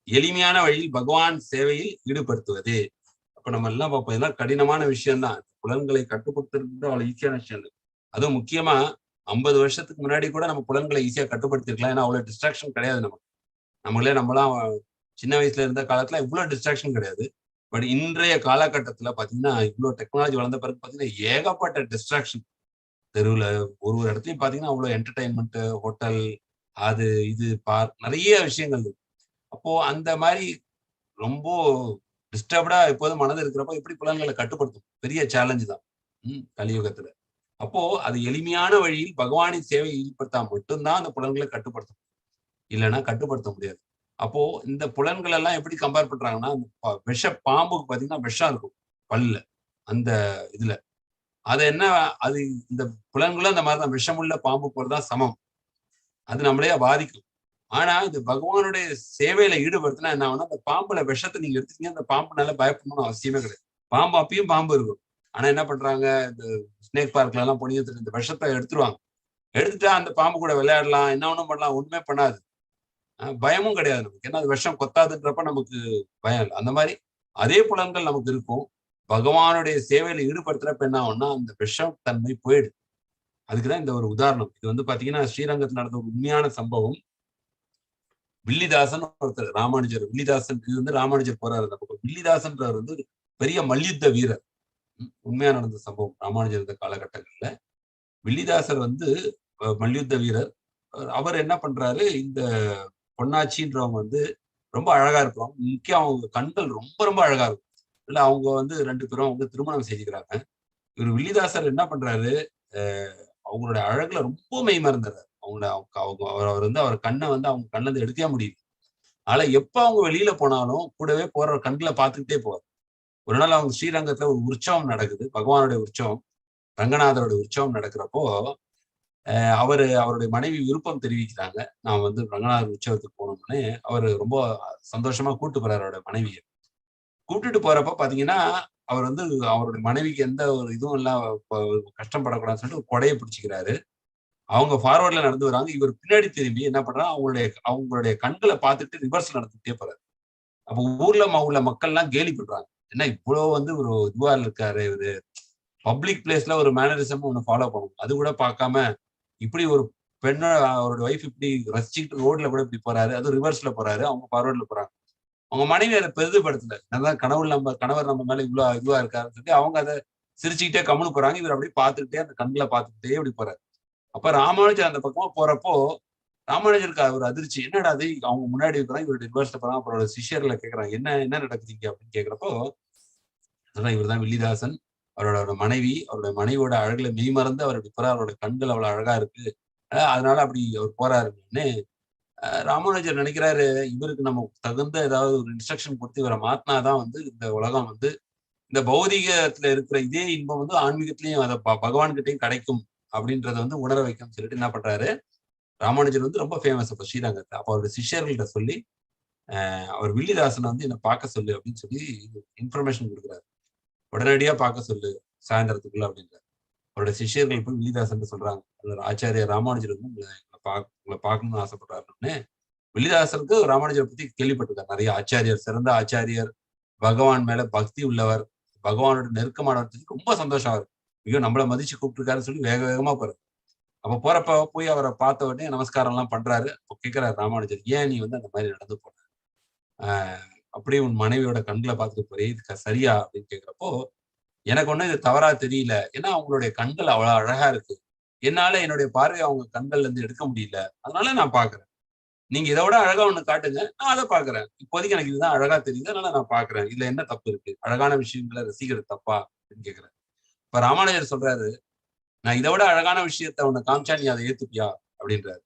எளிமையான வழியில் பகவான் சேவையில் ஈடுபடுத்துவது. அப்ப நம்ம எல்லாம் பார்ப்போம், இதெல்லாம் கடினமான விஷயம்தான். புலன்களை கட்டுப்படுத்துறது அவ்வளவு ஈஸியான விஷயம் இல்லை. அதுவும் முக்கியமா 50 வருஷத்துக்கு முன்னாடி கூட நம்ம புலன்களை ஈஸியா கட்டுப்படுத்திருக்கலாம். ஏன்னா அவ்வளவு டிஸ்ட்ராக்ஷன் கிடையாது நமக்கு. நம்மளாம் சின்ன வயசுல இருந்த காலத்துல இவ்வளவு டிஸ்ட்ராக்ஷன் கிடையாது. பட் இன்றைய காலகட்டத்துல பாத்தீங்கன்னா இவ்வளவு டெக்னாலஜி வளர்ந்த பிறகு பாத்தீங்கன்னா ஏகப்பட்ட டிஸ்ட்ராக்ஷன். தெருவுல ஒரு இடத்துலயும் பாத்தீங்கன்னா அவ்வளவு என்டர்டைன்மெண்ட், ஹோட்டல், அது இது பார்க், நிறைய விஷயங்கள் இருக்கு. அப்போ அந்த மாதிரி ரொம்ப டிஸ்டர்ப்டா எப்போதும் மனது இருக்கிறப்போ எப்படி புலன்களை கட்டுப்படுத்தும்? பெரிய சேலஞ்சு தான் கலியுகத்துல. அப்போ அது எளிமையான வழியில் பகவானின் சேவை ஈடுபடுத்தா மட்டும்தான் அந்த புலன்களை கட்டுப்படுத்தும், இல்லைன்னா கட்டுப்படுத்த முடியாது. அப்போ இந்த புலன்கள் எல்லாம் எப்படி கம்பேர் பண்றாங்கன்னா, விஷ பாம்புக்கு பாத்தீங்கன்னா விஷம் இருக்கும் பல்ல, அந்த இதுல அது என்ன, அது இந்த புலன்களும் அந்த மாதிரிதான் விஷமுள்ள பாம்பு போலதான் சமம். அது நம்மளையே பாதிக்கும். ஆனா இது பகவானுடைய சேவையில ஈடுபடுத்தினா என்ன ஆகும்னா, அந்த பாம்புல விஷத்தை நீங்க எடுத்துட்டீங்க, அந்த பாம்புனால பயப்படணும்னு அவசியமே கிடையாது. பாம்பு அப்பயும் பாம்பு இருக்கும். ஆனா என்ன பண்றாங்க, இந்த ஸ்னேக் பார்க்ல எல்லாம் பொணியத்துல இந்த விஷத்தை எடுத்துருவாங்க. எடுத்துட்டா அந்த பாம்பு கூட விளையாடலாம், என்ன ஒண்ணும் பண்ணலாம், ஒண்ணுமே பண்ணாது. பயமும் கிடையாது நமக்கு. ஏன்னா அது விஷம் கொத்தாதுன்றப்ப நமக்கு பயம் இல்லை. அந்த மாதிரி அதே புலன்கள் நமக்கு இருக்கும். பகவானுடைய சேவையில ஈடுபடுத்துறப்ப என்ன ஆகும்னா அந்த விஷம் தன்மை போயிடுது. அதுக்குதான் இந்த ஒரு உதாரணம். இது வந்து பாத்தீங்கன்னா ஸ்ரீரங்கத்தில் நடந்த ஒரு உண்மையான சம்பவம். வில்லிதாசன் ஒருத்தர், ராமானுஜர் வில்லிதாசன், இது வந்து ராமானுஜர் போறாரு அந்த பக்கம். வில்லிதாசன்றவர் வந்து பெரிய மல்யுத்த வீரர். உண்மையா நடந்த சம்பவம் ராமானுஜர் இந்த காலகட்டங்கள்ல. வில்லிதாசர் வந்து மல்யுத்த வீரர். அவர் என்ன பண்றாரு, இந்த பொன்னாச்சின்றவங்க வந்து ரொம்ப அழகா இருப்பாங்க. முக்கியம் அவங்க கண்கள் ரொம்ப ரொம்ப அழகா இருக்கும். இல்ல அவங்க வந்து 2 பேரும் வந்து திருமணம் செஞ்சுக்கிறாங்க. இவர் வில்லிதாசர் என்ன பண்றாரு, அவங்களுடைய அழகுல ரொம்ப மெய்மறந்துறாரு. அவர் வந்து அவர் கண்ணை வந்து அவங்க கண்ணுல இருந்து எடுக்கவே முடியுது. ஆனா எப்ப அவங்க வெளியில போனாலும் கூடவே போற கண்களை பார்த்துக்கிட்டே போவார். ஒரு நாள் அவங்க ஸ்ரீரங்கத்துல ஒரு உற்சவம் நடக்குது, பகவானுடைய உற்சவம், ரங்கநாதருடைய உற்சவம் நடக்கிறப்போ அவருடைய மனைவி விருப்பம் தெரிவிக்கிறாங்க. நான் வந்து ரங்கநாதர் உற்சவத்துக்கு போனோம்னே அவர் ரொம்ப சந்தோஷமா கூட்டு போறாரு அவரோட மனைவியை. கூப்பிட்டுட்டு போறப்ப பாத்தீங்கன்னா அவர் வந்து அவருடைய மனைவிக்கு எந்த ஒரு இதுவும் எல்லாம் கஷ்டப்படக்கூடாதுன்னு சொல்லிட்டு ஒரு கொடையை பிடிச்சிக்கிறாரு. அவங்க ஃபார்வர்ட்ல நடந்து வராங்க. இவர் பின்னாடி திரும்பி என்ன பண்றாங்க, அவங்களுடைய கண்களை பார்த்துட்டு ரிவர்ஸ் நடந்துட்டே போறாரு. அப்ப ஊர்ல உள்ள மக்கள் எல்லாம் கேலி பண்றாங்க. என்ன இவ்வளவு வந்து ஒரு இதுவா இருக்காரு இவரு. பப்ளிக் பிளேஸ்ல ஒரு மேனரிசம் ஒண்ணு ஃபாலோ பண்ணணும். அது கூட பார்க்காம இப்படி ஒரு பெண்ண அவரோட ஒய்ஃப் இப்படி ரசிச்சுக்கிட்டு ரோட்ல கூட இப்படி போறாரு. அதுவும் ரிவர்ஸ்ல போறாரு. அவங்க ஃபார்வர்ட்ல போறாங்க. அவங்க மனைவி அதை பெரிதுபடுத்தல. அதான் கணவர் நம்ம மேல இவ்வளவு இதுவா இருக்காருன்னு சொல்லி அவங்க அதை சிரிச்சுக்கிட்டே கம்முனு போறாங்க. இவர் அப்படியே பார்த்துக்கிட்டே அந்த கண்களை பார்த்துக்கிட்டே இப்படி போறாரு. அப்ப ராமானுஜர் அந்த பக்கமா போறப்போ ராமானுஜருக்கு ஒரு அதிர்ச்சி. என்னடா அது அவங்க முன்னாடி இருக்கிறாங்க, இவருடைய ரிவர்ஸ்ல போறாங்க. அப்புறம் சிஷ்யர்ல கேட்கறாங்க, என்ன என்ன நடக்குதுங்க அப்படின்னு கேட்கிறப்போ, இவர் தான் வில்லிதாசன். அவரோட அவருடைய மனைவியோட அழகுல மெய்மறந்து அவர் இப்படி போறார். அவரோட கண்கள் அவ்வளவு அழகா இருக்கு. அதனால அப்படி அவர் போறாருன்னு ராமானுஜர் நினைக்கிறாரு. இவருக்கு நம்ம தகுந்த ஏதாவது ஒரு இன்ஸ்ட்ரக்ஷன் கொடுத்து இவரை மாத்தினாதான் வந்து இந்த உலகம் வந்து இந்த பௌதிகத்துல இருக்கிற இதே இன்பம் வந்து ஆன்மீகத்திலையும் அதை பகவான் கிட்டையும் கிடைக்கும் அப்படின்றத வந்து உணர வைக்கும் சொல்லிட்டு என்ன பண்றாரு, ராமானுஜர் வந்து ரொம்ப ஃபேமஸ் அப்ப ஸ்ரீரங்கத்துல. அப்ப அவருடைய சிஷ்யர்கள்ட்ட சொல்லி அவர் வில்லிதாசனை வந்து என்ன பார்க்க சொல்லு அப்படின்னு சொல்லி இன்ஃபர்மேஷன் கொடுக்குறாரு. உடனடியா பார்க்க சொல்லு சாயந்தரத்துக்குள்ள அப்படின்றாரு. அவருடைய சிஷ்யர்கள் போய் வில்லிதாசன் சொல்றாங்க, ஆச்சாரியர் ராமானுஜர் வந்து உங்களை பார்க்கணும்னு ஆசைப்படுறாருன்னு. வில்லிதாசனுக்கு ராமானுஜரை பத்தி கேள்விப்பட்டிருக்காரு. நிறைய ஆச்சாரியர், சிறந்த ஆச்சாரியர், பகவான் மேல பக்தி உள்ளவர், பகவானோட நெருக்கமானவர், ரொம்ப சந்தோஷம் இருக்கு. ஐயோ நம்மள மதிச்சு கூப்பிட்டுருக்காருன்னு சொல்லி வேக வேகமா போறாரு. அப்ப போறப்ப போய் அவரை பார்த்த உடனே நமஸ்காரம் எல்லாம் பண்றாரு. அப்ப கேட்கிறாரு ராமானுஜர், ஏன் நீ வந்து அந்த மாதிரி நடந்து போன, அப்படியே உன் மனைவியோட கண்களை பார்த்துட்டு போறே, இது சரியா அப்படின்னு கேட்கிறப்போ, எனக்கு ஒண்ணும் இது தவறா தெரியல. ஏன்னா அவங்களுடைய கண்கள் அவ்வளவு அழகா இருக்கு. என்னால என்னுடைய பார்வையை அவங்க கண்கள்ல இருந்து எடுக்க முடியல. அதனால நான் பாக்குறேன். நீங்க இதை விட அழகா ஒண்ணு காட்டுங்க, நான் அதை பாக்குறேன். இப்போதைக்கு எனக்கு இதுதான் அழகா தெரியுது, அதனால நான் பாக்குறேன். இதுல என்ன தப்பு இருக்கு? அழகான விஷயங்களை ரசிக்கிறது தப்பா அப்படின்னு கேட்கிறேன். இப்ப ராமானுஜர் சொல்றாரு, நான் இதை விட அழகான விஷயத்த உன்னை காமிச்சா நீ அதை ஏத்துப்பியா அப்படின்றாரு.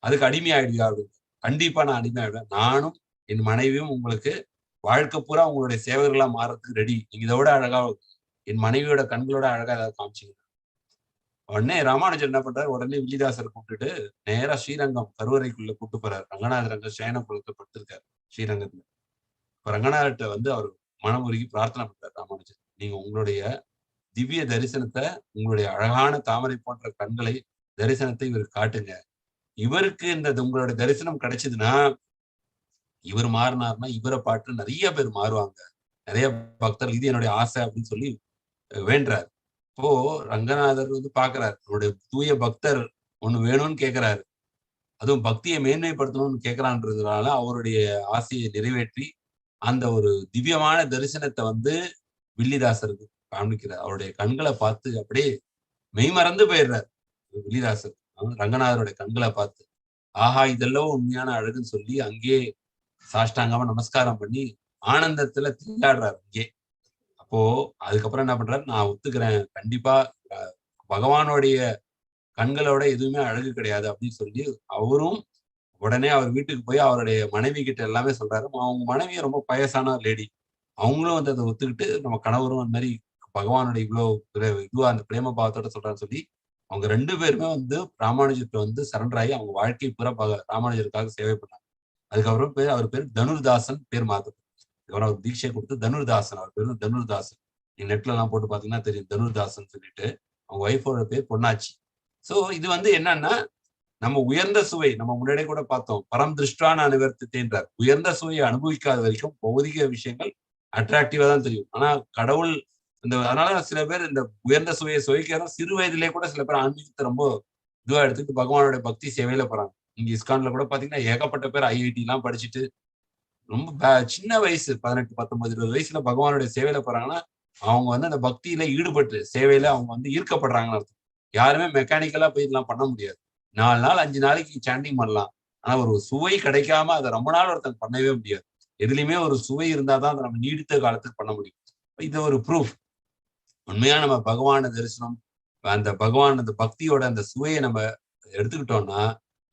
அதுக்கு அடிமையாயிடுவியா அப்படின்னு. கண்டிப்பா நான் அடிமையாயிடுவேன். நானும் என் மனைவியும் உங்களுக்கு வாழ்க்கை பூரா உங்களுடைய சேவர்களா மாறதுக்கு ரெடி. நீங்க இதை விட அழகா என் மனைவியோட கண்களோட அழகா ஏதாவது காமிச்சிங்க. உடனே ராமானுஜர் என்ன பண்றாரு, உடனே வில்லிதாசரை கூப்பிட்டுட்டு நேரா ஸ்ரீரங்கம் கருவறைக்குள்ள கூப்பிட்டு போறாரு. ரங்கநாதர் அங்க சயன குலத்தை படுத்திருக்காரு ஸ்ரீரங்கத்துல. இப்ப ரங்கநாதர்கிட்ட வந்து அவர் மனமுருகி பிரார்த்தனை பண்றாரு ராமானுஜர், நீங்க உங்களுடைய திவ்ய தரிசனத்தை, உங்களுடைய அழகான தாமரை போன்ற கண்களை தரிசனத்தை இவருக்கு காட்டுங்க. இவருக்கு இந்த உங்களுடைய தரிசனம் கிடைச்சதுன்னா, இவர் மாறினார்னா இவரை பாட்டு நிறைய பேர் மாறுவாங்க, நிறைய பக்தர்கள், இது என்னுடைய ஆசை அப்படின்னு சொல்லி வேண்டாரு. இப்போ ரங்கநாதர் வந்து பாக்குறாரு, அவருடைய தூய பக்தர் ஒண்ணு வேணும்னு கேட்கிறாரு. அதுவும் பக்தியை மேன்மைப்படுத்தணும்னு கேட்கிறான்றதுனால அவருடைய ஆசையை நிறைவேற்றி அந்த ஒரு திவ்யமான தரிசனத்தை வந்து வில்லிதாசருக்கு காண்பிக்கிறார். அவருடைய கண்களை பார்த்து அப்படியே மெய்மறந்து போயிடுறார் வில்லிதாசர். ரங்கநாதருடைய கண்களை பார்த்து, ஆஹா இதெல்லாம் உண்மையான அழகுன்னு சொல்லி அங்கே சாஷ்டாங்கமா நமஸ்காரம் பண்ணி ஆனந்தத்துல திண்டாடுறாரு அங்கே. அப்போ அதுக்கப்புறம் என்ன பண்றாரு, நான் ஒத்துக்கிறேன், கண்டிப்பா பகவானுடைய கண்களோட எதுவுமே அழகு கிடையாது அப்படின்னு சொல்லி அவரும் உடனே அவர் வீட்டுக்கு போய் அவருடைய மனைவி கிட்ட எல்லாமே சொல்றாரு. அவங்க மனைவியும் ரொம்ப பயசான லேடி. அவங்களும் வந்து அதை ஒத்துக்கிட்டு, நம்ம கணவரும் அந்த மாதிரி பகவானுடைய இவ்வளவு இதுவா அந்த பிரேம பாவத்தோட சொல்றான்னு சொல்லி அவங்க 2 பேருமே வந்து ராமானுஜர்கிட்ட வந்து சரண்டர் ஆகி அவங்க வாழ்க்கை பூரா ராமானுஜருக்காக சேவை பண்ணாங்க. அதுக்கப்புறம் அவர் பேர் தனுர்தாசன் பேர் மாத்தப்படும். அதுக்கப்புறம் அவர் தீட்சை கொடுத்து தனுர்தாசன், அவர் பேர் தனுர்தாசன். நீங்க நெட்ல எல்லாம் போட்டு பாத்தீங்கன்னா தெரியும், தனுர்தாசன் சொல்லிட்டு. அவங்க ஒய்ஃபோட பேர் பொன்னாச்சி. சோ இது வந்து என்னன்னா, நம்ம உயர்ந்த சுவை, நம்ம முன்னாடியே கூட பார்த்தோம், பரம் திருஷ்டான அனுவர்த்தித்தேன்றார். உயர்ந்த சுவையை அனுபவிக்காத வரைக்கும் பௌதிக விஷயங்கள் அட்ராக்டிவா தான் தெரியும். ஆனா கடவுள் அதனால சில பேர் இந்த உயர்ந்த சுவையை சுவைக்கிறோம். சிறு வயதிலே கூட சில பேர் ஆன்மீகத்தை ரொம்ப இதுவா எடுத்துட்டு பகவானோட பக்தி சேவையில போறாங்க. இங்க இஸ்கான்ல கூட பாத்தீங்கன்னா ஏகப்பட்ட பேர் ஐஐடி எல்லாம் படிச்சுட்டு ரொம்ப சின்ன வயசு 18, 19, 20 வயசுல பகவானுடைய சேவையில போறாங்கன்னா அவங்க வந்து அந்த பக்தியில ஈடுபட்டு சேவையில அவங்க வந்து ஈர்க்கப்படுறாங்கன்னு அர்த்தம். யாருமே மெக்கானிக்கலா போய் இதெல்லாம் பண்ண முடியாது. 4 நாள் 5 நாளைக்கு சாண்டிங் பண்ணலாம். ஆனா ஒரு சுவை கிடைக்காம அதை ரொம்ப நாள் ஒருத்தன் பண்ணவே முடியாது. எதுலையுமே ஒரு சுவை இருந்தாதான் அதை நம்ம நீடித்த காலத்துக்கு பண்ண முடியும். இது ஒரு ப்ரூஃப். உண்மையா நம்ம பகவான தரிசனம், அந்த பகவான் அந்த பக்தியோட அந்த சுவையை நம்ம எடுத்துக்கிட்டோம்னா,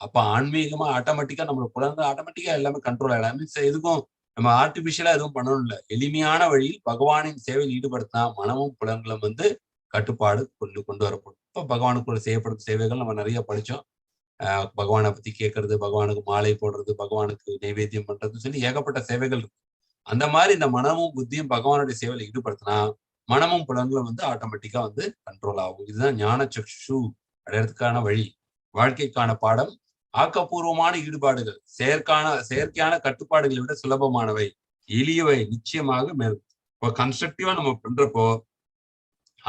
அப்ப ஆன்மீகமா ஆட்டோமேட்டிக்கா நம்மளோட புலன்கள் ஆட்டோமேட்டிக்கா எல்லாமே கண்ட்ரோல் ஆயிடும். மீன்ஸ் எதுக்கும் நம்ம ஆர்டிபிஷியலா எதுவும் பண்ணணும் இல்லை. எளிமையான வழியில் பகவானின் சேவையில் ஈடுபடுத்தினா மனமும் புலன்களும் வந்து கட்டுப்பாடு கொண்டு வரப்படும். இப்ப பகவானுக்குள்ள செய்யப்படும் சேவைகள் நம்ம நிறைய படிச்சோம். பகவானை பத்தி கேட்கறது, பகவானுக்கு மாலை போடுறது, பகவானுக்கு நைவேத்தியம் பண்றது சொல்லி ஏகப்பட்ட சேவைகள் இருக்கு. அந்த மாதிரி இந்த மனமும் புத்தியும் பகவானுடைய சேவையில ஈடுபடுத்தினா மனமும் புலன்களும் வந்து ஆட்டோமேட்டிக்கா வந்து கண்ட்ரோல் ஆகும். இதுதான் ஞான சக்ஷு அடையறதுக்கான வழி. வாழ்க்கைக்கான பாடம். ஆக்கப்பூர்வமான ஈடுபாடுகள் செயற்கையான கட்டுப்பாடுகளை விட சுலபமானவை, எளியவை, நிச்சயமாக மேலும். இப்போ கன்ஸ்ட்ரக்டிவா நம்ம பண்றப்போ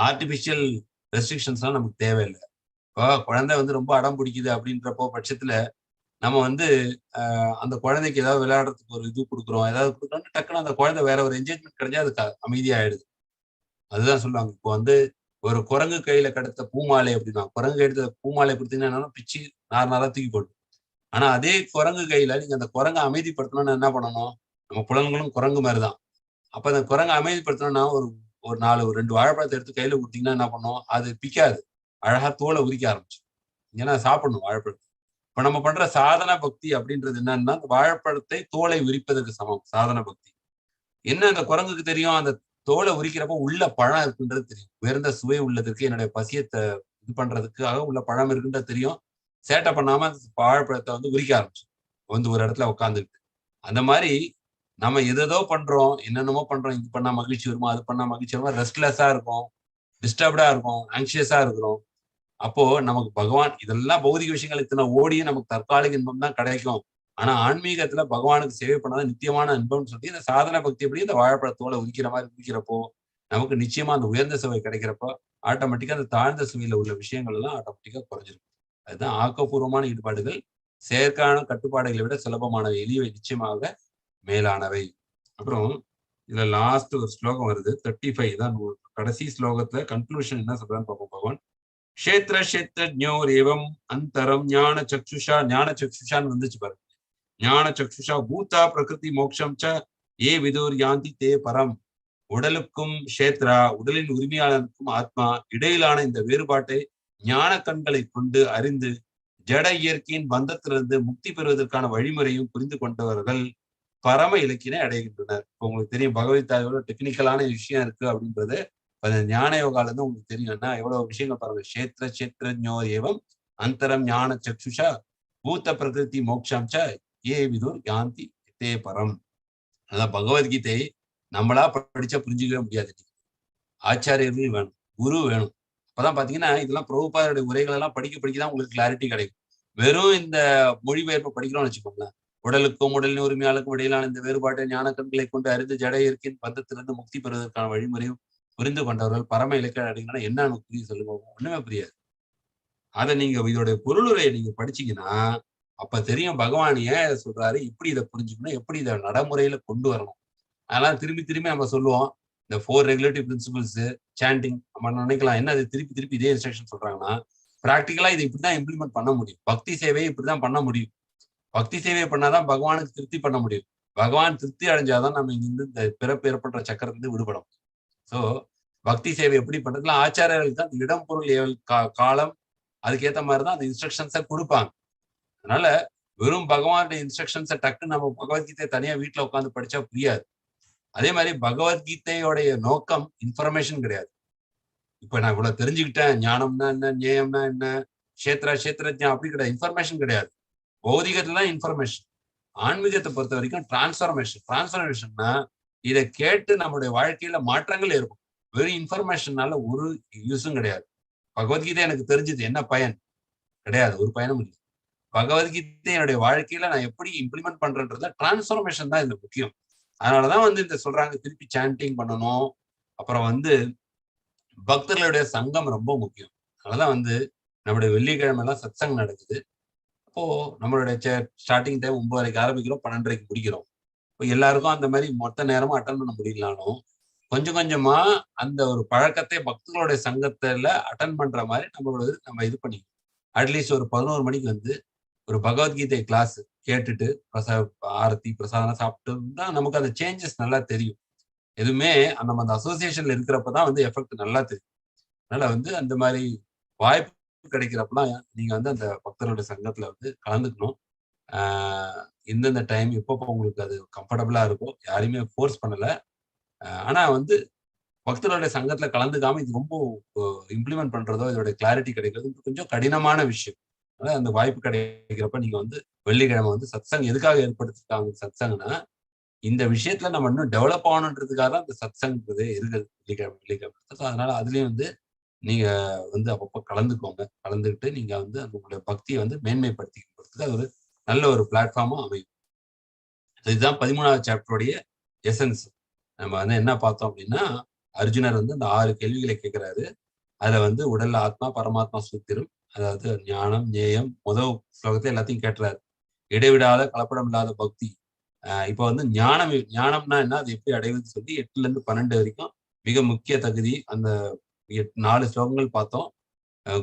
ஆர்டிபிஷியல் ரெஸ்ட்ரிக்ஷன்ஸ் எல்லாம் நமக்கு தேவையில்லை. இப்போ குழந்தை வந்து ரொம்ப அடம் பிடிக்குது அப்படின்றப்போ பட்சத்துல நம்ம வந்து அந்த குழந்தைக்கு ஏதாவது விளையாடுறதுக்கு ஒரு இது கொடுக்குறோம், ஏதாவது கொடுக்குறோம்னா டக்குன்னு அந்த குழந்தை வேற ஒரு என்ஜாய்மெண்ட் கிடைச்சா அது அமைதியாயிடுது. அதுதான் சொல்லுவாங்க. இப்போ வந்து ஒரு குரங்கு கையில கிடைத்த பூமாலை அப்படின்னா, குரங்கு கையில பூமாலை கொடுத்தீங்கன்னா பிச்சு நார் தூக்கி போடும். ஆனா அதே குரங்கு கையில நீங்க அந்த குரங்கை அமைதிப்படுத்தணும்னு என்ன பண்ணணும்? நம்ம புலன்களும் குரங்கு மாதிரிதான். அப்ப அந்த குரங்கை அமைதிப்படுத்தணும்னா ஒரு ஒரு 2 வாழைப்பழத்தை எடுத்து கையில கொடுத்தீங்கன்னா என்ன பண்ணும்? அது பிக்காது. அழகா தோலை உரிக்க ஆரம்பிச்சு. ஏன்னா சாப்பிடணும் வாழைப்பழத்தை. இப்ப நம்ம பண்ற சாதன பக்தி அப்படின்றது என்னன்னா, வாழைப்பழத்தை தோலை உரிப்பதற்கு சமம் சாதன பக்தி. என்ன அந்த குரங்குக்கு தெரியும்? அந்த தோலை உரிக்கிறப்ப உள்ள பழம் இருக்குன்றது தெரியும். உயர்ந்த சுவை உள்ளதற்கு என்னுடைய பசியத்தை இது பண்றதுக்காக உள்ள பழம் இருக்குன்றது தெரியும். சேட்டை பண்ணாம வாழைப்பழத்தை வந்து உரிக்க ஆரம்பிச்சு வந்து ஒரு இடத்துல உட்காந்துருக்கு. அந்த மாதிரி நம்ம எதோ பண்றோம், என்னென்னமோ பண்றோம். இது பண்ணா மகிழ்ச்சி வருமா, அது பண்ணா மகிழ்ச்சி வருமா, ரெஸ்ட்லெஸ்ஸா இருக்கும், டிஸ்டர்ப்டா இருக்கும், ஆங்ஷியஸா இருக்கிறோம். அப்போ நமக்கு பகவான் இதெல்லாம் பௌதிக விஷயங்கள் இத்தனை ஓடியும் நமக்கு தற்காலிக இன்பம் தான் கிடைக்கும். ஆனா ஆன்மீகத்துல பகவானுக்கு சேவை பண்ணாதான் நித்தியமான இன்பம்னு சொல்லி இந்த சாதன பக்தி எப்படி இந்த வாழைப்பழத்தோலை உரிக்கிற மாதிரி உரிக்கிறப்போ நமக்கு நிச்சயமா அந்த உயர்ந்த சுவை கிடைக்கிறப்போ ஆட்டோமேட்டிக்கா அந்த தாழ்ந்த சுவையில உள்ள விஷயங்கள் எல்லாம் ஆட்டோமேட்டிக்கா குறைஞ்சிருக்கும். அதுதான் ஆக்கப்பூர்வமான ஈடுபாடுகள் செயற்கையான கட்டுப்பாடுகளை விட சுலபமானவை, எளியவை, நிச்சயமாக மேலானவை. அப்புறம் இதுல லாஸ்ட் ஒரு ஸ்லோகம் வருது, 35 தான் கடைசி ஸ்லோகத்துல கன்க்ளூஷன் என்ன சொல்றான்னு பார்ப்போம். பகவான் க்ஷேத்ர க்ஷேத்ரஜ்ஞோர் ஏவம் அந்தரம் ஞான சக்ஷுஷான்னு வந்துச்சு பாருங்க. ஞான சக்ஷுஷா பூதா பிரகிருதி மோக்ஷம் ச ஏ விதுர் யாந்தி தே பரம். உடலுக்கும் க்ஷேத்ரா, உடலின் உரிமையாளருக்கும் ஆத்மா இடையிலான இந்த வேறுபாட்டை ஞான கண்களை கொண்டு அறிந்து ஜட இயற்கையின் பந்தத்திலிருந்து முக்தி பெறுவதற்கான வழிமுறையும் புரிந்து கொண்டவர்கள் பரம இலக்கினை அடைகின்றனர். இப்போ உங்களுக்கு தெரியும் பகவத்கீதையோட டெக்னிக்கலான விஷயம் இருக்கு அப்படின்றது ஞான யோகால இருந்து உங்களுக்கு தெரியும்னா எவ்வளவு விஷயங்கள் பாருங்க. க்ஷேத்ர க்ஷேத்ரஜ்ஞோ ஏவம் அந்தரம் ஞான சக்ஷுஷா பூத பிரகிருதி மோக்ஷம் ச ஏ விதுர் யாந்தி தே பரம். அதான் பகவத்கீதை நம்மளா படிச்சா புரிஞ்சுக்கவே முடியாது. ஆச்சாரியர்கள் வேணும், குரு வேணும். அப்பதான் பாத்தீங்கன்னா இதெல்லாம் பிரபுபாதருடைய உரைகள் எல்லாம் படிக்கதான் உங்களுக்கு கிளாரிட்டி கிடைக்கும். வெறும் இந்த மொழிபெயர்ப்பு படிக்கிறோம்னு வச்சுக்கோங்களேன். உடலுக்கும் உடலின் உரிமையாளருக்கும் இடையிலான இந்த வேறுபாட்டை ஞான கண்களை கொண்டு அறிந்து ஜட இயற்கையின் பந்தத்திலிருந்து முக்தி பெறுவதற்கான வழிமுறையும் புரிந்து கொண்டவர்கள் பரம இலக்கிய அடைங்கன்னா என்ன புரிய சொல்லுங்க. ஒண்ணுமே புரியாது. அதை நீங்க இதோடைய பொருளுரையை நீங்க படிச்சீங்கன்னா அப்ப தெரியும் பகவான் ஏன் சொல்றாரு, இப்படி இதை புரிஞ்சுக்கணும், எப்படி இதை நடைமுறையில கொண்டு வரணும். அதெல்லாம் திரும்பி நம்ம சொல்லுவோம். இந்த 4 ரெகுலேட்டிவ் பிரின்சிபிள்ஸ் சாண்டிங் நம்ம நினைக்கலாம் என்ன அது திருப்பி இதே இன்ஸ்ட்ரக்ஷன் சொல்றாங்கன்னா, பிராக்டிக்கலா இதை இப்படிதான் இம்ப்ளிமெண்ட் பண்ண முடியும். பக்தி சேவையை இப்படிதான் பண்ண முடியும். பக்தி சேவை பண்ணாதான் பகவானுக்கு திருப்தி பண்ண முடியும். பகவான் திருப்தி அடைஞ்சாதான் நம்ம இங்கிருந்து இந்த பிறப்பு ஏற்பட்ட சக்கரத்திலிருந்து விடுபடும். சோ பக்தி சேவை எப்படி பண்றதுல ஆச்சாரியர்களுக்கு தான் இடம் பொருள் காலம் அதுக்கேற்ற மாதிரிதான் அந்த இன்ஸ்ட்ரக்ஷன்ஸை கொடுப்பாங்க. அதனால வெறும் பகவானுடைய இன்ஸ்ட்ரக்ஷன்ஸை டக்கு நம்ம பகவத்கீதை தனியா வீட்டுல உட்காந்து படிச்சா புரியாது. அதே மாதிரி பகவத்கீதையோடைய நோக்கம் இன்ஃபர்மேஷன் கிடையாது. இப்ப நான் இவ்வளவு தெரிஞ்சுக்கிட்டேன், ஞானம்னா என்ன, ஞேயம்னா என்ன, க்ஷேத்ரஜ்ஞா அப்படி கிடையாது. இன்ஃபர்மேஷன் கிடையாது. பௌதிகத்துல தான் இன்ஃபர்மேஷன். ஆன்மீகத்தை பொறுத்த வரைக்கும் டிரான்ஸ்ஃபர்மேஷன்னா இதை கேட்டு நம்முடைய வாழ்க்கையில மாற்றங்கள் ஏற்படும். வெறும் இன்ஃபர்மேஷன்னால ஒரு யூஸும் கிடையாது. பகவத்கீதை எனக்கு தெரிஞ்சது என்ன பயன் கிடையாது, ஒரு பயனும் இல்லை. பகவத்கீதை என்னுடைய வாழ்க்கையில நான் எப்படி இம்ப்ளிமெண்ட் பண்றேன்றத டிரான்ஸ்ஃபர்மேஷன் தான் இதுல முக்கியம். அதனாலதான் வந்து இந்த சொல்றாங்க திருப்பி சாண்டிங் பண்ணணும். அப்புறம் வந்து பக்தர்களுடைய சங்கம் ரொம்ப முக்கியம். அதனாலதான் வந்து நம்முடைய வெள்ளிக்கிழமை எல்லாம் சத்சங்கம் நடக்குது. அப்போ நம்மளுடைய ஸ்டார்டிங் டைம் 9:30 ஆரம்பிக்கிறோம், 12:30 முடிக்கிறோம். இப்போ எல்லாருக்கும் அந்த மாதிரி மொத்த நேரமும் அட்டன் பண்ண முடியலனாலும் கொஞ்சம் கொஞ்சமா அந்த ஒரு பழக்கத்தை பக்தர்களுடைய சங்கத்துல அட்டன் பண்ற மாதிரி நம்ம இது பண்ணிக்கணும். அட்லீஸ்ட் ஒரு 11 மணிக்கு வந்து ஒரு பகவத்கீதை கிளாஸ் கேட்டுட்டு ஆரத்தி பிரசாதம் சாப்பிட்டு தான் நமக்கு அந்த சேஞ்சஸ் நல்லா தெரியும். எதுவுமே நம்ம அந்த அசோசியேஷன்ல இருக்கிறப்பதான் வந்து எஃபெக்ட் நல்லா தெரியும். அதனால வந்து அந்த மாதிரி வாய்ப்பு கிடைக்கிறப்பெல்லாம் நீங்க வந்து அந்த பக்தர்களுடைய சங்கத்துல வந்து கலந்துக்கணும். எந்தெந்த டைம் எப்போ உங்களுக்கு அது கம்ஃபர்டபுளா இருக்கும், யாரையுமே ஃபோர்ஸ் பண்ணல. ஆனா வந்து பக்தர்களுடைய சங்கத்துல கலந்துக்காம இது ரொம்ப இம்ப்ளிமெண்ட் பண்றதோ இதோட கிளாரிட்டி கிடைக்கிறது கொஞ்சம் கடினமான விஷயம். அதனால அந்த வாய்ப்பு கிடைக்கிறப்ப நீங்க வந்து வெள்ளிக்கிழமை வந்து சத்சங் எதுக்காக ஏற்படுத்திருக்காங்க சத்சங்னா, இந்த விஷயத்துல நம்ம இன்னும் டெவலப் ஆகணுன்றதுக்காக தான் இந்த சத்சங்கிறது இருக்குது வெள்ளிக்கிழமை. அதனால அதுலயும் வந்து நீங்க வந்து அப்பப்போ கலந்துக்கோங்க. கலந்துக்கிட்டு நீங்க வந்து உங்களுடைய பக்தியை வந்து மேன்மைப்படுத்திக்கிறதுக்கு அது ஒரு நல்ல ஒரு பிளாட்ஃபார்மா அமையும். இதுதான் 13வது சாப்டருடைய எசன்ஸ். நம்ம வந்து என்ன பார்த்தோம் அப்படின்னா, அர்ஜுனர் வந்து இந்த 6 கேள்விகளை கேட்கிறாரு. அதுல வந்து உடல் ஆத்மா பரமாத்மா சூத்திரம், அதாவது ஞானம் ஞேயம் முதல் ஸ்லோகத்தை எல்லாத்தையும் கேட்டுறாரு. இடைவிடாத கலப்படம் இல்லாத பக்தி. இப்ப வந்து ஞானம்னா என்ன, அது எப்படி அடைவதுன்னு சொல்லி 8ல இருந்து 12 வரைக்கும் மிக முக்கிய தகுதி. அந்த 4 ஸ்லோகங்கள் பார்த்தோம்.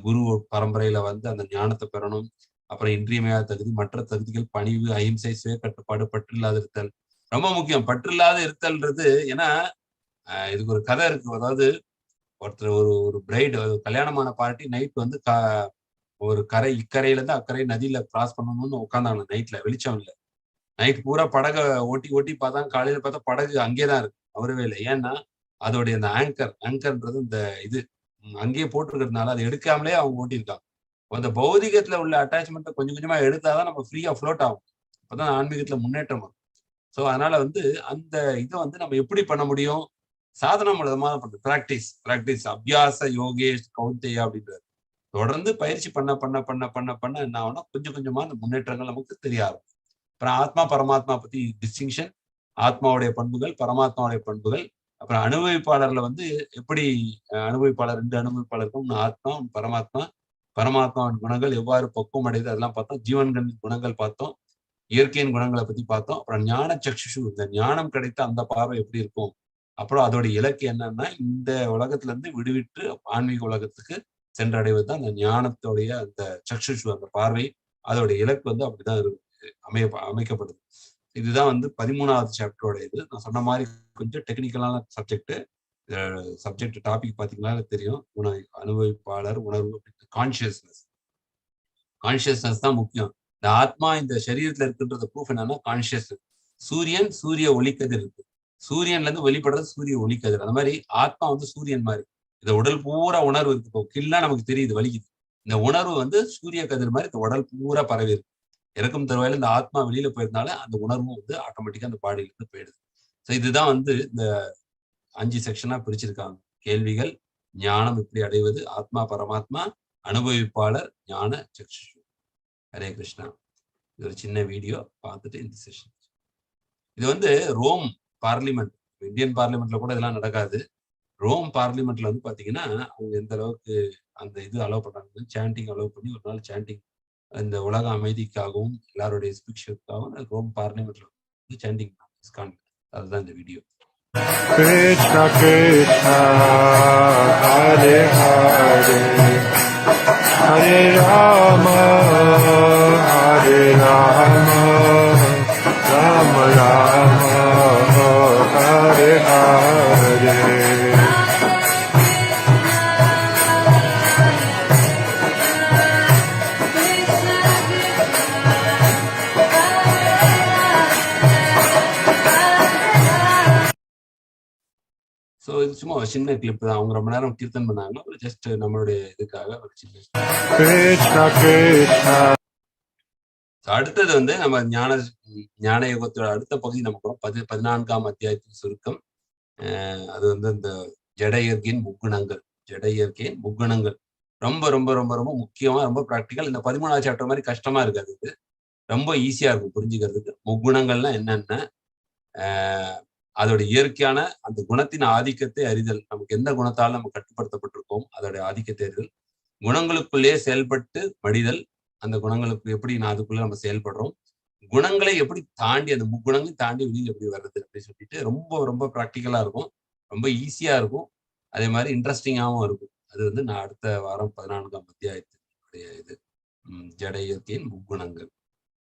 குரு பரம்பரையில வந்து அந்த ஞானத்தை பெறணும். அப்புறம் இன்றியமையாத தகுதி, மற்ற தகுதிகள் பணிவு, அஹிம்சை, சுய கட்டுப்பாடு, பற்று இல்லாத இருத்தல். ரொம்ப முக்கியம் பற்று இல்லாத இருத்தல்ன்றது. ஏன்னா இதுக்கு ஒரு கதை இருக்கு. அதாவது ஒருத்தர் ஒரு ஒரு பிரைடு கல்யாணமான பார்ட்டி நைட் வந்து ஒரு இக்கரையில இருந்து அக்கறை நதியில கிராஸ் பண்ணணும்னு உட்காந்தாங்க. நைட்ல வெளிச்சம் இல்லை. நைட் பூரா படகை ஓட்டி ஓட்டி பார்த்தா, காலையில பார்த்தா படகு அங்கேதான் இருக்கு, அவரவே இல்லை. ஏன்னா அதோடைய அந்த ஆங்கர்ன்றது இந்த இது அங்கேயே போட்டுருக்கிறதுனால அதை எடுக்காமலே அவங்க ஓட்டியிருக்காங்க. அந்த பௌதிகத்துல உள்ள அட்டாச்மெண்ட்டை கொஞ்சம் கொஞ்சமா எடுத்தாதான் நம்ம ஃப்ரீயா ஃப்ளோட் ஆகும். அப்பதான் ஆன்மீகத்துல முன்னேற்றம் வரும். ஸோ அதனால வந்து அந்த இதை வந்து நம்ம எப்படி பண்ண முடியும்? சாதனம் மூலமா பண்றது. பிராக்டிஸ் அபியாச யோகேஷ் கௌந்தையா அப்படின்றாரு. தொடர்ந்து பயிற்சி பண்ண பண்ண பண்ண பண்ண பண்ண என்ன ஆகும்னா கொஞ்சம் கொஞ்சமா அந்த முன்னேற்றங்கள் நமக்கு தெரிய ஆகும். அப்புறம் ஆத்மா பரமாத்மா பத்தி டிஸ்டிங்ஷன், ஆத்மாவுடைய பண்புகள், பரமாத்மாவுடைய பண்புகள், அப்புறம் அனுபவிப்பாளர்ல வந்து எப்படி அனுபவிப்பாளர் 2 அனுபவிப்பாளருக்கும் ஆத்மா பரமாத்மா, பரமாத்மாவின் குணங்கள் எவ்வாறு பக்குவம் அடையுது அதெல்லாம் பார்த்தோம். ஜீவன்களின் குணங்கள் பார்த்தோம். இயற்கையின் குணங்களை பத்தி பார்த்தோம். அப்புறம் ஞான சக்ஷுஷு, இந்த ஞானம் கிடைத்த அந்த பார்வை எப்படி இருக்கும். அப்புறம் அதோட இலக்கு என்னன்னா இந்த உலகத்துல இருந்து விடுவிட்டு ஆன்மீக உலகத்துக்கு சென்றடைவது தான் அந்த ஞானத்தோடைய அந்த சக்ஷுஷு, அந்த பார்வை. அதோட இலக்கு வந்து அப்படிதான் அமைக்கப்படுது. இதுதான் வந்து 13வது சாப்டரோட இது. நான் சொன்ன மாதிரி கொஞ்சம் டெக்னிக்கலான சப்ஜெக்ட் டாபிக் பாத்தீங்கன்னா தெரியும். அனுபவிப்பாளர், உணர்வு, கான்சியஸ்னஸ் தான் முக்கியம். இந்த ஆத்மா இந்த சரீரத்துல இருக்குன்றது ப்ரூஃப் என்னன்னா கான்சியஸ்னஸ். சூரிய ஒளிக்கதிர் இருக்கு. சூரியன்ல இருந்து வெளிப்படுறது சூரிய ஒளிக்கதிர். அந்த மாதிரி ஆத்மா வந்து சூரியன் மாதிரி. இந்த உடல் பூரா உணர்வு இருக்கு. இப்போ கில்லா நமக்கு தெரியுது, வலிக்குது. இந்த உணர்வு வந்து சூரிய கதிர் மாதிரி இந்த உடல் பூரா பரவி இருக்கு. இறக்கும் தருவாயில இந்த ஆத்மா வெளியில போயிருந்தால அந்த உணர்வும் வந்து ஆட்டோமேட்டிக்கா அந்த பாடியில இருந்து போயிடுது. ஸோ இதுதான் வந்து இந்த 5 செக்ஷனா பிரிச்சிருக்காங்க. கேள்விகள், ஞானம் எப்படி அடைவது, ஆத்மா பரமாத்மா, அனுபவிப்பாளர், ஞான சக்ஷு. ஹரே கிருஷ்ணா. இது ஒரு சின்ன வீடியோ பார்த்துட்டு இந்த செஷன். இது வந்து ரோம் பார்லிமெண்ட், இந்தியன் பார்லிமெண்ட்ல கூட இதெல்லாம் நடக்காது. ரோம் பார்லிமெண்ட்ல வந்து பாத்தீங்கன்னா அவங்க எந்த அளவுக்கு அந்த இது அலோவ் பண்றாங்க, சாண்டிங் அலோவ் பண்ணி ஒரு நாள் சாண்டிங் இந்த உலக அமைதிக்காகவும் எல்லாருடைய ஸ்பிரிச்சுவலுக்காகவும் ரோம் பார்லிமெண்ட்ல வந்து சாண்டிங். அதுதான் இந்த வீடியோ. கிருஷ்ணா கிருஷ்ணா ஹரே ஹரே ஹரே ராம ஹரே ராம ராம ராம ஹரே ஹரே. ஸோ இது சும்மா ஒரு சின்ன கிளிப் தான். அவங்க ரொம்ப நேரம் கீர்த்தன் பண்ணாங்க. ஒரு ஜஸ்ட் நம்மளுடைய இதுக்காக ஒரு சின்ன. அடுத்தது வந்து நம்ம ஞான யுகத்தோட அடுத்த பகுதி நமக்கு 14ஆம் அத்தியாயத்தின் சுருக்கம். அது வந்து இந்த ஜட இயற்கையின் முக்குணங்கள். ரொம்ப ரொம்ப ரொம்ப ரொம்ப முக்கியமா, ரொம்ப ப்ராக்டிக்கல். இந்த 13வது சாப்டர் மாதிரி கஷ்டமா இருக்காது. இது ரொம்ப ஈஸியா இருக்கும் புரிஞ்சுக்கிறதுக்கு. முக்குணங்கள்னா என்னென்ன, அதோட இயற்கையான அந்த குணத்தின் ஆதிக்கத்தை அறிதல். நமக்கு எந்த குணத்தால் நம்ம கட்டுப்படுத்தப்பட்டிருக்கோம், அதோட ஆதிக்கத்தை அறிதல். குணங்களுக்குள்ளே செயல்பட்டு மடிதல். அந்த குணங்களுக்கு எப்படி அதுக்குள்ள நம்ம செயல்படுறோம், குணங்களை எப்படி தாண்டி அந்த முக்குணங்களை தாண்டி வெளியில் எப்படி வர்றது அப்படின்னு சொல்லிட்டு ரொம்ப ரொம்ப ப்ராக்டிக்கலா இருக்கும். ரொம்ப ஈஸியா இருக்கும். அதே மாதிரி இன்ட்ரெஸ்டிங்காகவும் இருக்கும். அது வந்து நான் அடுத்த வாரம் 14ஆம் அத்தியாயத்தினுடைய இது ஜட இயற்கையின் முக்குணங்கள்.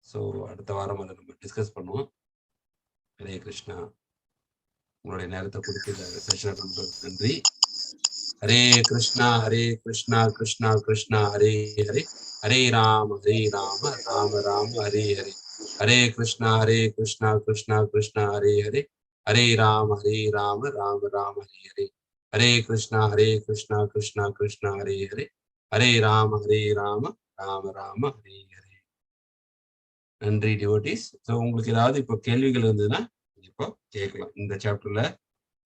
ஸோ அடுத்த வாரம் அதை நம்ம டிஸ்கஸ் பண்ணுவோம். ஹரே கிருஷ்ணா. உங்களுடைய நேரத்தை கொடுத்து செஷன் நன்றி. ஹரே கிருஷ்ணா கிருஷ்ணா கிருஷ்ணா ஹரே ஹரே, ஹரே ராம ராம ராம ஹரே ஹரே. ஹரே கிருஷ்ணா கிருஷ்ணா கிருஷ்ணா ஹரே ஹரே, ஹரே ராம ராம ராம ஹரே ஹரே. ஹரே கிருஷ்ணா கிருஷ்ணா கிருஷ்ணா ஹரே ஹரே, ஹரே ராம ராம ராம ஹரே ஹரே. நன்றி டிவோட்டீஸ். ஸோ உங்களுக்கு ஏதாவது இப்போ கேள்விகள் இருந்ததுன்னா இப்போ கேட்கலாம். இந்த சாப்டர்ல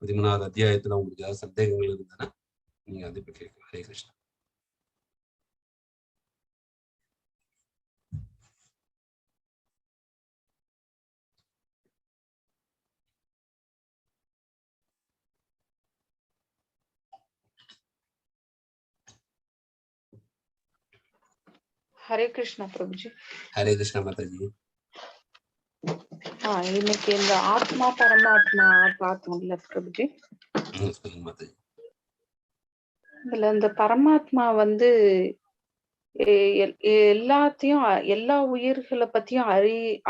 13வது அத்தியாயத்துல உங்களுக்கு ஏதாவது சந்தேகங்கள் இருந்ததுன்னா நீங்க வந்து இப்ப கேட்கலாம். ஹரே கிருஷ்ணா. ஹரே கிருஷ்ணா பிரபுஜி. ஹரே கிருஷ்ணா மாதாஜி. இன்னைக்கு இந்த ஆத்மா பரமாத்மா பார்த்தோம்ல பிரபுஜி. சொல்லுங்க மாதாஜி. இதுல இந்த பரமாத்மா வந்து எல்லாத்தையும் எல்லா உயிர்களை பத்தியும்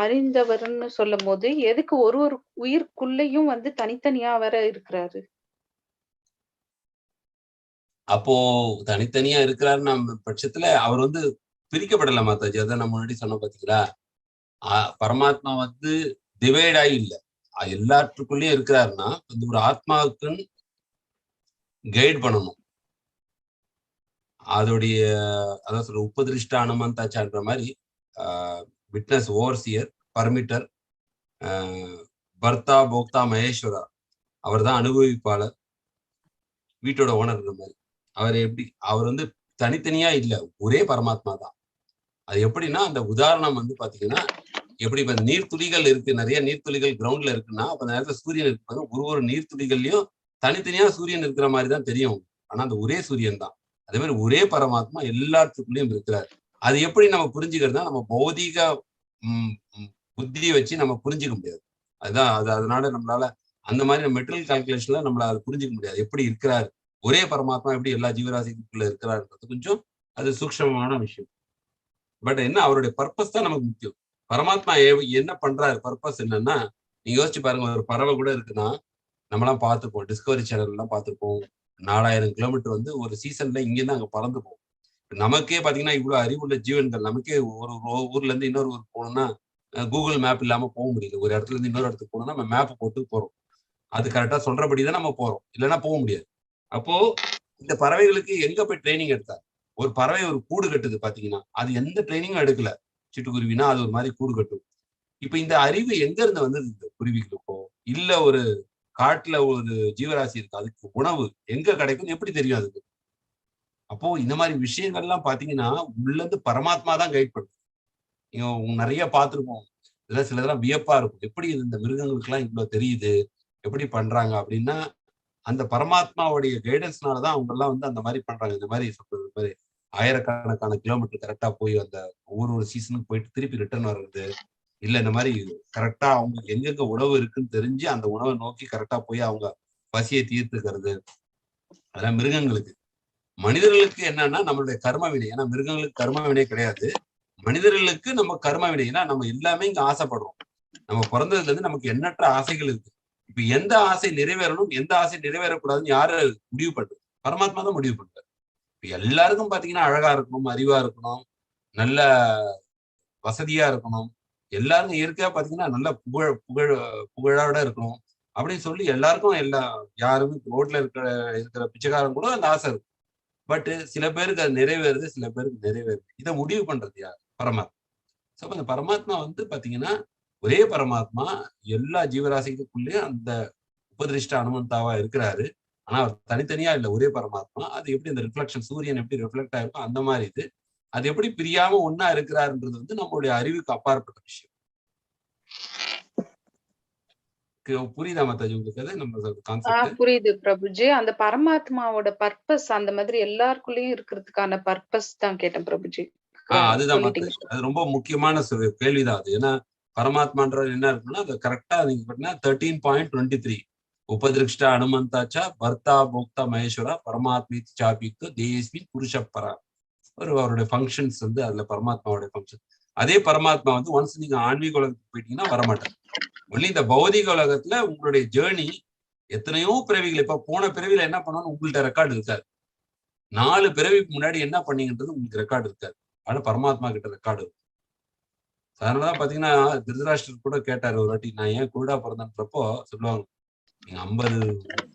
அறிந்தவர்னு சொல்லும் போது எதுக்கு ஒரு உயிர்க்குள்ளேயும் வந்து தனித்தனியா வேற இருக்கிறாரு? அப்போ தனித்தனியா இருக்கிறாரு நம்ம பட்சத்துல அவர் வந்து பிரிக்கப்படல மாதாஜி. அதான் நம்ம முன்னாடி சொன்ன பாத்தீங்களா, பரமாத்மா வந்து டிவைட் ஆகி இல்ல, எல்லாற்றுக்குள்ளேயும் இருக்கிறாருன்னா வந்து ஒரு ஆத்மாவுக்குன்னு கைட் பண்ணணும். அதோடைய அதான் சொல்ற உபதிருஷ்ட அனுமந்தாச்சான்ற மாதிரி விட்னஸ், ஓவர்சியர், பர்மிட்டர், பர்த்தா, போக்தா, மகேஸ்வரா, அவர் தான் அனுபவிப்பாளர், வீட்டோட ஓனர் மாதிரி. அவர் வந்து தனித்தனியா இல்ல, ஒரே பரமாத்மா தான். அது எப்படின்னா, அந்த உதாரணம் வந்து பாத்தீங்கன்னா, எப்படி இப்ப நீர்த்துளிகள் இருக்கு, நிறைய நீர்த்துளிகள் கிரவுண்ட்ல இருக்குன்னா, அப்ப அந்த நேரத்துல சூரியன் இருக்கு, ஒரு நீர்த்துளிகள்லயும் தனித்தனியா சூரியன் இருக்கிற மாதிரி தான் தெரியும். ஆனா அந்த ஒரே சூரியன் தான். அதே மாதிரி ஒரே பரமாத்மா எல்லாத்துக்குள்ளேயும் இருக்கிறார். அது எப்படி நம்ம புரிஞ்சுக்கிறதுனா, நம்ம பௌதிக புத்தியை வச்சு நம்ம புரிஞ்சுக்க முடியாது. அதுதான் அதனால நம்மளால அந்த மாதிரி மெட்டீரியல் கால்குலேஷன்ல நம்மளால புரிஞ்சுக்க முடியாது. எப்படி இருக்கிறார் ஒரே பரமாத்மா, எப்படி எல்லா ஜீவராசிக்குள்ள இருக்கிறாருன்றது கொஞ்சம் அது சூக்ஷ்மமான விஷயம். பட் என்ன, அவருடைய பர்பஸ் தான் நமக்கு முக்கியம். பரமாத்மா என்ன பண்றாரு, பர்பஸ் என்னன்னா, நீங்க யோசிச்சு பாருங்க, ஒரு பறவை கூட இருக்குன்னா, நம்மளாம் பார்த்துப்போம், டிஸ்கவரி சேனல் எல்லாம் பார்த்துருப்போம். 4000 கிலோமீட்டர் வந்து ஒரு சீசன்ல இங்கிருந்து அங்க பறந்து போகும். நமக்கே பாத்தீங்கன்னா இவ்வளவு அறிவுள்ள ஜீவன்கள், நமக்கே ஒரு ஊர்ல இருந்து இன்னொரு ஊருக்கு போகணும்னா கூகுள் மேப் இல்லாம போக முடியல. ஒரு இடத்துல இருந்து இன்னொரு இடத்துக்கு போகணும்னா நம்ம மேப் போட்டு போறோம். அது கரெக்டா சொல்றபடிதான் நம்ம போறோம், இல்லைன்னா போக முடியாது. அப்போ இந்த பறவைகளுக்கு எங்க போய் ட்ரைனிங் எடுத்தார்? ஒரு பறவை ஒரு கூடு கட்டுது பாத்தீங்கன்னா, அது எந்த ட்ரைனிங்கும் எடுக்கல. சிட்டுக்குருவினா அது ஒரு மாதிரி கூடு கட்டும். இப்ப இந்த அறிவு எங்க இருந்து வந்தது இந்த குருவிகளுக்கோ, இல்ல ஒரு காட்டுல ஒரு ஜீவராசி இருக்கு, அதுக்கு உணவு எங்க கிடைக்கும் எப்படி தெரியும் அதுக்கு? அப்போ இந்த மாதிரி விஷயங்கள்லாம் பாத்தீங்கன்னா உள்ள இருந்து பரமாத்மா தான் கைட் பண்ணுது. நீங்க நிறைய பார்த்திருப்போம். இதெல்லாம் சிலதெல்லாம் வியப்பா இருக்கும். எப்படி இந்த மிருகங்களுக்கு எல்லாம் இவ்வளவு தெரியுது, எப்படி பண்றாங்க அப்படின்னா, அந்த பரமாத்மாவுடைய கைடன்ஸ்னாலதான் அவங்க எல்லாம் வந்து அந்த மாதிரி பண்றாங்க. இந்த மாதிரி சொல்றது மாதிரி ஆயிரக்கணக்கான கிலோமீட்டர் கரெக்டா போய் அந்த ஒரு சீசனுக்கு போயிட்டு திருப்பி ரிட்டர்ன் வர்றது, இல்ல இந்த மாதிரி கரெக்டா அவங்களுக்கு எங்கெங்க உணவு இருக்குன்னு தெரிஞ்சு அந்த உணவை நோக்கி கரெக்டா போய் அவங்க பசியை தீர்த்துக்கிறது. அதெல்லாம் மிருகங்களுக்கு. மனிதர்களுக்கு என்னன்னா நம்மளுடைய கர்ம வினை. ஏன்னா மிருகங்களுக்கு கர்ம வினை கிடையாது. மனிதர்களுக்கு நம்ம கர்ம வினை. ஏன்னா நம்ம எல்லாமே இங்க ஆசைப்படுறோம். நம்ம பிறந்ததுல இருந்து நமக்கு எண்ணற்ற ஆசைகள் இருக்கு. இப்ப எந்த ஆசை நிறைவேறணும், எந்த ஆசை நிறைவேறக்கூடாதுன்னு யாரு முடிவு பண்றது? பரமாத்மா தான் முடிவு பண்றாரு. இப்ப எல்லாருக்கும் பாத்தீங்கன்னா அழகா இருக்கணும், அறிவா இருக்கணும், நல்ல வசதியா இருக்கணும், எல்லாரும் இயற்கையா பாத்தீங்கன்னா நல்ல புகழோட இருக்கணும் அப்படின்னு சொல்லி எல்லாருக்கும் யாருமே ரோட்ல இருக்கிற பிச்சைக்காரன் கூட அந்த ஆசை இருக்கும். பட் சில பேருக்கு அது நிறைவேறுது, சில பேருக்கு நிறைவேறுது. இதை முடிவு பண்றது யார்? பரமாத்மா. சோ அந்த பரமாத்மா வந்து பாத்தீங்கன்னா ஒரே பரமாத்மா எல்லா ஜீவராசிகளுக்குள்ளேயும் அந்த உபதிருஷ்ட அனுமந்தாவா இருக்கிறாரு. ஆனா அவர் தனித்தனியா இல்ல, ஒரே பரமாத்மா. அது எப்படி அந்த ரிஃப்ளெக்ஷன், சூரியன் எப்படி ரிஃப்ளெக்ட் ஆயிருக்கும் அந்த மாதிரி இது. அது எப்படி பிரியாம ஒன்னா இருக்கிறாருன்றது வந்து நம்மளுடைய அறிவுக்கு அப்பாற்பட்ட விஷயம். புரியுதா மாதாஜி உங்களுக்கு? அது நம்ம கான்செப்ட் புரியுது பிரபுஜி. அந்த பரமாத்மாவோட பர்பஸ் அந்த மாதிரி எல்லாருக்குள்ளயும் இருக்கிறதுக்கான பர்பஸ் தான் கேட்டேன் பிரபுஜி. அதுதான் மாதாஜி. அது ரொம்ப முக்கியமான கேள்விதான் அது. ஏன்னா பரமாத்மான்றது என்ன இருக்குன்னா, அது கரெக்டா நீங்க பாத்தீங்கன்னா 13.23 உபதிருஷ்ட அனுமந்தாச்சா பர்த்தா போக்தா மகேஸ்வரா பரமாத்மி சாபித்து தேஸ்மி புருஷப்பரா. அவருடைய ஃபங்க்ஷன்ஸ் வந்து அதுல பரமாத்மாவுடைய ஃபங்க்ஷன். அதே பரமாத்மா வந்து ஒன்ஸ் நீங்க ஆன்மீக உலகத்துக்கு போயிட்டீங்கன்னா வரமாட்டார். ஒன்லி இந்த பௌதிக உலகத்துல உங்களுடைய ஜேர்னி எத்தனையோ பிறவிகள், இப்ப போன பிறவில என்ன பண்ணணும்னு உங்கள்ட்ட ரெக்கார்டு இருக்காது. 4 பிறவிக்கு முன்னாடி என்ன பண்ணீங்கன்றது உங்களுக்கு ரெக்கார்டு இருக்காது. ஆனா பரமாத்மா கிட்ட ரெக்கார்டு இருக்கும். அதனாலதான் பாத்தீங்கன்னா திருதராஷ்டிரர் கூட கேட்டாரு ஒரு வாட்டி, நான் ஏன் குருடா பிறந்தன்றப்போ சொல்லுவாங்க, நீங்க 50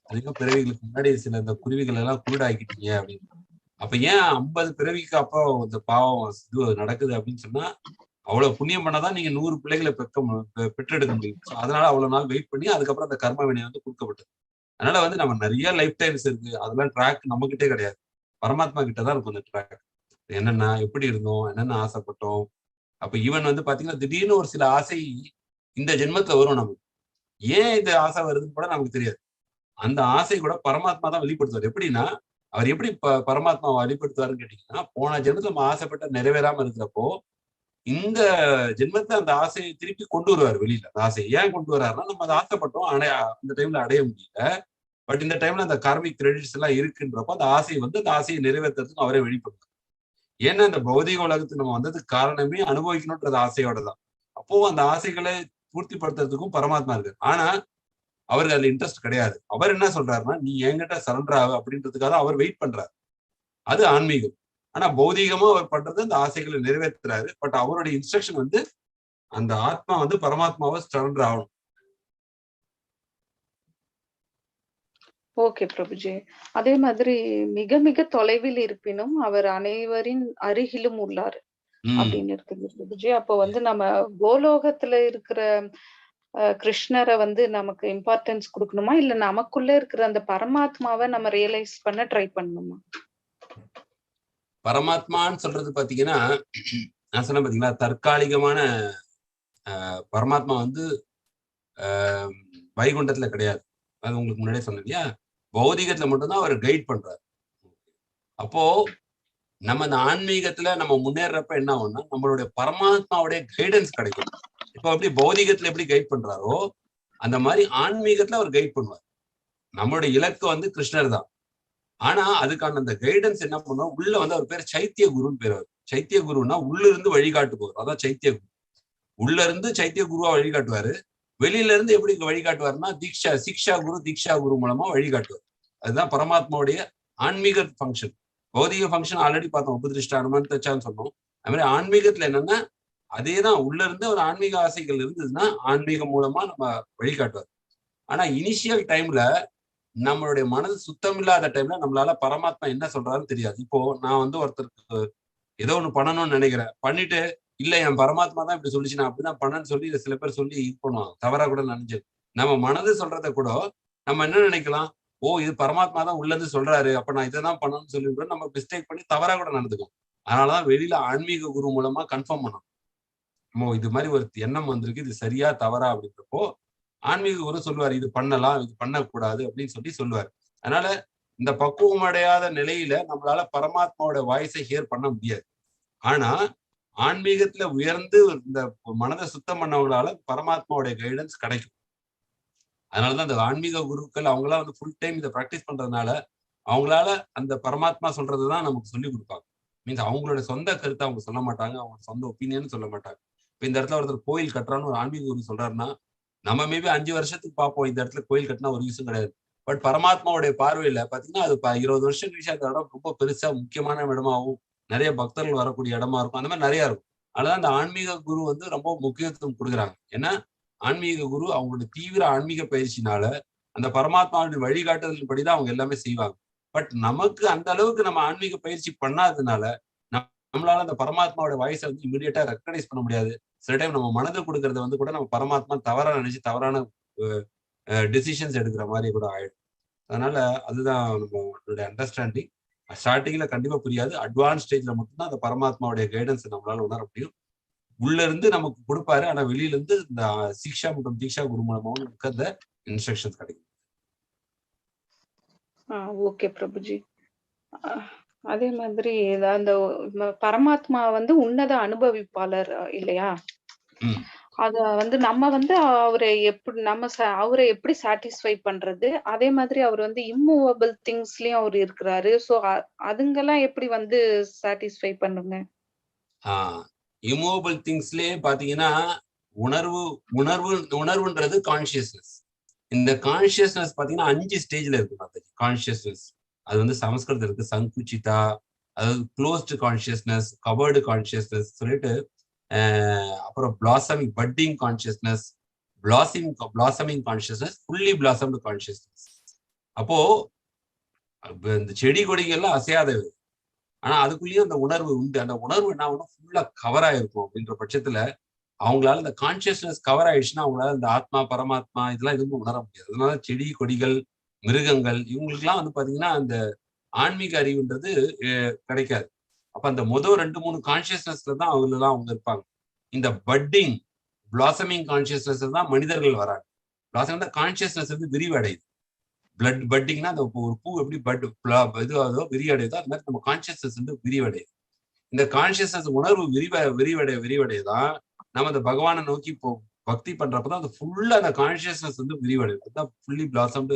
அதிகம் பிறவிகளுக்கு முன்னாடி சில இந்த குருவிகள் எல்லாம் குருடா ஆக்கிட்டீங்க அப்படின்னு. அப்ப ஏன் 50 பிறவிக்கு அப்புறம் இந்த பாவம் இது நடக்குது அப்படின்னு சொன்னா, அவ்வளவு புண்ணியம் பண்ணாதான் நீங்க 100 பிள்ளைகளை பெற்றெடுக்க முடியும். அதனால அவ்வளவு நாள் வெயிட் பண்ணி அதுக்கப்புறம் அந்த கர்ம வினை வந்து கொடுக்கப்பட்டது. அதனால வந்து நம்ம நிறைய லைஃப் டைம்ஸ் இருக்கு, அதெல்லாம் ட்ராக் நம்ம கிட்டே கிடையாது, பரமாத்மா கிட்டதான் இருக்கும் அந்த ட்ராக். என்னன்னா எப்படி இருந்தோம், என்னென்ன ஆசைப்பட்டோம். அப்ப ஈவன் வந்து பாத்தீங்கன்னா திடீர்னு ஒரு சில ஆசை இந்த ஜென்மத்துல வரும் நமக்கு. ஏன் இந்த ஆசை வருதுன்னு கூட நமக்கு தெரியாது. அந்த ஆசை கூட பரமாத்மா தான் வெளிப்படுத்துவார். எப்படின்னா அவர் எப்படி பரமாத்மா வெளிப்படுத்துவாருன்னு கேட்டீங்கன்னா, போன ஜென்மத்துல நம்ம ஆசைப்பட்ட நிறைவேறாம இருக்கிறப்போ இந்த ஜென்மத்துல அந்த ஆசையை திருப்பி கொண்டு வருவார் வெளியில. அந்த ஆசையை ஏன் கொண்டு வர்றாருன்னா, நம்ம அதை ஆசைப்பட்டோம், அந்த டைம்ல அடைய முடியல. பட் இந்த டைம்ல அந்த கார்மிக் கிரெடிட்ஸ் எல்லாம் இருக்குன்றப்போ அந்த ஆசையை வந்து அந்த ஆசையை நிறைவேற்றுறதுக்கு அவரே வெளிப்படுத்துவார். ஏன்னா இந்த பௌதிக உலகத்துக்கு நம்ம வந்ததுக்கு காரணமே அனுபவிக்கணும்ன்றது ஆசையோட தான். அப்போ அந்த ஆசைகளை பூர்த்திப்படுத்துறதுக்கும் பரமாத்மா இருக்கு. ஆனா அவருக்கு அதுல இன்ட்ரெஸ்ட் கிடையாது. அவர் என்ன சொல்றாருன்னா, நீ என்கிட்ட சரண்டர் ஆகு அப்படின்றதுக்காக அவர் வெயிட் பண்றாரு. அது ஆன்மீகம். ஆனா பௌதீகமா அவர் பண்றது அந்த ஆசைகளை நிறைவேற்றுறாரு. பட் அவருடைய இன்ஸ்ட்ரக்ஷன் வந்து அந்த ஆத்மா வந்து பரமாத்மாவை சரண்டர் ஆகணும். ஓகே பிரபுஜி. அதே மாதிரி மிக மிக தொலைவில் இருப்பினும் அவர் அனைவரின் அருகிலும் உள்ளார் அப்படின்னு இருக்குது பிரபுஜி. அப்போ வந்து நம்ம கோலோகத்துல இருக்கிற கிருஷ்ணரை வந்து நமக்கு இம்பார்ட்டன்ஸ் கொடுக்கணுமா, இல்ல நமக்குள்ள இருக்கிற அந்த பரமாத்மாவை நம்ம ரியலைஸ் பண்ண ட்ரை பண்ணணுமா? பரமாத்மான்னு சொல்றது பாத்தீங்கன்னா, நான் சொன்ன பாத்தீங்களா, தற்காலிகமான பரமாத்மா வந்து வைகுண்டத்துல கிடையாது. அது உங்களுக்கு முன்னாடியே சொன்னேன் இல்லையா, பௌதிகத்துல மட்டும்தான் அவர் கைட் பண்றாரு. அப்போ நம்ம அந்த ஆன்மீகத்துல நம்ம முன்னேறப்ப என்ன ஆகும்னா, நம்மளுடைய பரமாத்மாவுடைய கைடன்ஸ் கிடைக்கும். இப்போ எப்படி பௌதிகத்துல எப்படி கைட் பண்றாரோ அந்த மாதிரி ஆன்மீகத்துல அவர் கைட் பண்ணுவார். நம்மளுடைய இலக்கு வந்து கிருஷ்ணர் தான். ஆனா அதுக்கான அந்த கைடன்ஸ் என்ன பண்ணுவோம், உள்ள வந்து அவர் பேர் சைத்திய குருன்னு பேர். அவர் சைத்திய குருன்னா உள்ள இருந்து வழிகாட்டுவார். அதான் சைத்திய குரு. உள்ள இருந்து சைத்திய குருவா வழிகாட்டுவாரு. வெளியில இருந்து எப்படி வழிகாட்டுவாருன்னா சிக்ஷா குரு மூலமா வழிகாட்டுவார். அதுதான் பரமாத்மாவுடைய ஆன்மீக ஃபங்க்ஷன். பௌதிக ஃபங்க்ஷன் ஆல்ரெடி பார்த்தோம், உபதிருஷ்ட அனுமந்தச்சான்னு சொன்னோம். அது மாதிரி ஆன்மீகத்துல என்னன்னா அதேதான், உள்ள இருந்து ஒரு ஆன்மீக ஆசைகள் இருந்ததுன்னா ஆன்மீகம் மூலமா நம்ம வழிகாட்டுவார். ஆனா இனிஷியல் டைம்ல நம்மளுடைய மனது சுத்தம் இல்லாத டைம்ல நம்மளால பரமாத்மா என்ன சொல்றாருன்னு தெரியாது. இப்போ நான் வந்து ஒருத்தருக்கு ஏதோ ஒண்ணு பண்ணணும்னு நினைக்கிறேன், பண்ணிட்டு இல்ல என் பரமாத்மா தான் இப்படி சொல்லிச்சு நான் அப்படிதான் பண்ணேன்னு சொல்லி சில பேர் சொல்லி இது பண்ணுவாங்க, தவறா கூட நினைச்சு. நம்ம மனது சொல்றதை கூட நம்ம என்ன நினைக்கலாம், ஓ இது பரமாத்மா தான் உள்ள இருந்து சொல்றாரு, அப்ப நான் இதைதான் பண்ணணும்னு சொல்லி கூட நம்ம மிஸ்டேக் பண்ணி தவறா கூட நடந்துக்கும். அதனாலதான் வெளியில ஆன்மீக குரு மூலமா கன்ஃபார்ம் பண்ணணும், இது மாதிரி ஒரு எண்ணம் வந்திருக்கு, இது சரியா தவறா அப்படின்றப்போ ஆன்மீக குரு சொல்லுவார், இது பண்ணலாம் இது பண்ணக்கூடாது அப்படின்னு சொல்லி சொல்லுவார். அதனால இந்த பக்குவம் அடையாத நிலையில நம்மளால பரமாத்மாவோட வாய்ஸை ஹியர் பண்ண முடியாது. ஆனா ஆன்மீகத்துல உயர்ந்து இந்த மனதை சுத்தம் பண்ணவங்களால பரமாத்மாவோட கைடன்ஸ் கிடைக்கும். அதனாலதான் அந்த ஆன்மீக குருக்கள் அவங்களாம் வந்து ஃபுல் டைம் இதை ப்ராக்டிஸ் பண்றதுனால அவங்களால அந்த பரமாத்மா சொல்றதுதான் நமக்கு சொல்லி கொடுப்பாங்க. மீன்ஸ் அவங்களோட சொந்த கருத்தை அவங்க சொல்ல மாட்டாங்க, அவங்க சொந்த ஒப்பீனியன் சொல்ல மாட்டாங்க. இப்ப இந்த இடத்துல ஒருத்தர் கோயில் கட்டுறான்னு ஒரு ஆன்மீக குரு சொல்றாருன்னா நம்ம மேபி 5 வருஷத்துக்கு பார்ப்போம், இந்த இடத்துல கோயில் கட்டினா ஒரு யூஸும் கிடையாது. பட் பரமாத்மாவுடைய பார்வையில பாத்தீங்கன்னா அது 20 வருஷம் கழிச்சு அந்த இடம் ரொம்ப பெருசா முக்கியமான இடமாகவும் நிறைய பக்தர்கள் வரக்கூடிய இடமா இருக்கும், அந்த மாதிரி நிறைய இருக்கும். அதனால அந்த ஆன்மீக குரு வந்து ரொம்ப முக்கியத்துவம் கொடுக்குறாங்க. ஏன்னா ஆன்மீக குரு அவங்களுடைய தீவிர ஆன்மீக பயிற்சினால அந்த பரமாத்மாவுடைய வழிகாட்டுதல் படிதான் அவங்க எல்லாமே செய்வாங்க. பட் நமக்கு அந்த அளவுக்கு நம்ம ஆன்மீக பயிற்சி பண்ணாததுனால நம்மளால அந்த பரமாத்மாவோட வாய்ஸை வந்து இமீடியட்டா ரெக்கக்னைஸ் பண்ண முடியாது. சில டைம் நம்ம மனது கொடுக்கறத வந்து கூட நம்ம பரமாத்மா தவறா நினைச்சு தவறான டெசிஷன்ஸ் எடுக்கிற மாதிரி கூட ஆயிடும். அதனால அதுதான் நம்மளுடைய அண்டர்ஸ்டாண்டிங். ஸ்டார்டிங்ல கண்டிப்பா புரியாது, அட்வான்ஸ் ஸ்டேஜ்ல மட்டும்தான் அந்த பரமாத்மாவுடைய கைடன்ஸ் நம்மளால உணர முடியும். உள்ள இருந்து நமக்கு கொடுப்பாரு, ஆனா வெளியில இருந்து இந்த சிக்ஷா மற்றும் தீக்ஷா குரு மூலமாவும் நமக்கு அந்த இன்ஸ்ட்ரக்ஷன்ஸ் கிடைக்கும். ஓகே பிரபுஜி. அதே மாதிரி அந்த பரமாத்மா வந்து உன்னத அனுபவிப்பாளர் இல்லையா? அத வந்து நம்ம வந்து அவரை எப்படி சாட்டிஸ்ஃபை பண்றது, அதே மாதிரி அவர் வந்து இம்மூவபிள் திங்ஸ்லயும் அவர் இருக்கிறாரு. சோ அதுங்கெல்லாம் எப்படி வந்து சாட்டிஸ்ஃபை பண்ணுங்க? இம்மூவபிள் திங்ஸ்லயே பாத்தீங்கன்னா உணர்வுன்றது கான்சியஸ்னஸ். இந்த கான்சியஸ்னஸ் பாத்தீங்கன்னா 5 ஸ்டேஜ்ல இருக்கு கான்சியஸ்னஸ். அது வந்து சமஸ்கிருதம் இருக்கு சங்குச்சிதா, அதாவது க்ளோஸ்டு கான்சியஸ்னஸ், கவர்டு கான்சியஸ்னஸ் சொல்லிட்டு, அப்புறம் blossoming budding consciousness, blossoming consciousness, fully blossomed consciousness. அப்போ இந்த செடி கொடிகள்லாம் அசையாதவை, ஆனா அதுக்குள்ளேயும் அந்த உணர்வு உண்டு. அந்த உணர்வு என்ன ஆகும், ஃபுல்லா கவர் ஆயிருக்கும். அப்படின்ற பட்சத்துல அவங்களால இந்த கான்சியஸ்னஸ் கவர் ஆயிடுச்சுன்னா அவங்களால இந்த ஆத்மா பரமாத்மா இதெல்லாம் எதுவும் உணர முடியாது. அதனால செடி கொடிகள் மிருகங்கள் இவங்களுக்குலாம் வந்து பாத்தீங்கன்னா அந்த ஆன்மீக அறிவுன்றது கிடைக்காது. அப்ப அந்த முதல் 2-3 கான்சியஸ்னஸ்ல தான் அவங்க இருப்பாங்க. இந்த பட்டிங் பிளாசமிங் கான்சியஸ்னஸ் தான் மனிதர்கள் வராங்க. பிளாசம் கான்சியஸ்னஸ் வந்து விரிவடையுது. பிளட் பட்டிங்னா அந்த ஒரு பூ எப்படி இதுவாதோ விரிவடையுதோ அது மாதிரி நம்ம கான்சியஸ்னஸ் வந்து விரிவடையுது. இந்த கான்சியஸ்னஸ் உணர்வு விரிவடையதான் நம்ம அந்த பகவானை நோக்கி பக்தி பண்றப்பதான் அது ஃபுல்லா அந்த கான்சியஸ்னஸ் வந்து விரிவடையும். அதுதான் ஃபுல்லி பிளாசம்டு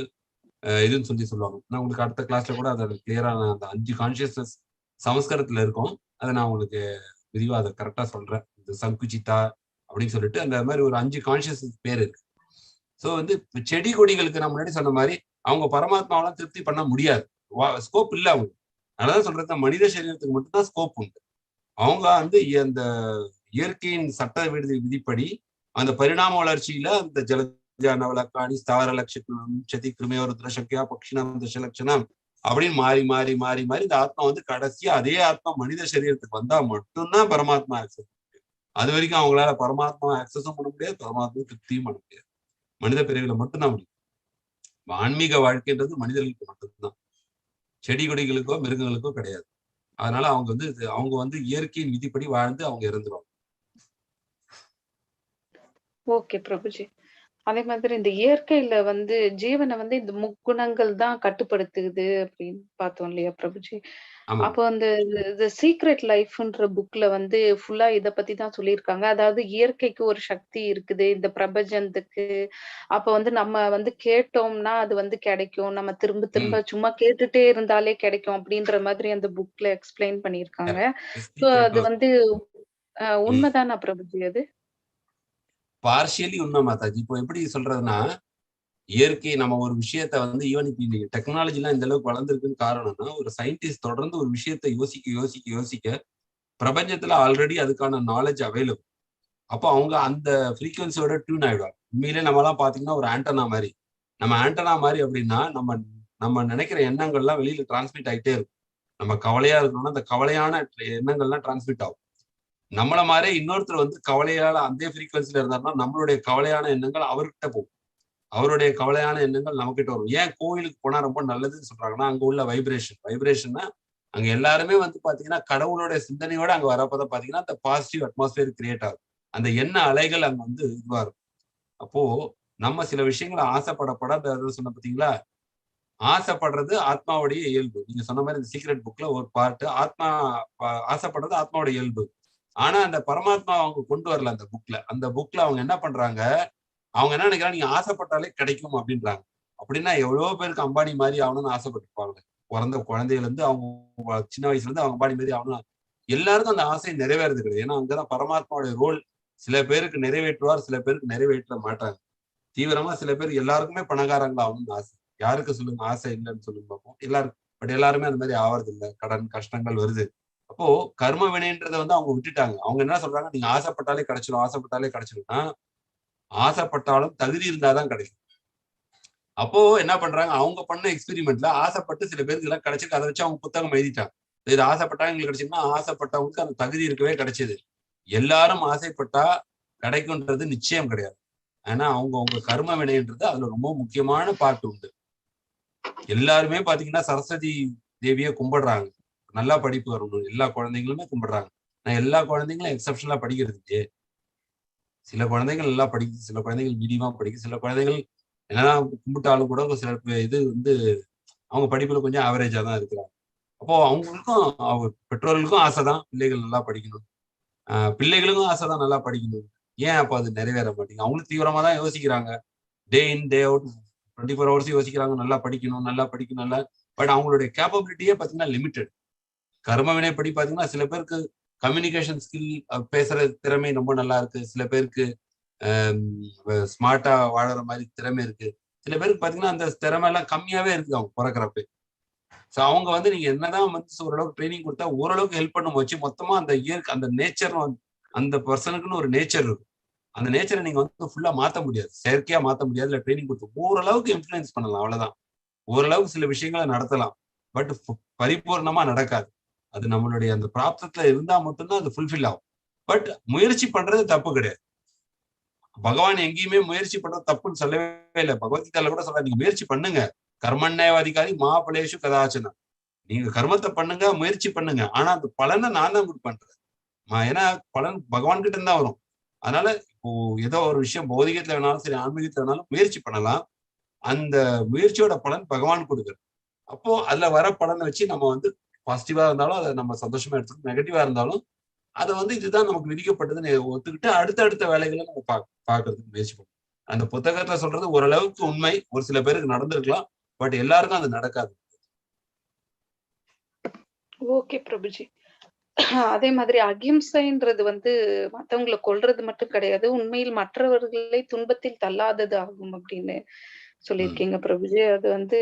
இதுன்னு சொல்லுவாங்க. நான் உங்களுக்கு அடுத்த கிளாஸ்ல கூட அதை கிளியரா அந்த 5 கான்சியஸ்னஸ் சமஸ்கிருதத்துல இருக்கும். அதை நான் உங்களுக்கு விரிவா அதை கரெக்டா சொல்றேன். இந்த சங்குச்சிதா அப்படின்னு சொல்லிட்டு அந்த மாதிரி ஒரு 5 கான்சியஸ்னஸ் பேர் இருக்கு. ஸோ வந்து செடி கொடிகளுக்கு நான் முன்னாடி சொன்ன மாதிரி அவங்க பரமாத்மாவெல்லாம் திருப்தி பண்ண முடியாது. ஸ்கோப் இல்லை அவங்க. அதனால சொல்றது மனித சரீரத்துக்கு மட்டும்தான் ஸ்கோப் உண்டு. அவங்க வந்து அந்த இயற்கையின் சட்ட விதிப்படி அந்த பரிணாம வளர்ச்சியில அந்த ஜலஜானவலக்காணி ஸ்தாவர லட்சணம் சதி கிருமியோருத்ர சக்கியா பக்ஷினம் தசலட்சணம் அப்படின்னு மாறி மாறி மாறி மாறி இந்த ஆத்மா வந்து கடைசியா அதே ஆத்மா மனித சரீரத்துக்கு வந்தா மட்டும்தான் பரமாத்மா ஆக்சஸ். அது வரைக்கும் அவங்களால பரமாத்மா ஆக்சஸும் பண்ண முடியாது, பரமாத்மா திருப்தியும் பண்ண முடியாது. மனித பிரிவுல மட்டும்தான் முடியும். ஆன்மீக வாழ்க்கைன்றது மனிதர்களுக்கு மட்டும்தான், செடி கொடிகளுக்கோ மிருகங்களுக்கோ கிடையாது. அதனால அவங்க வந்து இயற்கையின் விதிப்படி வாழ்ந்து அவங்க இறந்துருவாங்க. ஓகே பிரபுஜி. அதே மாதிரி இந்த இயற்கையில வந்து ஜீவனை வந்து இந்த முக்குணங்கள் தான் கட்டுப்படுத்துது அப்படின்னு பார்த்தோம் இல்லையா பிரபுஜி? அப்போ அந்த சீக்ரெட் லைஃப்ன்ற புக்ல வந்து ஃபுல்லா இத பத்தி தான் சொல்லியிருக்காங்க. அதாவது இயற்கைக்கு ஒரு சக்தி இருக்குது இந்த பிரபஞ்சத்துக்கு. அப்ப வந்து நம்ம வந்து கேட்டோம்னா அது வந்து கிடைக்கும். நம்ம திரும்ப திரும்ப சும்மா கேட்டுட்டே இருந்தாலே கிடைக்கும் அப்படின்ற மாதிரி அந்த புக்ல எக்ஸ்பிளைன் பண்ணியிருக்காங்க. ஸோ அது வந்து உண்மைதானா பிரபுஜி அது? பார்ஷியலி உண்மை மாதாஜி. இப்போ எப்படி சொல்றதுன்னா, இயற்கை நம்ம ஒரு விஷயத்த வந்து ஈவன் இப்ப டெக்னாலஜி எல்லாம் இந்த அளவுக்கு வளர்ந்துருக்குன்னு காரணம்னா, ஒரு சயின்டிஸ்ட் தொடர்ந்து ஒரு விஷயத்த யோசிக்க பிரபஞ்சத்துல ஆல்ரெடி அதுக்கான நாலேஜ் அவைலபிள். அப்போ அவங்க அந்த ஃப்ரீக்வன்சியோட டியூன் ஆயிடுவாங்க. உண்மையிலே நம்ம எல்லாம் பாத்தீங்கன்னா ஒரு ஆண்டனா மாதிரி. நம்ம ஆண்டனா மாதிரி அப்படின்னா நம்ம நினைக்கிற எண்ணங்கள்லாம் வெளியில டிரான்ஸ்மிட் ஆகிட்டே இருக்கும். நம்ம கவலையா இருக்கணும்னா அந்த கவலையான எண்ணங்கள்லாம் டிரான்ஸ்மிட் ஆகும். நம்மள மாதிரி இன்னொருத்தர் வந்து கவலையால அதே ஃப்ரீக்வன்சில இருந்தாருன்னா நம்மளுடைய கவலையான எண்ணங்கள் அவர்கிட்ட போகும். அவருடைய கவலையான எண்ணங்கள் நம்ம கிட்ட வரும். ஏன் கோயிலுக்கு போனா ரொம்ப நல்லதுன்னு சொல்றாங்கன்னா, அங்க உள்ள வைப்ரேஷன்னா அங்க எல்லாருமே வந்து பாத்தீங்கன்னா கடவுளுடைய சிந்தனையோட அங்க வரப்பதான் பாத்தீங்கன்னா அந்த பாசிட்டிவ் அட்மாஸ்பியர் கிரியேட் ஆகும். அந்த எண்ண அலைகள் அங்க வந்து இதுவா இருக்கும். அப்போ நம்ம சில விஷயங்களை ஆசைப்படப்பட சொன்ன பாத்தீங்களா, ஆசைப்படுறது ஆத்மாவுடைய இயல்பு. நீங்க சொன்ன மாதிரி இந்த சீக்ரெட் புக்ல ஒரு பார்ட் ஆசைப்படுறது ஆத்மாவுடைய இயல்பு. ஆனா அந்த பரமாத்மா அவங்க கொண்டு வரல அந்த புக்ல அவங்க என்ன பண்றாங்க, அவங்க என்ன நினைக்கிறாங்க, நீங்க ஆசைப்பட்டாலே கிடைக்கும் அப்படின்றாங்க. அப்படின்னா எவ்வளவோ பேருக்கு அம்பானி மாதிரி ஆகணும்னு ஆசைப்பட்டிருப்பாங்க. பிறந்த குழந்தையில இருந்து அவங்க சின்ன வயசுல இருந்து அவங்க அம்பானி மாதிரி ஆகணும். எல்லாருக்கும் அந்த ஆசை நிறைவேறது கிடையாது. ஏன்னா அங்கதான் பரமாத்மாவுடைய ரோல். சில பேருக்கு நிறைவேற்றுவார், சில பேருக்கு நிறைவேற்ற மாட்டாங்க. தீவிரமா சில பேர் எல்லாருக்குமே பணக்காரங்களா ஆகணும்னு ஆசை. யாருக்கு சொல்லுங்க ஆசை இல்லைன்னு சொல்லுங்க பார்ப்போம். எல்லாருமே அந்த மாதிரி ஆவறது இல்லை. கடன் கஷ்டங்கள் வருது. அப்போ கர்ம வினைன்றதை வந்து அவங்க விட்டுட்டாங்க. அவங்க என்ன சொல்றாங்க, நீங்க ஆசைப்பட்டாலே கிடைச்சிடும்னா ஆசைப்பட்டாலும் தகுதி இருந்தாதான் கிடைக்கும். அப்போ என்ன பண்றாங்க, அவங்க பண்ண எக்ஸ்பெரிமெண்ட்ல ஆசைப்பட்டு சில பேருக்கு எல்லாம் கிடைச்சிருக்கு. அதை வச்சு அவங்க புத்தகம் எழுதிட்டாங்க. இது ஆசைப்பட்டாங்க எங்களுக்கு கிடைச்சிருக்குன்னா ஆசைப்பட்டவங்களுக்கு அந்த தகுதி இருக்கவே கிடைச்சது. எல்லாரும் ஆசைப்பட்டா கிடைக்கும்ன்றது நிச்சயம் கிடையாது. ஆனா அவங்க கர்ம வினைன்றது அதுல ரொம்ப முக்கியமான பார்ட் உண்டு. எல்லாருமே பாத்தீங்கன்னா சரஸ்வதி தேவியை கும்பிடுறாங்க. நல்லா படிப்பு வரணும் எல்லா குழந்தைங்களுமே கும்பிடுறாங்க. நான் எல்லா குழந்தைங்களும் எக்ஸப்ஷனலா படிக்கிறது. சில குழந்தைகள் நல்லா படிக்குது, சில குழந்தைகள் மீடியமா படிக்குது, சில குழந்தைகள் என்னதான் கும்பிட்டாலும் கூட சில இது வந்து அவங்க படிப்புல கொஞ்சம் ஆவரேஜா தான் இருக்கிறாங்க. அப்போ அவங்களுக்கும் பெற்றோர்களுக்கும் ஆசைதான் பிள்ளைகள் நல்லா படிக்கணும். பிள்ளைகளுக்கும் ஆசைதான் நல்லா படிக்கணும். ஏன் அப்போ அது நிறைவேற மாட்டேங்குது? அவங்களும் தீவிரமா தான் யோசிக்கிறாங்க. டே இன் டே அவுட் 24 ஹவர்ஸ் யோசிக்கிறாங்க, நல்லா படிக்கணும். பட் அவங்களுடைய கேப்பபிலிட்டியே பாத்தீங்கன்னா லிமிட்டெட். கர்ம வினைப்படி பாத்தீங்கன்னா சில பேருக்கு கம்யூனிகேஷன் ஸ்கில், பேசுற திறமை ரொம்ப நல்லா இருக்கு. சில பேருக்கு ஸ்மார்ட்டா வாழற மாதிரி திறமை இருக்கு. சில பேருக்கு பாத்தீங்கன்னா அந்த திறமை எல்லாம் கம்மியாவே இருக்குது அவங்க பிறக்கிறப்ப. ஸோ அவங்க வந்து நீங்க என்னதான் வந்து ஓரளவுக்கு ட்ரைனிங் கொடுத்தா ஓரளவுக்கு ஹெல்ப் பண்ண வச்சு மொத்தமா அந்த இயற்கை அந்த நேச்சர் அந்த பர்சனுக்குன்னு ஒரு நேச்சர் இருக்கும். அந்த நேச்சரை நீங்க வந்து ஃபுல்லா மாத்த முடியாது, செயற்கையா மாத்த முடியாது. இல்லை ட்ரைனிங் கொடுத்து ஓரளவுக்கு இன்ஃபுளுன்ஸ் பண்ணலாம், அவ்வளவுதான். ஓரளவுக்கு சில விஷயங்களை நடத்தலாம். பட் பரிபூர்ணமா நடக்காது. அது நம்மளுடைய அந்த பிராப்தத்துல இருந்தா மட்டும்தான் அது ஃபுல்ஃபில் ஆகும். பட் முயற்சி பண்றது தப்பு கிடையாது. பகவான் எங்கேயுமே முயற்சி பண்றது தப்புன்னு சொல்லவே இல்லை. பகவத்கீதையில கூட சொல்ற, நீங்க முயற்சி பண்ணுங்க, கர்மண்யேவாதிகாரி மா பலேஷு கதாச்சனா. நீங்க கர்மத்தை பண்ணுங்க, முயற்சி பண்ணுங்க, ஆனா அந்த பலனை நான் தான் பண்றேன். ஏன்னா பலன் பகவான் கிட்ட இருந்தா வரும். அதனால இப்போ ஏதோ ஒரு விஷயம் பௌதிகத்துல வேணாலும் சரி, ஆன்மீகத்துல வேணாலும் முயற்சி பண்ணலாம். அந்த முயற்சியோட பலன் பகவான் கொடுக்குறது. அப்போ அதுல வர பலனை வச்சு நம்ம வந்து பாசிட்டிவா இருந்தாலும் அதை நம்ம சந்தோஷமா எடுத்துக்கணும், நெகட்டிவா இருந்தாலும் அதை வந்து இதுதான் நமக்கு விதிக்கப்பட்டதுன்னு ஒத்துக்கிட்டு அடுத்தடுத்த வேலைகளை நம்ம பாக்குறதுக்கு முயற்சி பண்ணணும். அந்த புத்தகத்துல சொல்றது ஓரளவுக்கு உண்மை, ஒரு சில பேருக்கு நடந்திருக்கலாம், பட் எல்லாருக்கும் அது நடக்காது. ஓகே பிரபுஜி. அதே மாதிரி அகிம்சைன்றது வந்து மத்தவங்கள கொல்றது மட்டும் கிடையாது. உண்மையில் மற்றவர்களை துன்பத்தில் தள்ளாதது ஆகும் அப்படின்னு சொல்லியிருக்கீங்க பிரபுஜி. அது வந்து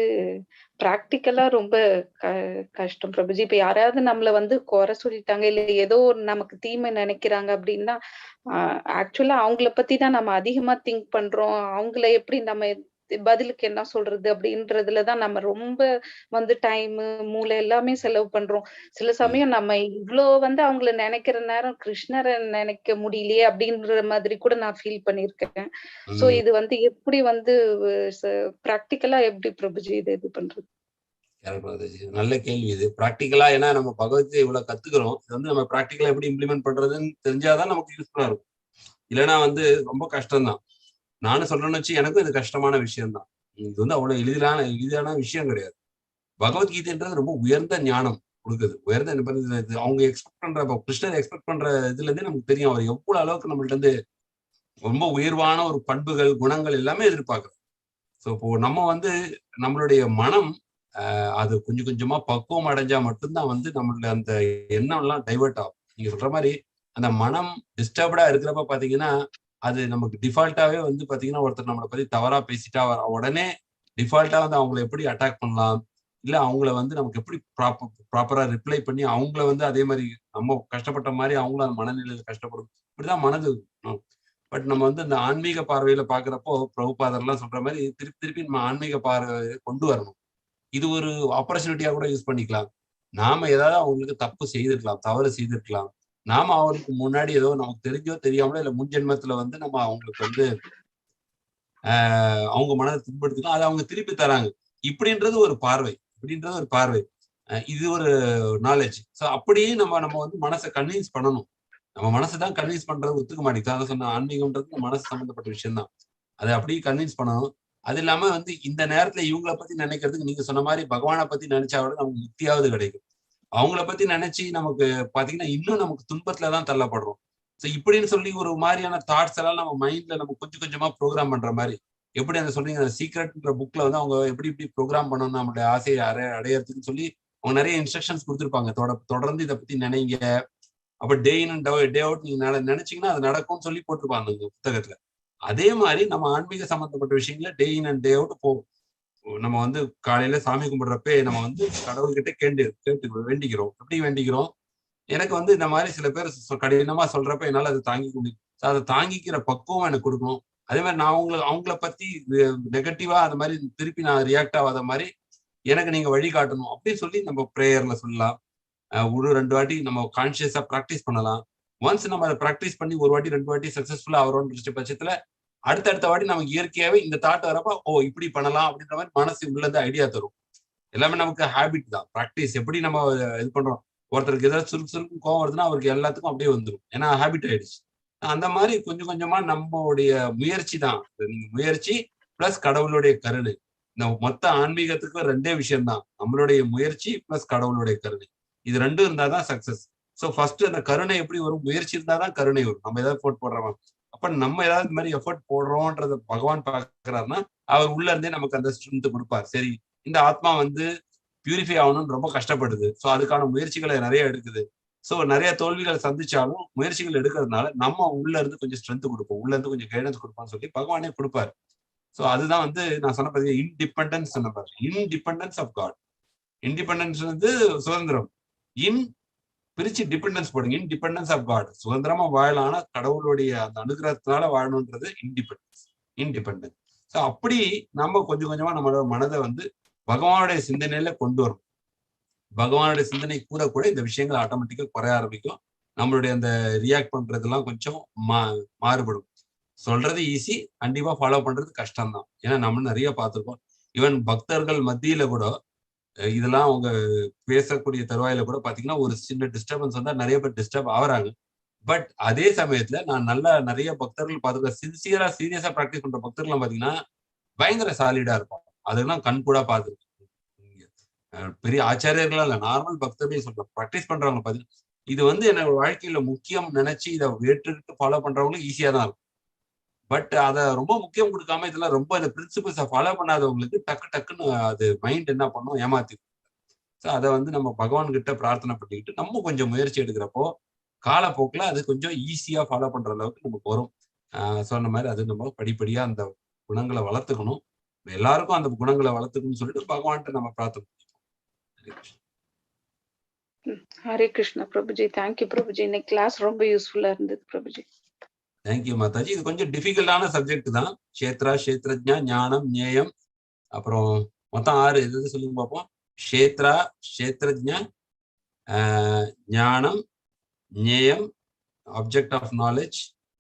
பிராக்டிகலா ரொம்ப க கஷ்டம் பிரபுஜி. இப்ப யாராவது நம்மள வந்து குறை சொல்லிட்டாங்க, இல்ல ஏதோ ஒரு நமக்கு தீமை நினைக்கிறாங்க அப்படின்னா, ஆக்சுவலா அவங்கள பத்தி தான் நம்ம அதிகமா திங்க் பண்றோம். அவங்கள எப்படி நம்ம பதிலுக்கு என்ன சொல்றது அப்படின்றதுல தான் நம்ம ரொம்ப வந்து டைமு, மூளை எல்லாமே செலவு பண்றோம். சில சமயம் நம்ம இவ்ளோ வந்து அவங்கள நினைக்கிற நேரம் கிருஷ்ணர நினைக்க முடியலையே அப்படின்ற மாதிரி கூட நான் ஃபீல் பண்ணியிருக்கேன். சோ இது வந்து எப்படி வந்து பிராக்டிகலா எப்படி பிரபுஜி இது பண்றது? நல்ல கேள்வி இது. பிராக்டிகலா ஏன்னா நம்ம பகவத்கீதை இவ்வளவு கத்துக்கிறோம். இது வந்து நம்ம பிராக்டிகலா எப்படி இம்ப்ளிமெண்ட் பண்றதுன்னு தெரிஞ்சாதான் நமக்கு யூஸ்ஃபுல்லா இருக்கும். இல்லைன்னா வந்து ரொம்ப கஷ்டம் தான். நானும் சொல்றேன்னு வச்சு எனக்கும் இது கஷ்டமான விஷயம் தான். இது வந்து அவ்வளவு எளிதான விஷயம் கிடையாது. பகவத்கீதைன்றது ரொம்ப உயர்ந்த ஞானம் கொடுக்குது. உயர்ந்த அவங்க எக்ஸ்பெக்ட் பண்ற கிருஷ்ணர் எக்ஸ்பெக்ட் பண்ற இதுல இருந்தே நமக்கு தெரியும் அவர் எவ்வளவு அளவுக்கு நம்மள்ட்ட இருந்து ரொம்ப உயர்வான ஒரு பண்புகள், குணங்கள் எல்லாமே எதிர்பார்க்கிறோம். ஸோ இப்போ நம்ம வந்து நம்மளுடைய மனம் அது கொஞ்சம் கொஞ்சமா பக்குவம் அடைஞ்சா மட்டும்தான் வந்து நம்மளுடைய அந்த எண்ணம் எல்லாம் டைவெர்ட் ஆகும். நீங்க சொல்ற மாதிரி அந்த மனம் டிஸ்டர்ப்டா இருக்கிறப்ப பாத்தீங்கன்னா அது நமக்கு டிஃபால்ட்டாவே வந்து பாத்தீங்கன்னா ஒருத்தர் நம்மளை பத்தி தவறா பேசிட்டா உடனே டிஃபால்ட்டா வந்து அவங்களை எப்படி அட்டாக் பண்ணலாம், இல்ல அவங்கள வந்து நமக்கு எப்படி ப்ராப்பரா ரிப்ளை பண்ணி அவங்கள வந்து அதே மாதிரி நம்ம கஷ்டப்பட்ட மாதிரி அவங்களும் அந்த மனநிலையில கஷ்டப்படும், இப்படிதான் மனது. பட் நம்ம வந்து இந்த ஆன்மீக பார்வையில பாக்குறப்போ பிரபுபாதர்லாம் சொல்ற மாதிரி திருப்பி திருப்பி நம்ம ஆன்மீக பார்வை கொண்டு வரணும். இது ஒரு ஆப்பர்ச்சுனிட்டியா கூட யூஸ் பண்ணிக்கலாம். நாம ஏதாவது அவங்களுக்கு தப்பு செய்திருக்கலாம், தவறு செய்திருக்கலாம். நாம அவருக்கு முன்னாடி ஏதோ நமக்கு தெரிஞ்சோ தெரியாமலோ இல்ல முன் ஜென்மத்துல வந்து நம்ம அவங்களுக்கு வந்து அவங்க மனதை துன்படுத்திக்கலாம், அதை அவங்க திருப்பி தராங்க. இப்படின்றது ஒரு பார்வை, இது ஒரு நாலேஜ். ஸோ அப்படியே நம்ம வந்து மனசை கன்வின்ஸ் பண்ணணும். நம்ம மனசை தான் கன்வின்ஸ் பண்றது ஒத்துக்க மாட்டேங்குது. அதான் சொன்ன ஆன்மீகம்ன்றது மனசு சம்பந்தப்பட்ட விஷயம் தான். அதை அப்படியே கன்வின்ஸ் பண்ணணும். அது இல்லாம வந்து இந்த நேரத்துல இவங்கள பத்தி நினைக்கிறதுக்கு நீங்க சொன்ன மாதிரி பகவானை பத்தி நினைச்சா விட நமக்கு முக்தியாவது கிடைக்கும். அவங்கள பத்தி நினைச்சு நமக்கு பாத்தீங்கன்னா இன்னும் நமக்கு துன்பத்துலதான் தள்ளப்படுறோம். ஸோ இப்படின்னு சொல்லி ஒரு மாதிரியான தாட்ஸ் எல்லாம் நம்ம மைண்ட்ல நம்ம கொஞ்சம் கொஞ்சமா ப்ரோக்ராம் பண்ற மாதிரி, எப்படி அந்த சொல்றீங்க சீக்ரெட்ன்ற புக்ல வந்து அவங்க எப்படி இப்படி ப்ரோக்ராம் பண்ணணும் நம்மளுடைய ஆசையை அடையறதுன்னு சொல்லி அவங்க நிறைய இன்ஸ்ட்ரக்ஷன்ஸ் கொடுத்துருப்பாங்க. தொடர்ந்து இதை பத்தி நினைங்க, அப்ப டே இன் அண்ட் டே அவுட் நீங்க நினைச்சீங்கன்னா அது நடக்கும்னு சொல்லி போட்டிருப்பாங்க அந்த புத்தகத்துல. அதே மாதிரி நம்ம ஆன்மீக சம்பந்தப்பட்ட விஷயங்கள டே இன் அண்ட் டே அவுட் போகும். நம்ம வந்து காலையில சாமி கும்பிடுறப்ப நம்ம வந்து கடவுள்கிட்ட கேட்டு வேண்டிக்கிறோம். எப்படி வேண்டிக்கிறோம்? எனக்கு வந்து இந்த மாதிரி சில பேர் கடினமா சொல்றப்ப என்னால அதை தாங்கிக்க முடியும். அதை தாங்கிக்கிற பக்குவம் எனக்கு கொடுக்கணும். அதே மாதிரி நான் அவங்கள பத்தி நெகட்டிவா அந்த மாதிரி திருப்பி நான் ரியாக்ட் ஆகாத மாதிரி எனக்கு நீங்க வழிகாட்டணும் அப்படின்னு சொல்லி நம்ம பிரேயர்ல சொல்லலாம். ஒரு 2 வாட்டி நம்ம கான்சியஸா பிராக்டிஸ் பண்ணலாம். ஒன்ஸ் நம்ம அதை பிராக்டிஸ் பண்ணி ஒரு வாட்டி 2 வாட்டி சக்சஸ்ஃபுல்லா ஆகிறோம்ன்ற பட்சத்துல அடுத்த வாட்டி நமக்கு இயற்கையாவே இந்த தாட் வரப்ப இப்படி பண்ணலாம் அப்படின்ற மாதிரி மனசு உள்ள இருந்து ஐடியா தரும். எல்லாமே நமக்கு ஹேபிட் தான். பிராக்டிஸ் எப்படி நம்ம இது பண்றோம், ஒருத்தருக்கு ஏதாவது சுருக்கு கோவம் வருதுன்னா அவருக்கு எல்லாத்துக்கும் அப்படியே வந்துடும், ஏன்னா ஹேபிட் ஆயிடுச்சு. அந்த மாதிரி கொஞ்சம் கொஞ்சமா நம்மளுடைய முயற்சி தான். முயற்சி பிளஸ் கடவுளுடைய கருணை. இந்த மொத்த ஆன்மீகத்துக்கு 2 விஷயம் தான், நம்மளுடைய முயற்சி பிளஸ் கடவுளுடைய கருணை. இது 2 இருந்தாதான் சக்சஸ். ஸோ ஃபர்ஸ்ட் அந்த கருணை எப்படி வரும், முயற்சி இருந்தாதான் கருணை வரும். நம்ம ஏதாவது எஃபோர்ட் போடுறோம், அப்ப நம்ம ஏதாவது இந்த மாதிரி எஃபோர்ட் போடுறோம்ன்றத பகவான் பாக்குறாருன்னா அவர் உள்ள இருந்தே நமக்கு அந்த ஸ்ட்ரென்த் கொடுப்பார். சரி, இந்த ஆத்மா வந்து பியூரிஃபை ஆகணும்னு ரொம்ப கஷ்டப்படுது, ஸோ அதுக்கான முயற்சிகளை நிறைய எடுக்குது. ஸோ நிறைய தோல்விகளை சந்திச்சாலும் முயற்சிகள் எடுக்கிறதுனால நம்ம உள்ள இருந்து கொஞ்சம் ஸ்ட்ரென்த் கொடுப்போம், உள்ள இருந்து கொஞ்சம் கைடன்ஸ் கொடுப்பான்னு சொல்லி பகவானே கொடுப்பாரு. ஸோ அதுதான் வந்து நான் சொன்ன பார்த்தீங்கன்னா இன்டிபெண்டன்ஸ் சொன்ன பாரு, இன்டிபெண்டன்ஸ் ஆஃப் காட். இன்டிபெண்டன்ஸ் வந்து சுதந்திரம். பிரிச்சு டிபெண்டன்ஸ் போடுங்க, இன்டிபெண்டன்ஸ் ஆஃப் காட். சுதந்திரமா வாழலாம், ஆனா கடவுளுடைய அந்த அனுகிரகத்தினால வாழணுன்றது இன்டிபெண்டன்ஸ். ஸோ அப்படி நம்ம கொஞ்சம் கொஞ்சமா நம்மளோட மனதை வந்து பகவானுடைய சிந்தனையில கொண்டு வரும். பகவானுடைய சிந்தனை கூட கூட இந்த விஷயங்கள் ஆட்டோமேட்டிக்கா குறைய ஆரம்பிக்கும். நம்மளுடைய அந்த ரியாக்ட் பண்றதெல்லாம் கொஞ்சம் மாறுபடும். சொல்றது ஈஸி, கண்டிப்பா ஃபாலோ பண்றது கஷ்டம் தான். ஏன்னா நம்ம நிறைய பார்த்துருக்கோம். ஈவன் பக்தர்கள் மத்தியில கூட இதெல்லாம் அவங்க பேசக்கூடிய தருவாயில கூட பாத்தீங்கன்னா ஒரு சின்ன டிஸ்டர்பன்ஸ் வந்தா நிறைய பேர் டிஸ்டர்ப் ஆகுறாங்க. பட் அதே சமயத்துல நான் நல்லா நிறைய பக்தர்கள் பார்த்துருக்கேன். சின்சியரா சீரியஸா ப்ராக்டிஸ் பண்ற பக்தர்கள் பாத்தீங்கன்னா பயங்கர சாலிடா இருப்பாங்க. அதெல்லாம் கண் கூட பார்த்துருக்கேன். பெரிய ஆச்சாரியர்களா இல்ல, நார்மல் பக்தர்களே சொல்றேன். ப்ராக்டிஸ் பண்றவங்க பாத்தீங்கன்னா இது வந்து என்னோட வாழ்க்கையில முக்கியம் நினைச்சு இதை ஏற்றுக்கிட்டு ஃபாலோ பண்றவங்களுக்கு ஈஸியா தான் இருக்கும். பட் அதை ரொம்ப முக்கியம் கொடுக்காம இதெல்லாம் ரொம்ப இந்த பிரின்சிபிள்ஸை ஃபாலோ பண்ணாதவங்களுக்கு டக்கு டக்குன்னு அது மைண்ட் என்ன பண்ணும், ஏமாத்தி. ஸோ அதை வந்து நம்ம பகவான் கிட்ட பிரார்த்தனை பண்ணிக்கிட்டு நம்ம கொஞ்சம் முயற்சி எடுக்கிறப்போ காலப்போக்கில் அது கொஞ்சம் ஈஸியா ஃபாலோ பண்ற அளவுக்கு நமக்கு வரும். சொன்ன மாதிரி அது நம்ம படிப்படியா அந்த குணங்களை வளர்த்துக்கணும். எல்லாருக்கும் அந்த குணங்களை வளர்த்துக்கணும்னு சொல்லிட்டு பகவான்கிட்ட நம்ம பிரார்த்தனை. ஹரே கிருஷ்ணா பிரபுஜி. தேங்க்யூ பிரபுஜி. இன்னைக்கு கிளாஸ் ரொம்ப யூஸ்ஃபுல்லா இருந்தது பிரபுஜி. தேங்க்யூ மாதாஜி. இது கொஞ்சம் டிஃபிகல்ட்டான சப்ஜெக்ட் தான். க்ஷேத்ரா, க்ஷேத்ரஜ்ஞா, ஞானம், ஞேயம், அப்புறம் மொத்தம் 6 எது சொல்லுங்க பார்ப்போம். க்ஷேத்ரா, க்ஷேத்ரஜ்ஞா, ஞானம், ஞேயம், ஆப்ஜெக்ட் ஆஃப் நாலேஜ்.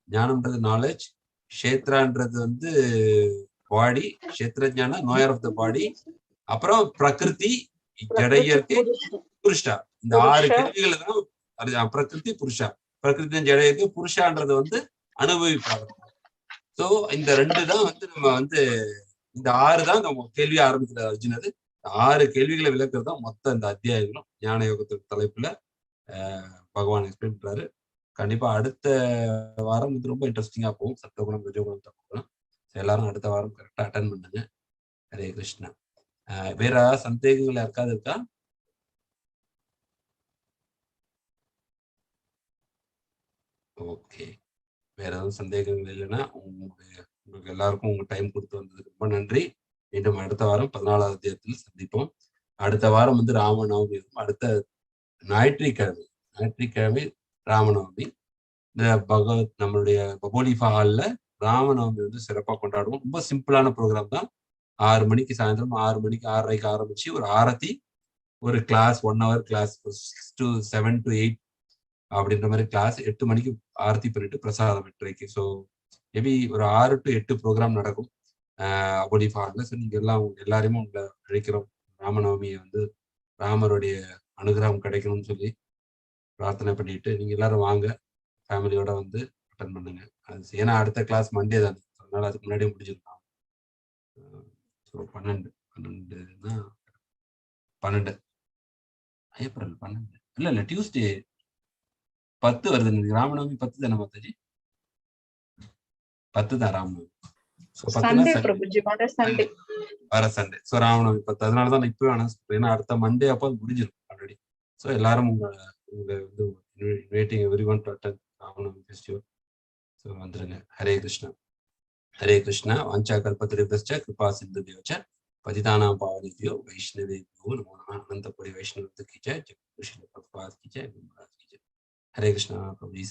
ஞானம்ன்றது நாலேஜ், க்ஷேத்ரான்றது வந்து பாடி, க்ஷேத்ரஜ்ஞானா நோயர் ஆஃப் த பாடி, அப்புறம் பிரகிருதி, ஜடையர்க்கு, புருஷா. இந்த 6 கேள்விகள் தான் பிரகிருதி, புருஷா. பிரகிருதி ஜடையர்க்கு, புருஷான்றது வந்து அனுபவிப்பாங்க. ஸோ இந்த 2 தான் வந்து நம்ம வந்து இந்த 6 தான் நம்ம கேள்வியை ஆரம்பிக்கிற அர்ஜுனது. 6 கேள்விகளை விளக்குறது தான் மொத்த இந்த அத்தியாயங்களும் ஞான யோகத்துக்கு தலைப்புல பகவான் எக்ஸ்பிளைன் பண்றாரு. கண்டிப்பா அடுத்த வாரம் வந்து ரொம்ப இன்ட்ரெஸ்டிங்கா போகும். சத்தகுணம், ரஜோகுணம், தமோகுணம். எல்லாரும் அடுத்த வாரம் கரெக்டா அட்டன் பண்ணுங்க. ஹரே கிருஷ்ணா. வேற சந்தேகங்கள் யாருக்காவது இருக்கா? ஓகே, வேற எதுவும் சந்தேகங்கள் இல்லைன்னா உங்களுக்கு எல்லாருக்கும் உங்க டைம் கொடுத்து வந்ததுக்கு ரொம்ப நன்றி. மீண்டும் அடுத்த வாரம் 14வது அத்தியாயத்தில் சந்திப்போம். அடுத்த வாரம் வந்து ராமநவமி இருக்கும். அடுத்த ஞாயிற்றுக்கிழமை ராமநவமி. இந்த நம்மளுடைய பகோலிஃபா ஹால்ல ராமநவமி வந்து சிறப்பாக கொண்டாடுவோம். ரொம்ப சிம்பிளான ப்ரோக்ராம் தான். 6 மணிக்கு சாயந்தரம் 6 மணிக்கு 6:30க்கு ஆரம்பிச்சு ஒரு ஆரத்தி, ஒரு class 1 hour class 6 to 7 to 8 அப்படின்ற மாதிரி கிளாஸ். 8 மணிக்கு ஆரத்தி பண்ணிட்டு பிரசாதம் 8:30க்கு. ஸோ மேபி ஒரு 6 to 8 ப்ரோக்ராம் நடக்கும் அபோலிஃபா ஹால்ல. ஸோ நீங்க எல்லாம் எல்லாரையுமே உங்களை அழைக்கிறோம். ராமநவமியை வந்து ராமருடைய அனுகிரகம் கிடைக்கணும்னு சொல்லி பிரார்த்தனை பண்ணிட்டு நீங்க எல்லாரும் வாங்க, ஃபேமிலியோட வந்து அட்டன் பண்ணுங்க. அது ஏன்னா அடுத்த கிளாஸ் மண்டே தானே, அதனால அதுக்கு முன்னாடியே முடிஞ்சிருக்கலாம். ஸோ 12 ஏப்ரல் 12 இல்ல டியூஸ்டே 10 வருது. ராமநவமி 10 தானே மாதாஜி? 10 தான் ராமநவமி. வர சண்டே. ஸோ ராமநவமி 10. அதனாலதான் நான் இப்பவே அனௌன்ஸ் பண்றேன். ஏன்னா அடுத்த மண்டே அப்போ முடிஞ்சிடும் ஆல்ரெடி. ஸோ எல்லாரும் உங்க வந்து inviting everyone to attend Ramanavami festival. So வந்துருங்க. ஹரே கிருஷ்ணா. ஹரே கிருஷ்ணா. வாஞ்சா கல்பத்ருபஸ்ச கிருபா சிந்துப்யோ ச பதிதானாம் பாவனேபியோ வைஷ்ணவேபியோ நமோ நமः. அனந்தபுரி வைஷ்ணவத்துக்கு ஜெய். ஜெய் கிருஷ்ண பிரபுபாத் கி ஜெய். ஹரே கிருஷ்ணா. பிரபு जी